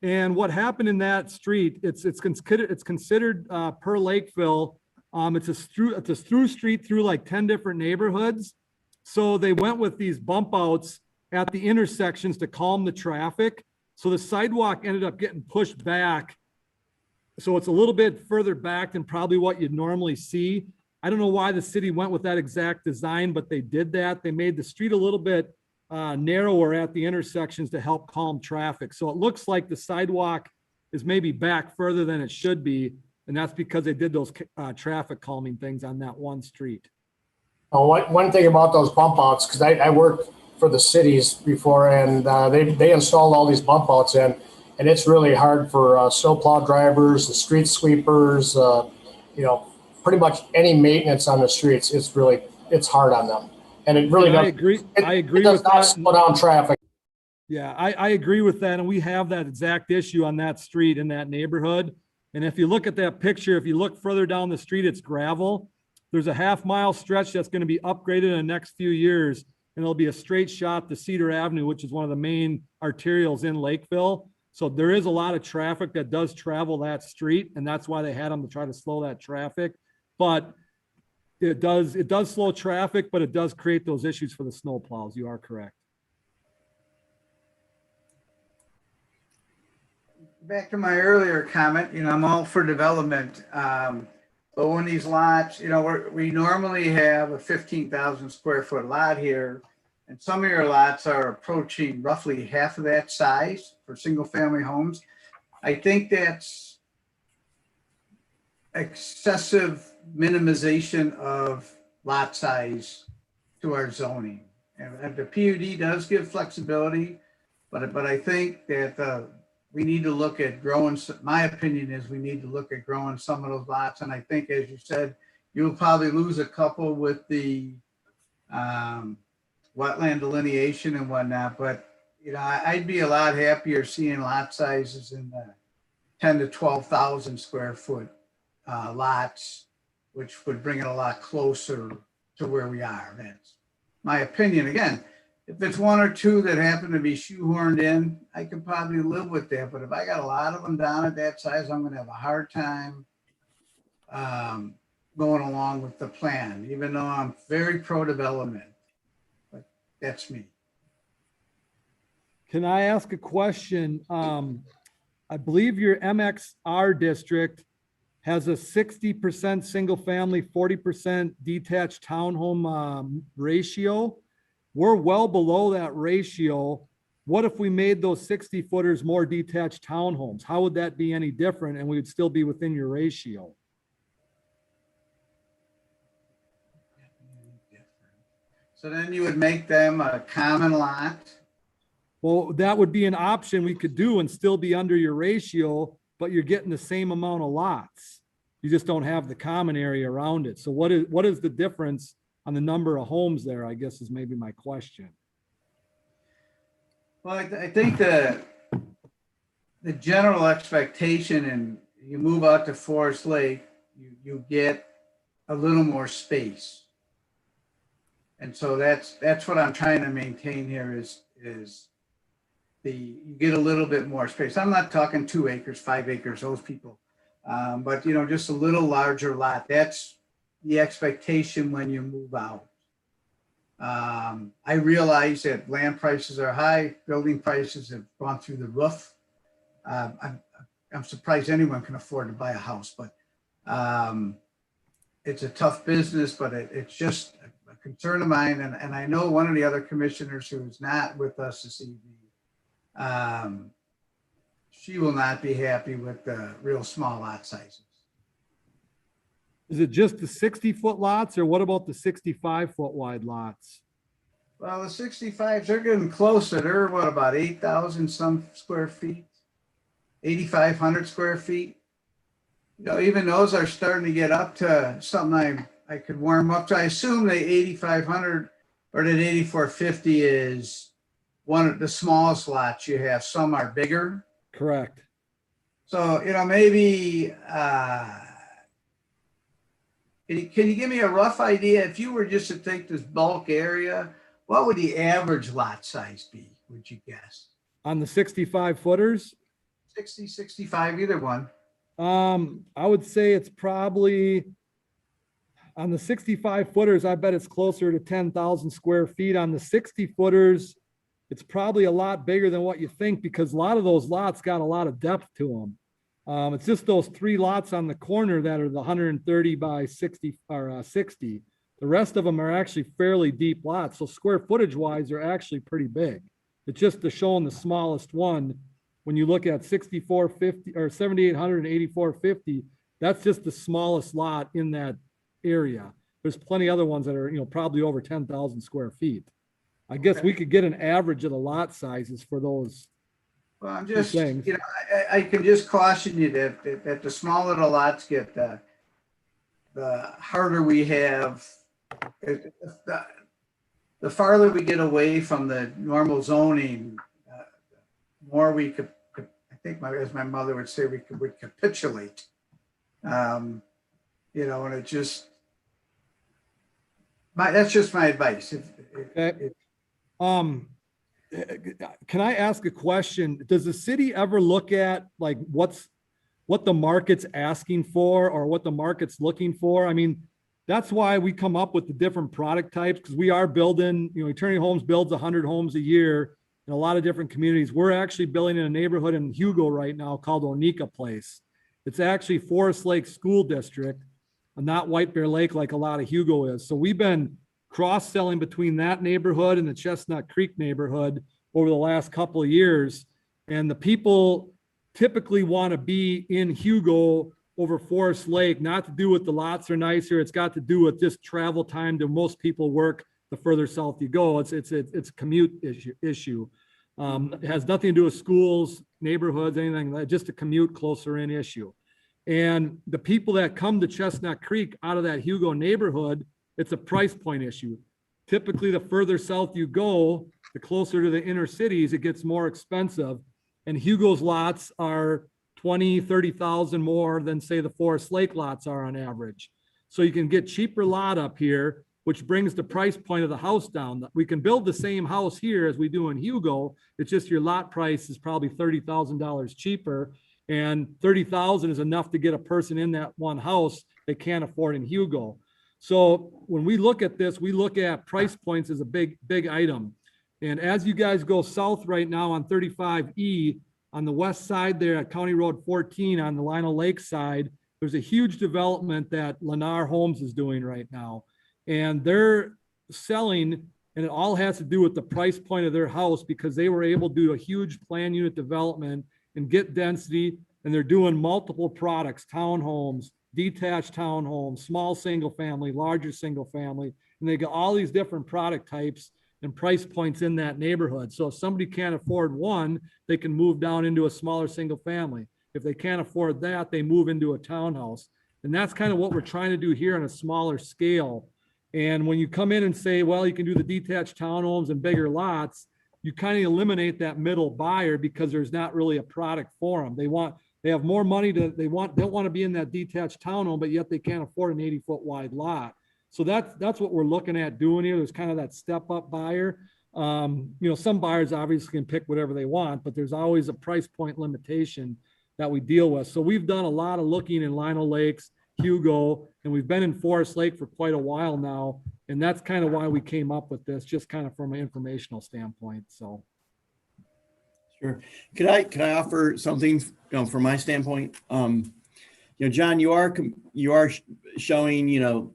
And what happened in that street, it's considered per Lakeville. It's a through street through like 10 different neighborhoods. So they went with these bump outs at the intersections to calm the traffic. So the sidewalk ended up getting pushed back. So it's a little bit further back than probably what you'd normally see. I don't know why the city went with that exact design, but they did that. They made the street a little bit narrower at the intersections to help calm traffic. So it looks like the sidewalk is maybe back further than it should be. And that's because they did those traffic calming things on that one street. Oh, one thing about those bump outs, because I worked for the cities before, and they installed all these bump outs in, and it's really hard for snowplow drivers, the street sweepers, pretty much any maintenance on the streets. It's hard on them, and it really does. I agree it does with not that. slow down traffic. Yeah, I agree with that. And we have that exact issue on that street in that neighborhood. And if you look at that picture, if you look further down the street, it's gravel. There's a half-mile stretch that's going to be upgraded in the next few years. And it'll be a straight shot to Cedar Avenue, which is one of the main arterials in Lakeville. So there is a lot of traffic that does travel that street. And that's why they had them to try to slow that traffic. But it does slow traffic, but it does create those issues for the snow plows. You are correct. Back to my earlier comment, I'm all for development. But when these lots, we normally have a 15,000 square foot lot here. And some of your lots are approaching roughly half of that size for single family homes. I think that's excessive minimization of lot size to our zoning. And the PUD does give flexibility, but I think that we need to look at growing. My opinion is we need to look at growing some of those lots. And I think, as you said, you'll probably lose a couple with the wetland delineation and whatnot. But, I'd be a lot happier seeing lot sizes in the 10 to 12,000 square foot lots, which would bring it a lot closer to where we are. That's my opinion. Again, if it's one or two that happen to be shoehorned in, I can probably live with that. But if I got a lot of them down at that size, I'm going to have a hard time going along with the plan, even though I'm very pro-development. But that's me. Can I ask a question? I believe your MXR district has a 60% single family, 40% detached townhome ratio. We're well below that ratio. What if we made those 60 footers more detached townhomes? How would that be any different? And we would still be within your ratio. So then you would make them a common lot. Well, that would be an option we could do and still be under your ratio, but you're getting the same amount of lots. You just don't have the common area around it. So what is the difference on the number of homes there, I guess, is maybe my question. Well, I think the general expectation, and you move out to Forest Lake, you get a little more space. And so that's what I'm trying to maintain here is you get a little bit more space. I'm not talking 2 acres, 5 acres, those people. But just a little larger lot. That's the expectation when you move out. I realize that land prices are high, building prices have gone through the roof. I'm surprised anyone can afford to buy a house, but it's a tough business, but it's just a concern of mine. And I know one of the other commissioners who's not with us this evening, she will not be happy with the real small lot sizes. Is it just the 60-foot lots or what about the 65-foot wide lots? Well, the 65s, they're getting closer. They're what, about 8,000 some square feet, 8,500 square feet. Even those are starting to get up to something I could warm up to. I assume the 8,500 or that 8,450 is one of the smallest lots you have. Some are bigger. Correct. So, maybe, can you give me a rough idea? If you were just to take this bulk area, what would the average lot size be, would you guess? On the 65 footers? 60, 65, either one. I would say it's probably on the 65 footers, I bet it's closer to 10,000 square feet. On the 60 footers, it's probably a lot bigger than what you think because a lot of those lots got a lot of depth to them. It's just those 3 lots on the corner that are the 130 by 60 or 60. The rest of them are actually fairly deep lots. So square footage wise, they're actually pretty big. It's just the showing the smallest one. When you look at 6450 or 7,800 and 8450, that's just the smallest lot in that area. There's plenty other ones that are, probably over 10,000 square feet. I guess we could get an average of the lot sizes for those. Well, I'm just, I can just caution you that the smaller the lots get, the harder we have. The farther we get away from the normal zoning, more we could, I think, as my mother would say, we would capitulate. And it just, that's just my advice. Can I ask a question? Does the city ever look at like what the market's asking for or what the market's looking for? I mean, that's why we come up with the different product types because we are building, Eternity Homes builds 100 homes a year in a lot of different communities. We're actually building in a neighborhood in Hugo right now called Onika Place. It's actually Forest Lake School District, not White Bear Lake like a lot of Hugo is. So we've been cross-selling between that neighborhood and the Chestnut Creek neighborhood over the last couple of years. And the people typically want to be in Hugo over Forest Lake, not to do with the lots are nicer. It's got to do with just travel time to most people work the further south you go. It's a commute issue. It has nothing to do with schools, neighborhoods, anything, just a commute closer in issue. And the people that come to Chestnut Creek out of that Hugo neighborhood, it's a price point issue. Typically, the further south you go, the closer to the inner cities, it gets more expensive. And Hugo's lots are 20, 30,000 more than say the Forest Lake lots are on average. So you can get cheaper lot up here, which brings the price point of the house down. We can build the same house here as we do in Hugo. It's just your lot price is probably $30,000 cheaper. And 30,000 is enough to get a person in that one house they can't afford in Hugo. So when we look at this, we look at price points as a big item. And as you guys go south right now on 35E, on the west side there at County Road 14 on the Lino Lake side, there's a huge development that Lennar Homes is doing right now. And they're selling, and it all has to do with the price point of their house because they were able to do a huge plan unit development and get density. And they're doing multiple products, townhomes, detached townhomes, small single family, larger single family. And they got all these different product types and price points in that neighborhood. So if somebody can't afford one, they can move down into a smaller single family. If they can't afford that, they move into a townhouse. And that's kind of what we're trying to do here on a smaller scale. And when you come in and say, well, you can do the detached townhomes and bigger lots, you kind of eliminate that middle buyer because there's not really a product for them. They have more money don't want to be in that detached townhome, but yet they can't afford an 80-foot wide lot. So that's what we're looking at doing here. There's kind of that step up buyer. Some buyers obviously can pick whatever they want, but there's always a price point limitation that we deal with. So we've done a lot of looking in Lino Lakes, Hugo, and we've been in Forest Lake for quite a while now. And that's kind of why we came up with this, just kind of from an informational standpoint. So. Sure. Could I offer something, from my standpoint? John, you are showing,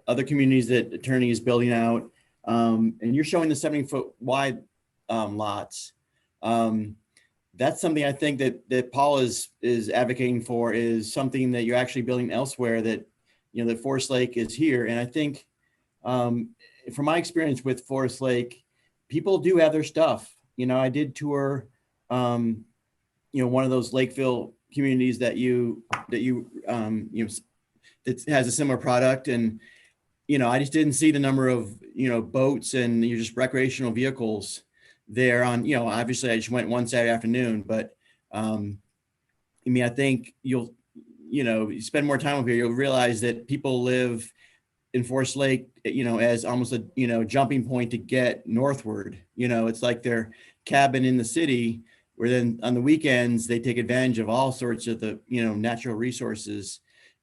other communities that Attorney is building out, and you're showing the 70-foot wide lots. That's something I think that Paul is advocating for, is something that you're actually building elsewhere, that, that Forest Lake is here. And I think, from my experience with Forest Lake, people do have their stuff. I did tour, one of those Lakeville communities that that has a similar product. And, I just didn't see the number of, boats and just recreational vehicles there on, obviously I just went one Saturday afternoon, but, I think you spend more time over here, you'll realize that people live in Forest Lake, as almost a, jumping point to get northward. It's like their cabin in the city, where then on the weekends, they take advantage of all sorts of the, natural resources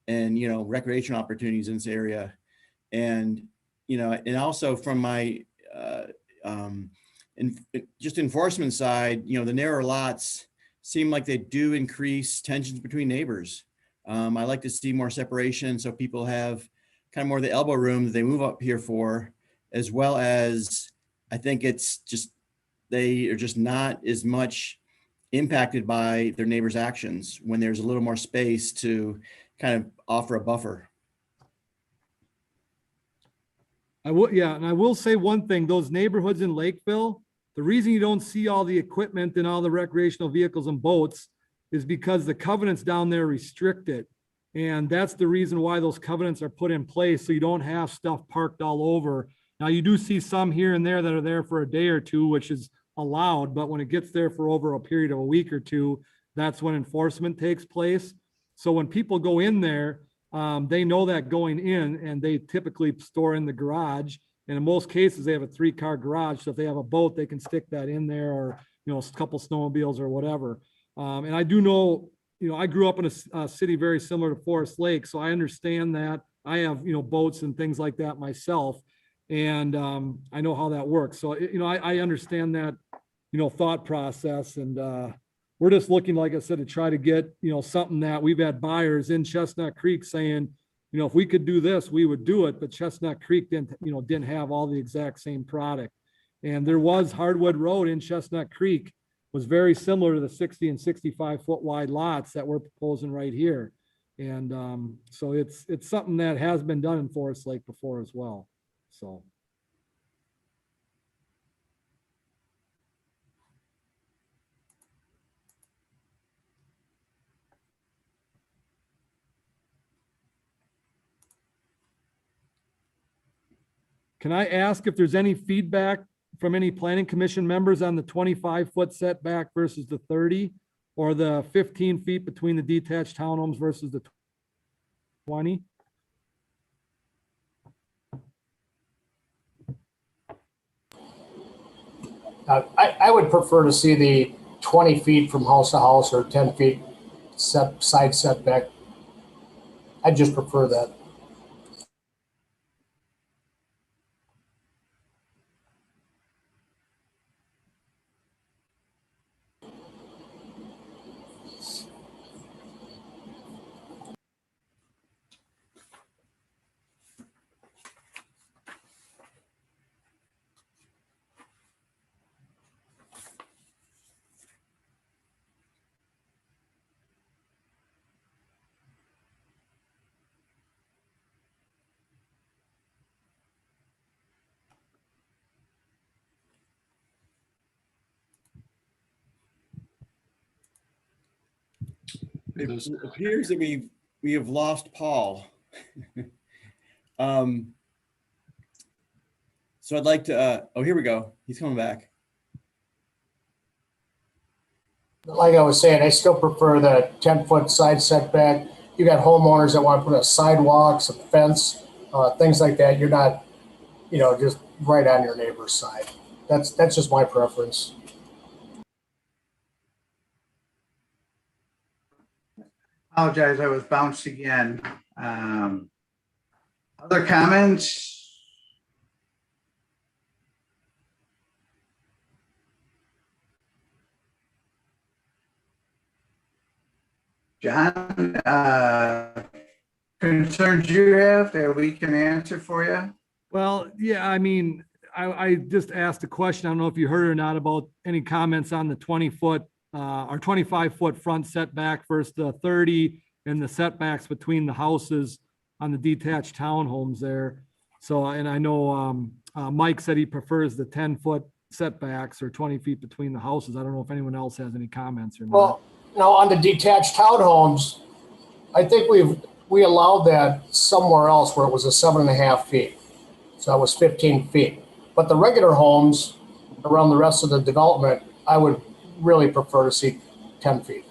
and, recreational opportunities in this area. And, and also from my, just enforcement side, the narrower lots seem like they do increase tensions between neighbors. I like to see more separation, so people have kind of more of the elbow room that they move up here for, as well as I think it's just, they are just not as much impacted by their neighbors' actions when there's a little more space to kind of offer a buffer. And I will say one thing, those neighborhoods in Lakeville, the reason you don't see all the equipment and all the recreational vehicles and boats is because the covenants down there restrict it. And that's the reason why those covenants are put in place, so you don't have stuff parked all over. Now, you do see some here and there that are there for a day or two, which is allowed, but when it gets there for over a period of a week or two, that's when enforcement takes place. So when people go in there, they know that going in, and they typically store in the garage. And in most cases, they have a 3-car garage. So if they have a boat, they can stick that in there, or, a couple snowmobiles or whatever. And I do know, I grew up in a city very similar to Forest Lake, so I understand that. I have, boats and things like that myself. And I know how that works. So, I understand that, thought process. And we're just looking, like I said, to try to get, something that we've had buyers in Chestnut Creek saying, if we could do this, we would do it. But Chestnut Creek didn't have all the exact same product. And there was Hardwood Road in Chestnut Creek was very similar to the 60 and 65-foot wide lots that we're proposing right here. And so it's something that has been done in Forest Lake before as well. So. Can I ask if there's any feedback from any planning commission members on the 25-foot setback versus the 30, or the 15 feet between the detached townhomes versus the 20? I would prefer to see the 20 feet from house to house, or 10 feet side setback. I just prefer that. It appears that we have lost Paul. So I'd like to, oh, here we go. He's coming back. like I was saying, I still prefer the 10-foot side setback. You got homeowners that want to put a sidewalk, some fence, things like that. You're not, just right on your neighbor's side. That's just my preference. Apologize, I was bounced again. Other comments? John, concerns you have that we can answer for you? Well, yeah, I mean, I just asked a question. I don't know if you heard or not about any comments on the 20-foot or 25-foot front setback versus the 30 and the setbacks between the houses on the detached townhomes there. So, and I know Mike said he prefers the 10-foot setbacks or 20 feet between the houses. I don't know if anyone else has any comments or not. Well, now on the detached townhomes, I think we allowed that somewhere else where it was a 7.5 feet. So that was 15 feet. But the regular homes around the rest of the development, I would really prefer to see 10 feet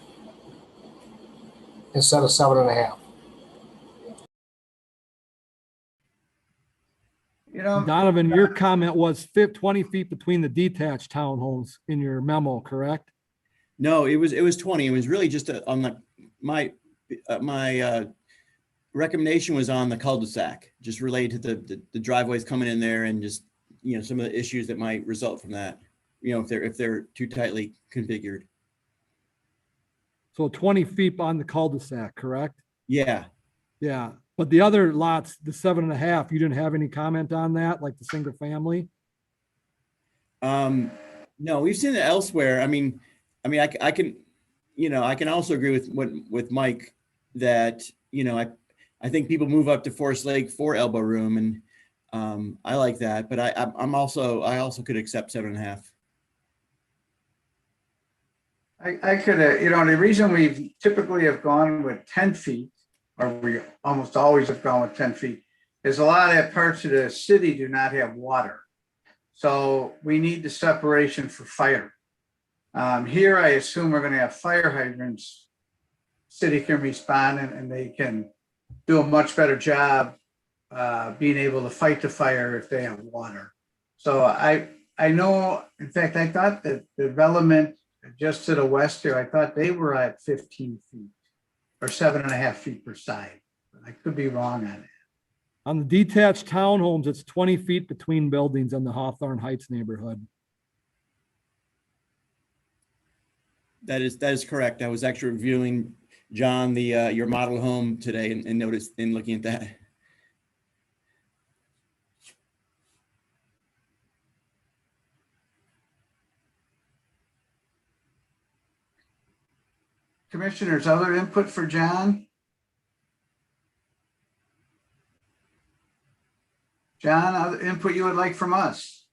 instead of 7.5. Donovan, your comment was 20 feet between the detached townhomes in your memo, correct? No, it was 20. It was really just on my recommendation was on the cul-de-sac, just related to the driveways coming in there and just, some of the issues that might result from that, if they're too tightly configured. So 20 feet on the cul-de-sac, correct? Yeah. Yeah, but the other lots, the 7.5, you didn't have any comment on that, like the single family? No, we've seen it elsewhere. I mean, I can, I can also agree with Mike that, I think people move up to Forest Lake for elbow room, and I like that, but I also could accept 7.5. I could, the reason we typically have gone with 10 feet, or we almost always have gone with 10 feet, is a lot of parts of the city do not have water. So we need the separation for fire. Here, I assume we're going to have fire hydrants. City can respond and they can do a much better job being able to fight the fire if they have water. So I know, in fact, I thought that the development just to the west here, I thought they were at 15 feet or 7.5 feet per side. I could be wrong on it. On the detached townhomes, it's 20 feet between buildings in the Hawthorne Heights neighborhood. That is correct. I was actually reviewing, John, your model home today and noticed in looking at that. Commissioners, other input for John? John, other input you would like from us?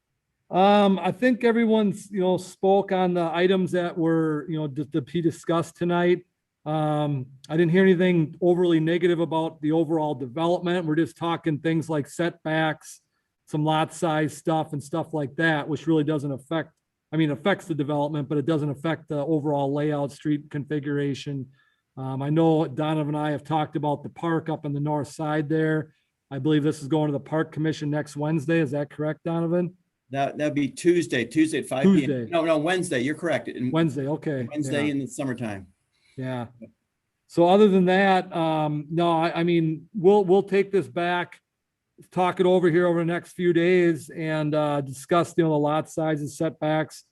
I think everyone's, spoke on the items that were, to be discussed tonight. I didn't hear anything overly negative about the overall development. We're just talking things like setbacks, some lot size stuff and stuff like that, which really doesn't affect, affects the development, but it doesn't affect the overall layout, street configuration. I know Donovan and I have talked about the park up on the north side there. I believe this is going to the Park Commission next Wednesday. Is that correct, Donovan? That'd be Tuesday at 5 Tuesday. p.m. No, Wednesday. You're correct. Wednesday, okay. Wednesday Yeah. in the summertime. Yeah. So other than that, no, we'll take this back, talk it over here over the next few days and discuss, the lot sizes, setbacks,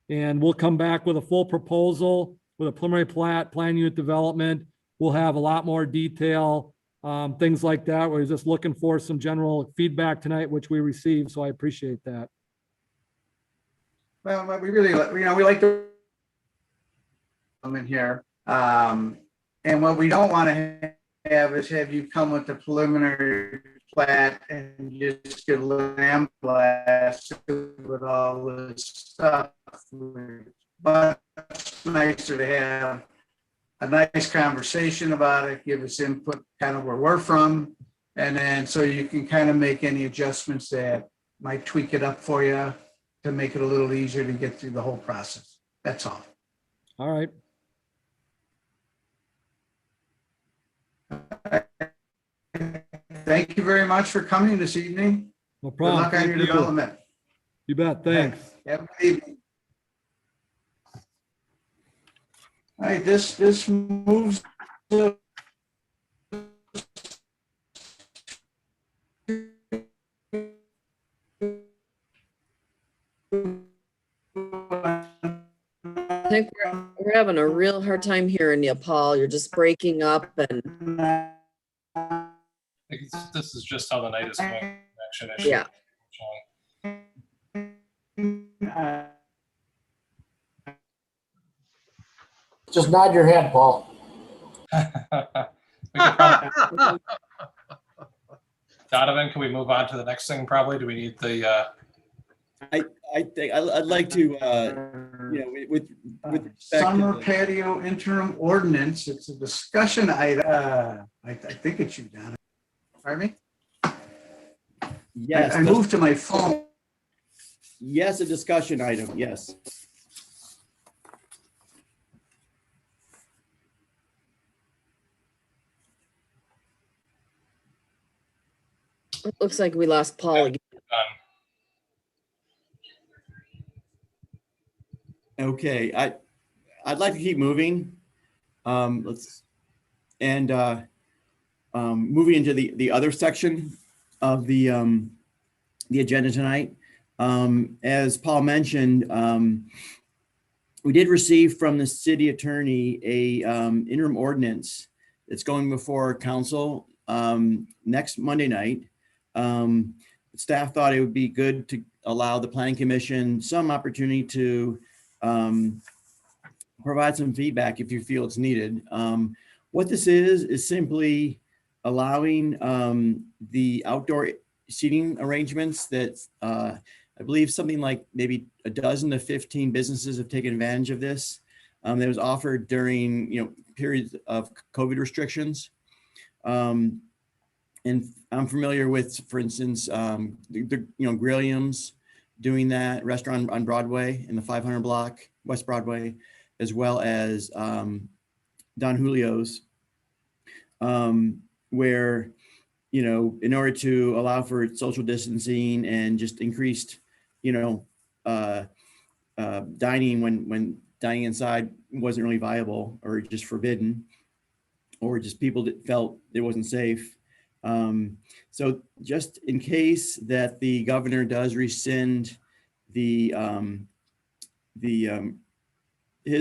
and we'll come back with a full proposal with a preliminary plan unit development. We'll have a lot more detail, things like that. We're just looking for some general feedback tonight, which we received. So I appreciate that. Well, we really, we like to come in here. And what we don't want to have is have you come with the preliminary plat and just get lambasted with all this stuff. But it's nicer to have a nice conversation about it, give us input kind of where we're from. And then so you can kind of make any adjustments that might tweak it up for you to make it a little easier to get through the whole process. That's all. All right. Thank you very much for coming this evening. No Good problem. luck on your Thank you. development. You bet. Thanks. Have a good evening. All right, this moves to I think we're having a real hard time hearing you, Paul. You're just breaking up and I think this is just how the night is going. Connection issue. yeah. Just nod your head, Paul. We could probably- Donovan, can we move on to the next thing probably? Do we need the, I think I'd like to, with respect to summer the- patio interim ordinance? It's a discussion item. I think it's you, Donna. Pardon me? Yes, I moved to my phone. yes, a discussion item, yes. It looks like we lost Paul again. Okay, I'd like to keep moving. Moving into the other section of the agenda tonight. As Paul mentioned, we did receive from the city attorney a interim ordinance that's going before council next Monday night. Staff thought it would be good to allow the planning commission some opportunity to provide some feedback if you feel it's needed. What this is simply allowing the outdoor seating arrangements that I believe something like maybe a dozen to 15 businesses have taken advantage of this. That was offered during periods of COVID restrictions. And I'm familiar with, for instance, Grilliams doing that restaurant on Broadway in the 500 block, West Broadway, as well as Don Julio's, where, in order to allow for social distancing and just increased, dining when dining inside wasn't really viable or just forbidden, or just people that felt it wasn't safe. So just in case that the governor does rescind his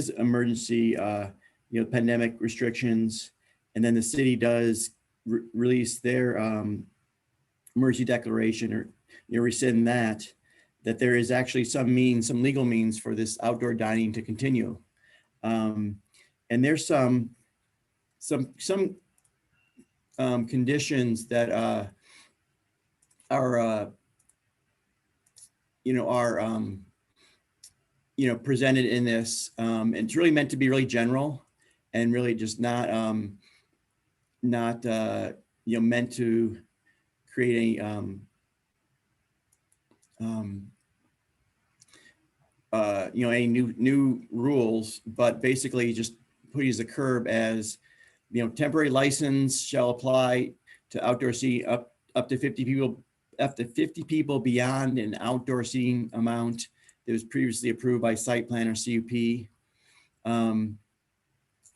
emergency, pandemic restrictions, and then the city does release their emergency declaration or rescind that there is actually some legal means for this outdoor dining to continue. And there's some conditions that are presented in this. And it's really meant to be really general and really just not meant to create any new rules, but basically just put as a curb as temporary license shall apply to outdoor seating up to 50 people beyond an outdoor seating amount that was previously approved by site plan or CUP.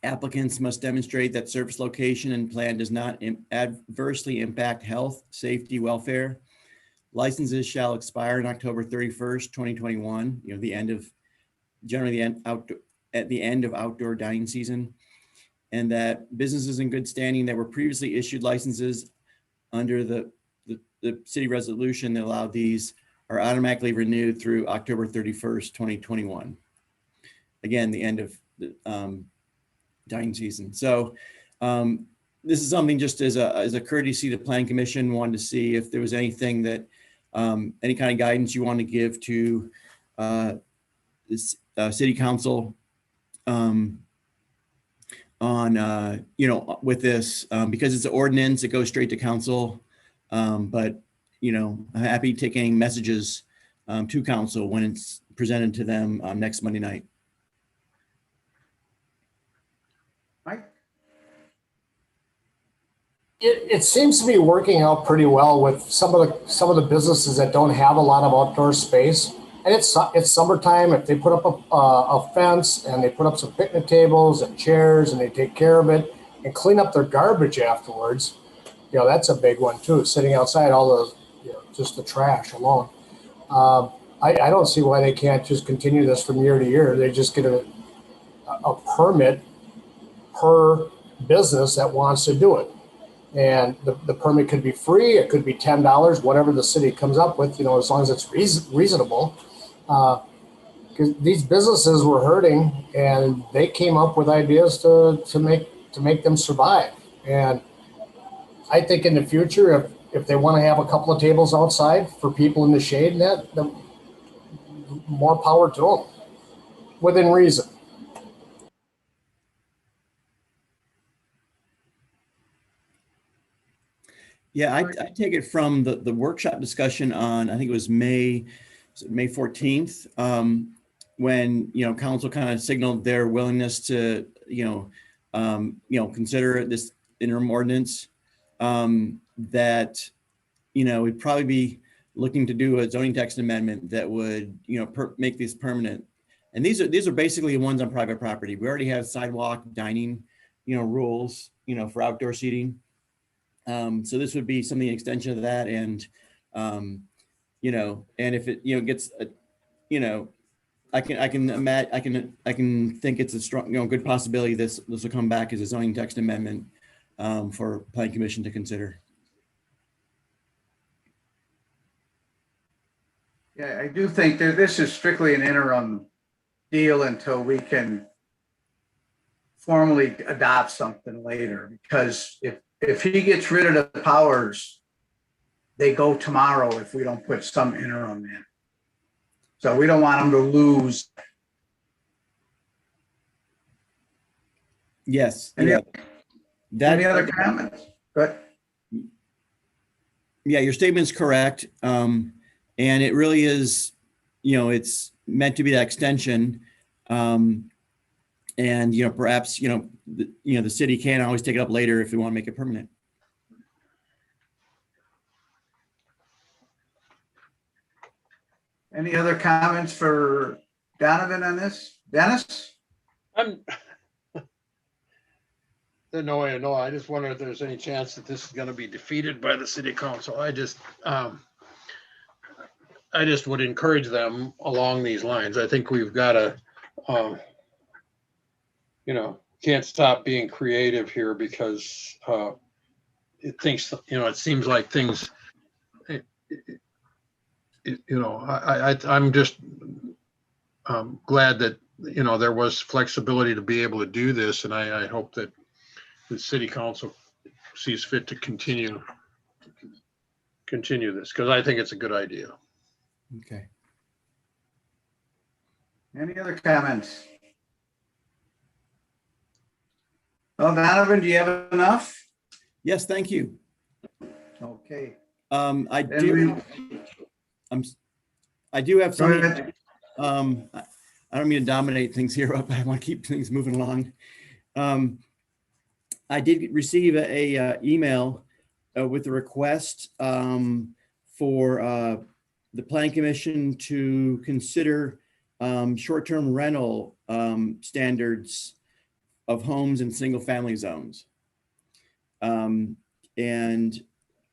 Applicants must demonstrate that surface location and plan does not adversely impact health, safety, welfare. Licenses shall expire on October 31st, 2021, at the end of outdoor dining season. And that businesses in good standing that were previously issued licenses under the city resolution that allowed these are automatically renewed through October 31st, 2021. Again, the end of the dining season. So this is something just as a courtesy to the Planning Commission, wanted to see if there was anything that, any kind of guidance you want to give to this city council on, with this, because it's an ordinance, it goes straight to council. But, I'm happy taking messages to council when it's presented to them next Monday night. Mike? It seems to be working out pretty well with some of the businesses that don't have a lot of outdoor space. And it's summertime. If they put up a fence and they put up some picnic tables and chairs and they take care of it and clean up their garbage afterwards, that's a big one too. Sitting outside, all the just the trash alone. I don't see why they can't just continue this from year to year. They just get a permit per business that wants to do it. And the permit could be free, it could be $10, whatever the city comes up with, as long as it's reasonable. Because these businesses were hurting, and they came up with ideas to make them survive. And I think in the future, if they want to have a couple of tables outside for people in the shade, and that, more power to them, within reason. Yeah, I take it from the workshop discussion on, I think it was May 14th, when, council kind of signaled their willingness to, consider this interim ordinance, that, we'd probably be looking to do a zoning text amendment that would, make these permanent. And these are basically ones on private property. We already have sidewalk dining, rules, for outdoor seating. So this would be something extension of that, and and if it gets I can imagine I can think it's a strong good possibility this will come back as a zoning text amendment for planning commission to consider. Yeah, I do think that this is strictly an interim deal until we can formally adopt something later, because if he gets rid of the powers, they go tomorrow if we don't put some interim in. So we don't want him to lose. Yes. Any That, other comments? Good. yeah, your statement's correct. And it really is, it's meant to be that extension. And, perhaps, the city can always take it up later if they want to make it permanent. Any other comments for Donovan on this? Dennis? No, I just wonder if there's any chance that this is going to be defeated by the city council. I just would encourage them along these lines. I think we've got to, can't stop being creative here, because it seems like things, I'm just glad that, there was flexibility to be able to do this. And I hope that the city council sees fit to continue this, because I think it's a good idea. Okay. Any other comments? Well, Donovan, do you have enough? Yes, thank you. Okay. I Then do have Go something. ahead. I don't mean to dominate things here, but I want to keep things moving along. I did receive a email with a request for the Planning Commission to consider short-term rental standards of homes in single-family zones. And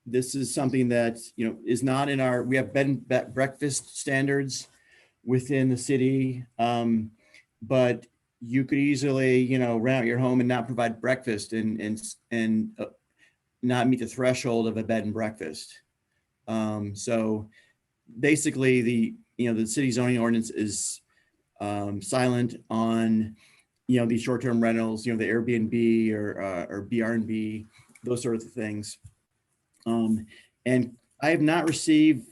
this is something that, is not in our, we have bed and breakfast standards within the city, but you could easily, rent out your home and not provide breakfast and not meet the threshold of a bed and breakfast. So basically the city zoning ordinance is silent on, these short-term rentals, the Airbnb or BR&B, those sorts of things. And I have not received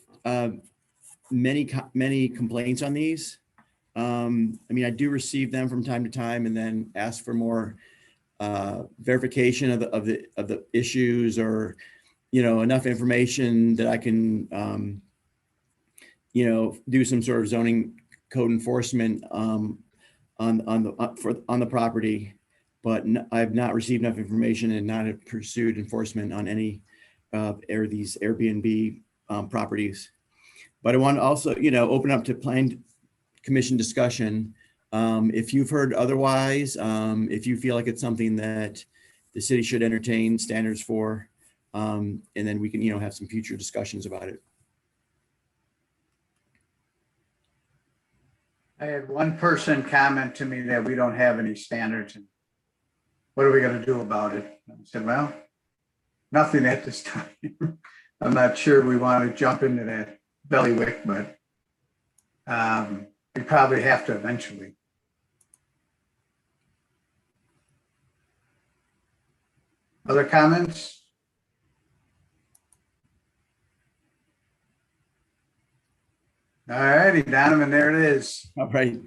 many complaints on these. I do receive them from time to time, and then ask for more verification of the issues, or enough information that I can do some sort of zoning code enforcement on the property. but I've not received enough information and not have pursued enforcement on any these Airbnb properties. But I want to also, open up to Plan Commission discussion. If you've heard otherwise, if you feel like it's something that the city should entertain standards for, and then we can, have some future discussions about it. I had one person comment to me that we don't have any standards. And what are we going to do about it? I said, well, nothing at this time. I'm not sure we want to jump into that bellywick, but we probably have to eventually. Other comments? All righty, Donovan, there it is. All right.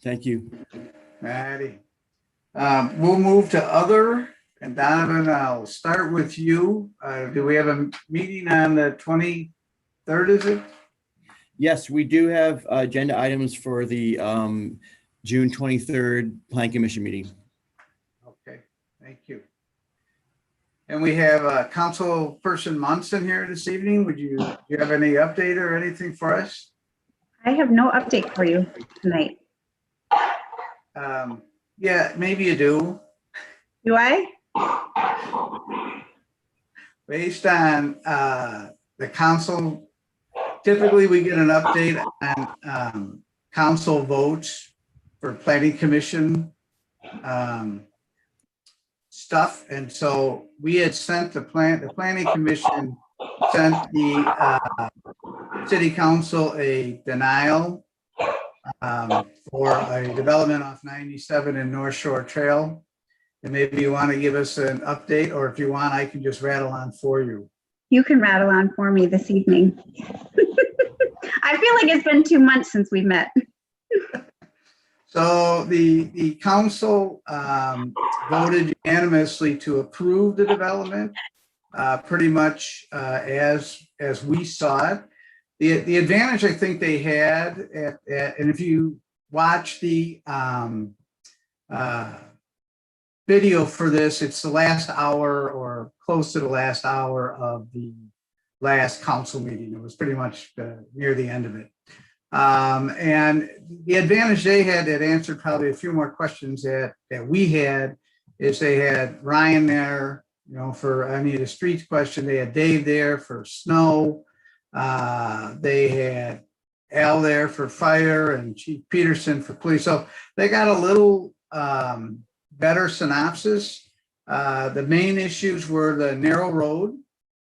Thank you. All righty. We'll move to other, and Donovan, I'll start with you. Do we have a meeting on the 23rd, is it? Yes, we do have agenda items for the June 23rd Plan Commission meeting. Okay, thank you. And we have Councilperson Munson here this evening. Do you have any update or anything for us? I have no update for you tonight. Yeah, maybe you do. Do I? Based on the council, typically we get an update on council votes for planning commission stuff. And so we had sent the planning commission sent the city council a denial for a development off 97 and North Shore Trail. And maybe you want to give us an update, or if you want, I can just rattle on for you. You can rattle on for me this evening. I feel like it's been 2 months since we met. So the council voted unanimously to approve the development, pretty much as we saw it. The advantage I think they had, and if you watch the video for this, it's the last hour or close to the last hour of the last council meeting. It was pretty much near the end of it. And the advantage they had that answered probably a few more questions that we had is they had Ryan there, for any of the streets question. They had Dave there for snow. They had Al there for fire and Chief Peterson for police. So they got a little better synopsis. The main issues were the narrow road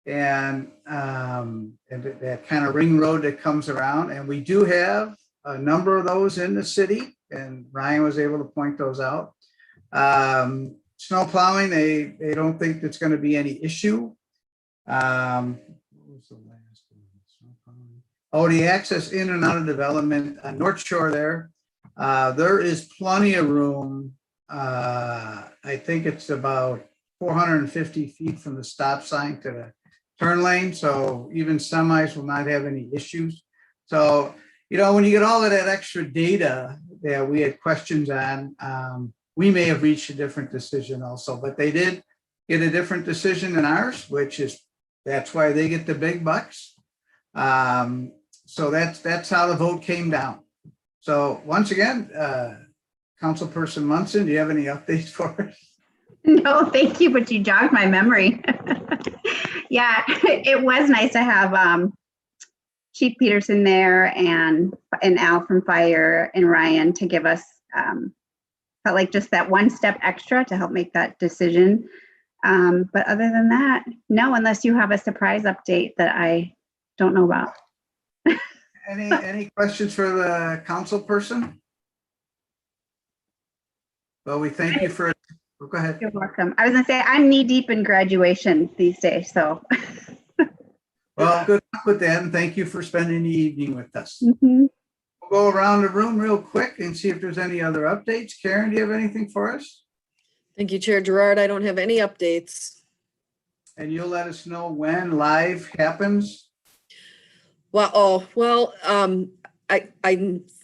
and that kind of ring road that comes around. And we do have a number of those in the city, and Ryan was able to point those out. Snow plowing, they don't think it's going to be any issue. What was the last one? Snow plowing. Oh, the access in and out of development on North Shore there. There is plenty of room. I think it's about 450 feet from the stop sign to the turn lane. So even semis will not have any issues. So, when you get all of that extra data that we had questions on, we may have reached a different decision also, but they did get a different decision than ours, that's why they get the big bucks. So that's how the vote came down. So once again, Councilperson Munson, do you have any updates for us? No, thank you, but you jogged my memory. Yeah, it was nice to have Chief Peterson there and Al from Fire and Ryan to give us felt like just that one step extra to help make that decision. But other than that, no, unless you have a surprise update that I don't know about. Any questions for the council person? Well, we thank you for, go ahead. You're welcome. I was gonna say, I'm knee deep in graduation these days, so. Well, good luck with that, and thank you for spending the evening with us. Mhm. We'll go around the room real quick and see if there's any other updates. Karen, do you have anything for us? Thank you, Chair Gerard. I don't have any updates. And you'll let us know when live happens? Well, I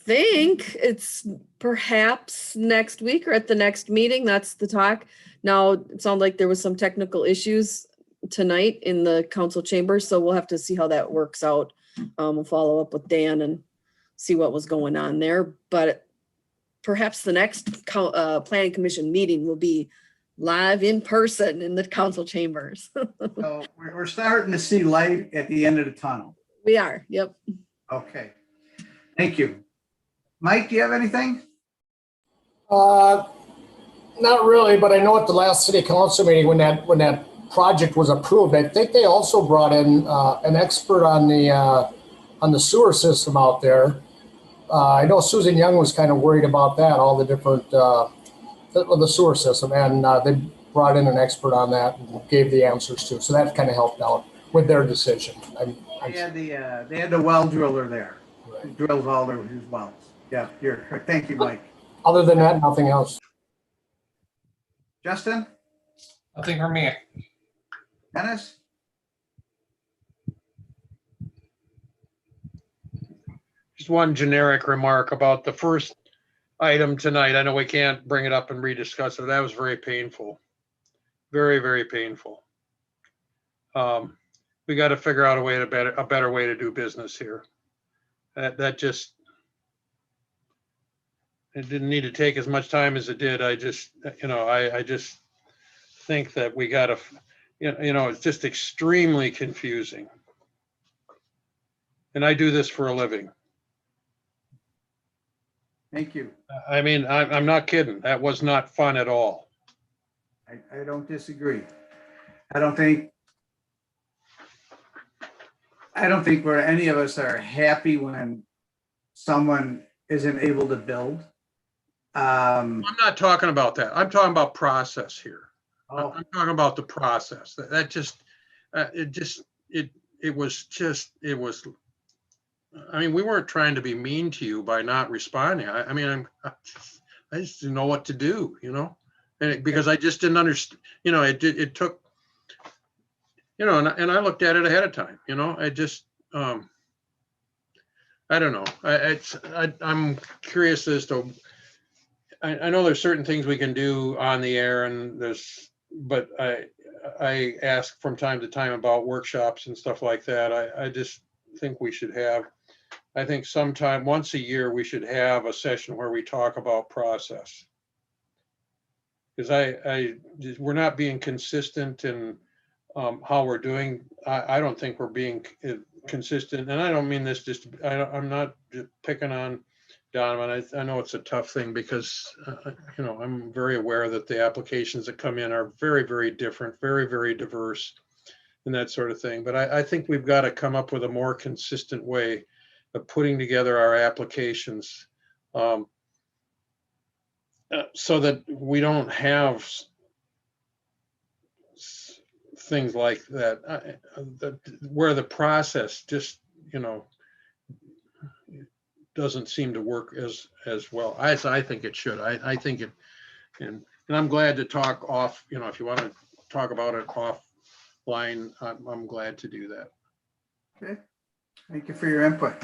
think it's Perhaps next week or at the next meeting, that's the talk. Now, it sounded like there was some technical issues tonight in the council chambers, so we'll have to see how that works out. We'll follow up with Dan and see what was going on there, but perhaps the next planning commission meeting will be live in person in the council chambers. So we're starting to see light at the end of the tunnel. We are, yep. Okay. Thank you. Mike, do you have anything? Not really, but I know at the last city council meeting, when that project was approved, I think they also brought in an expert on the sewer system out there. I know Susan Young was kind of worried about that, all the different the sewer system, and they brought in an expert on that and gave the answers to. So that kind of helped out with their decision. They had the well driller there. Who drills all his wells. Yeah, you're correct. Thank you, Mike. Other than that, nothing else. Justin? Nothing from me. Dennis? Just one generic remark about the first item tonight. I know we can't bring it up and rediscuss it. That was very painful. Very, very painful. We got to figure out a better way to do business here. That just, it didn't need to take as much time as it did. I just think that we got to, it's just extremely confusing. And I do this for a living. Thank you. I mean, I'm not kidding. That was not fun at all. I don't disagree. I don't think where any of us are happy when someone isn't able to build. I'm not talking about that. I'm talking about process here. Oh. I'm talking about the process. I mean, we weren't trying to be mean to you by not responding. I just didn't know what to do, and because I just didn't understand, it took, and I looked at it ahead of time, I don't know. I'm curious as to, I know there's certain things we can do on the air but I ask from time to time about workshops and stuff like that. I just think we should have, I think sometime once a year, we should have a session where we talk about process. Because we're not being consistent in how we're doing. I don't think we're being consistent, and I don't mean this I'm not just picking on Donovan. I know it's a tough thing because, I'm very aware that the applications that come in are very, very different, very, very diverse and that sort of thing. But I think we've got to come up with a more consistent way of putting together our applications so that we don't have things like that, where the process just, doesn't seem to work as well as I think it should. I think it, and I'm glad to talk off, if you want to talk about it offline, I'm glad to do that. Okay. Thank you for your input.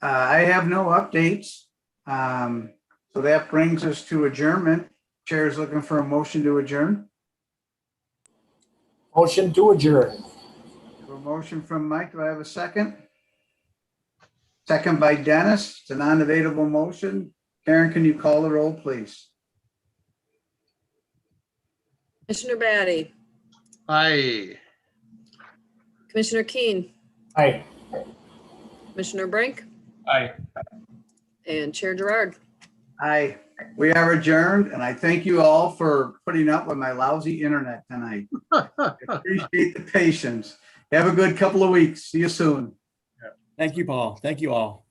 I have no updates. So that brings us to adjournment. Chair's looking for a motion to adjourn. Motion to adjourn. A motion from Mike. Do I have a second? Second by Dennis. It's a non-debatable motion. Karen, can you call the roll, please? Commissioner Batty, Aye. Commissioner Keen, Aye. Commissioner Brink, Aye. and Chair Gerard. Aye. We are adjourned, and I thank you all for putting up with my lousy internet tonight. I appreciate the patience. Have a good couple of weeks. See you soon. Thank you, Paul. Thank you all.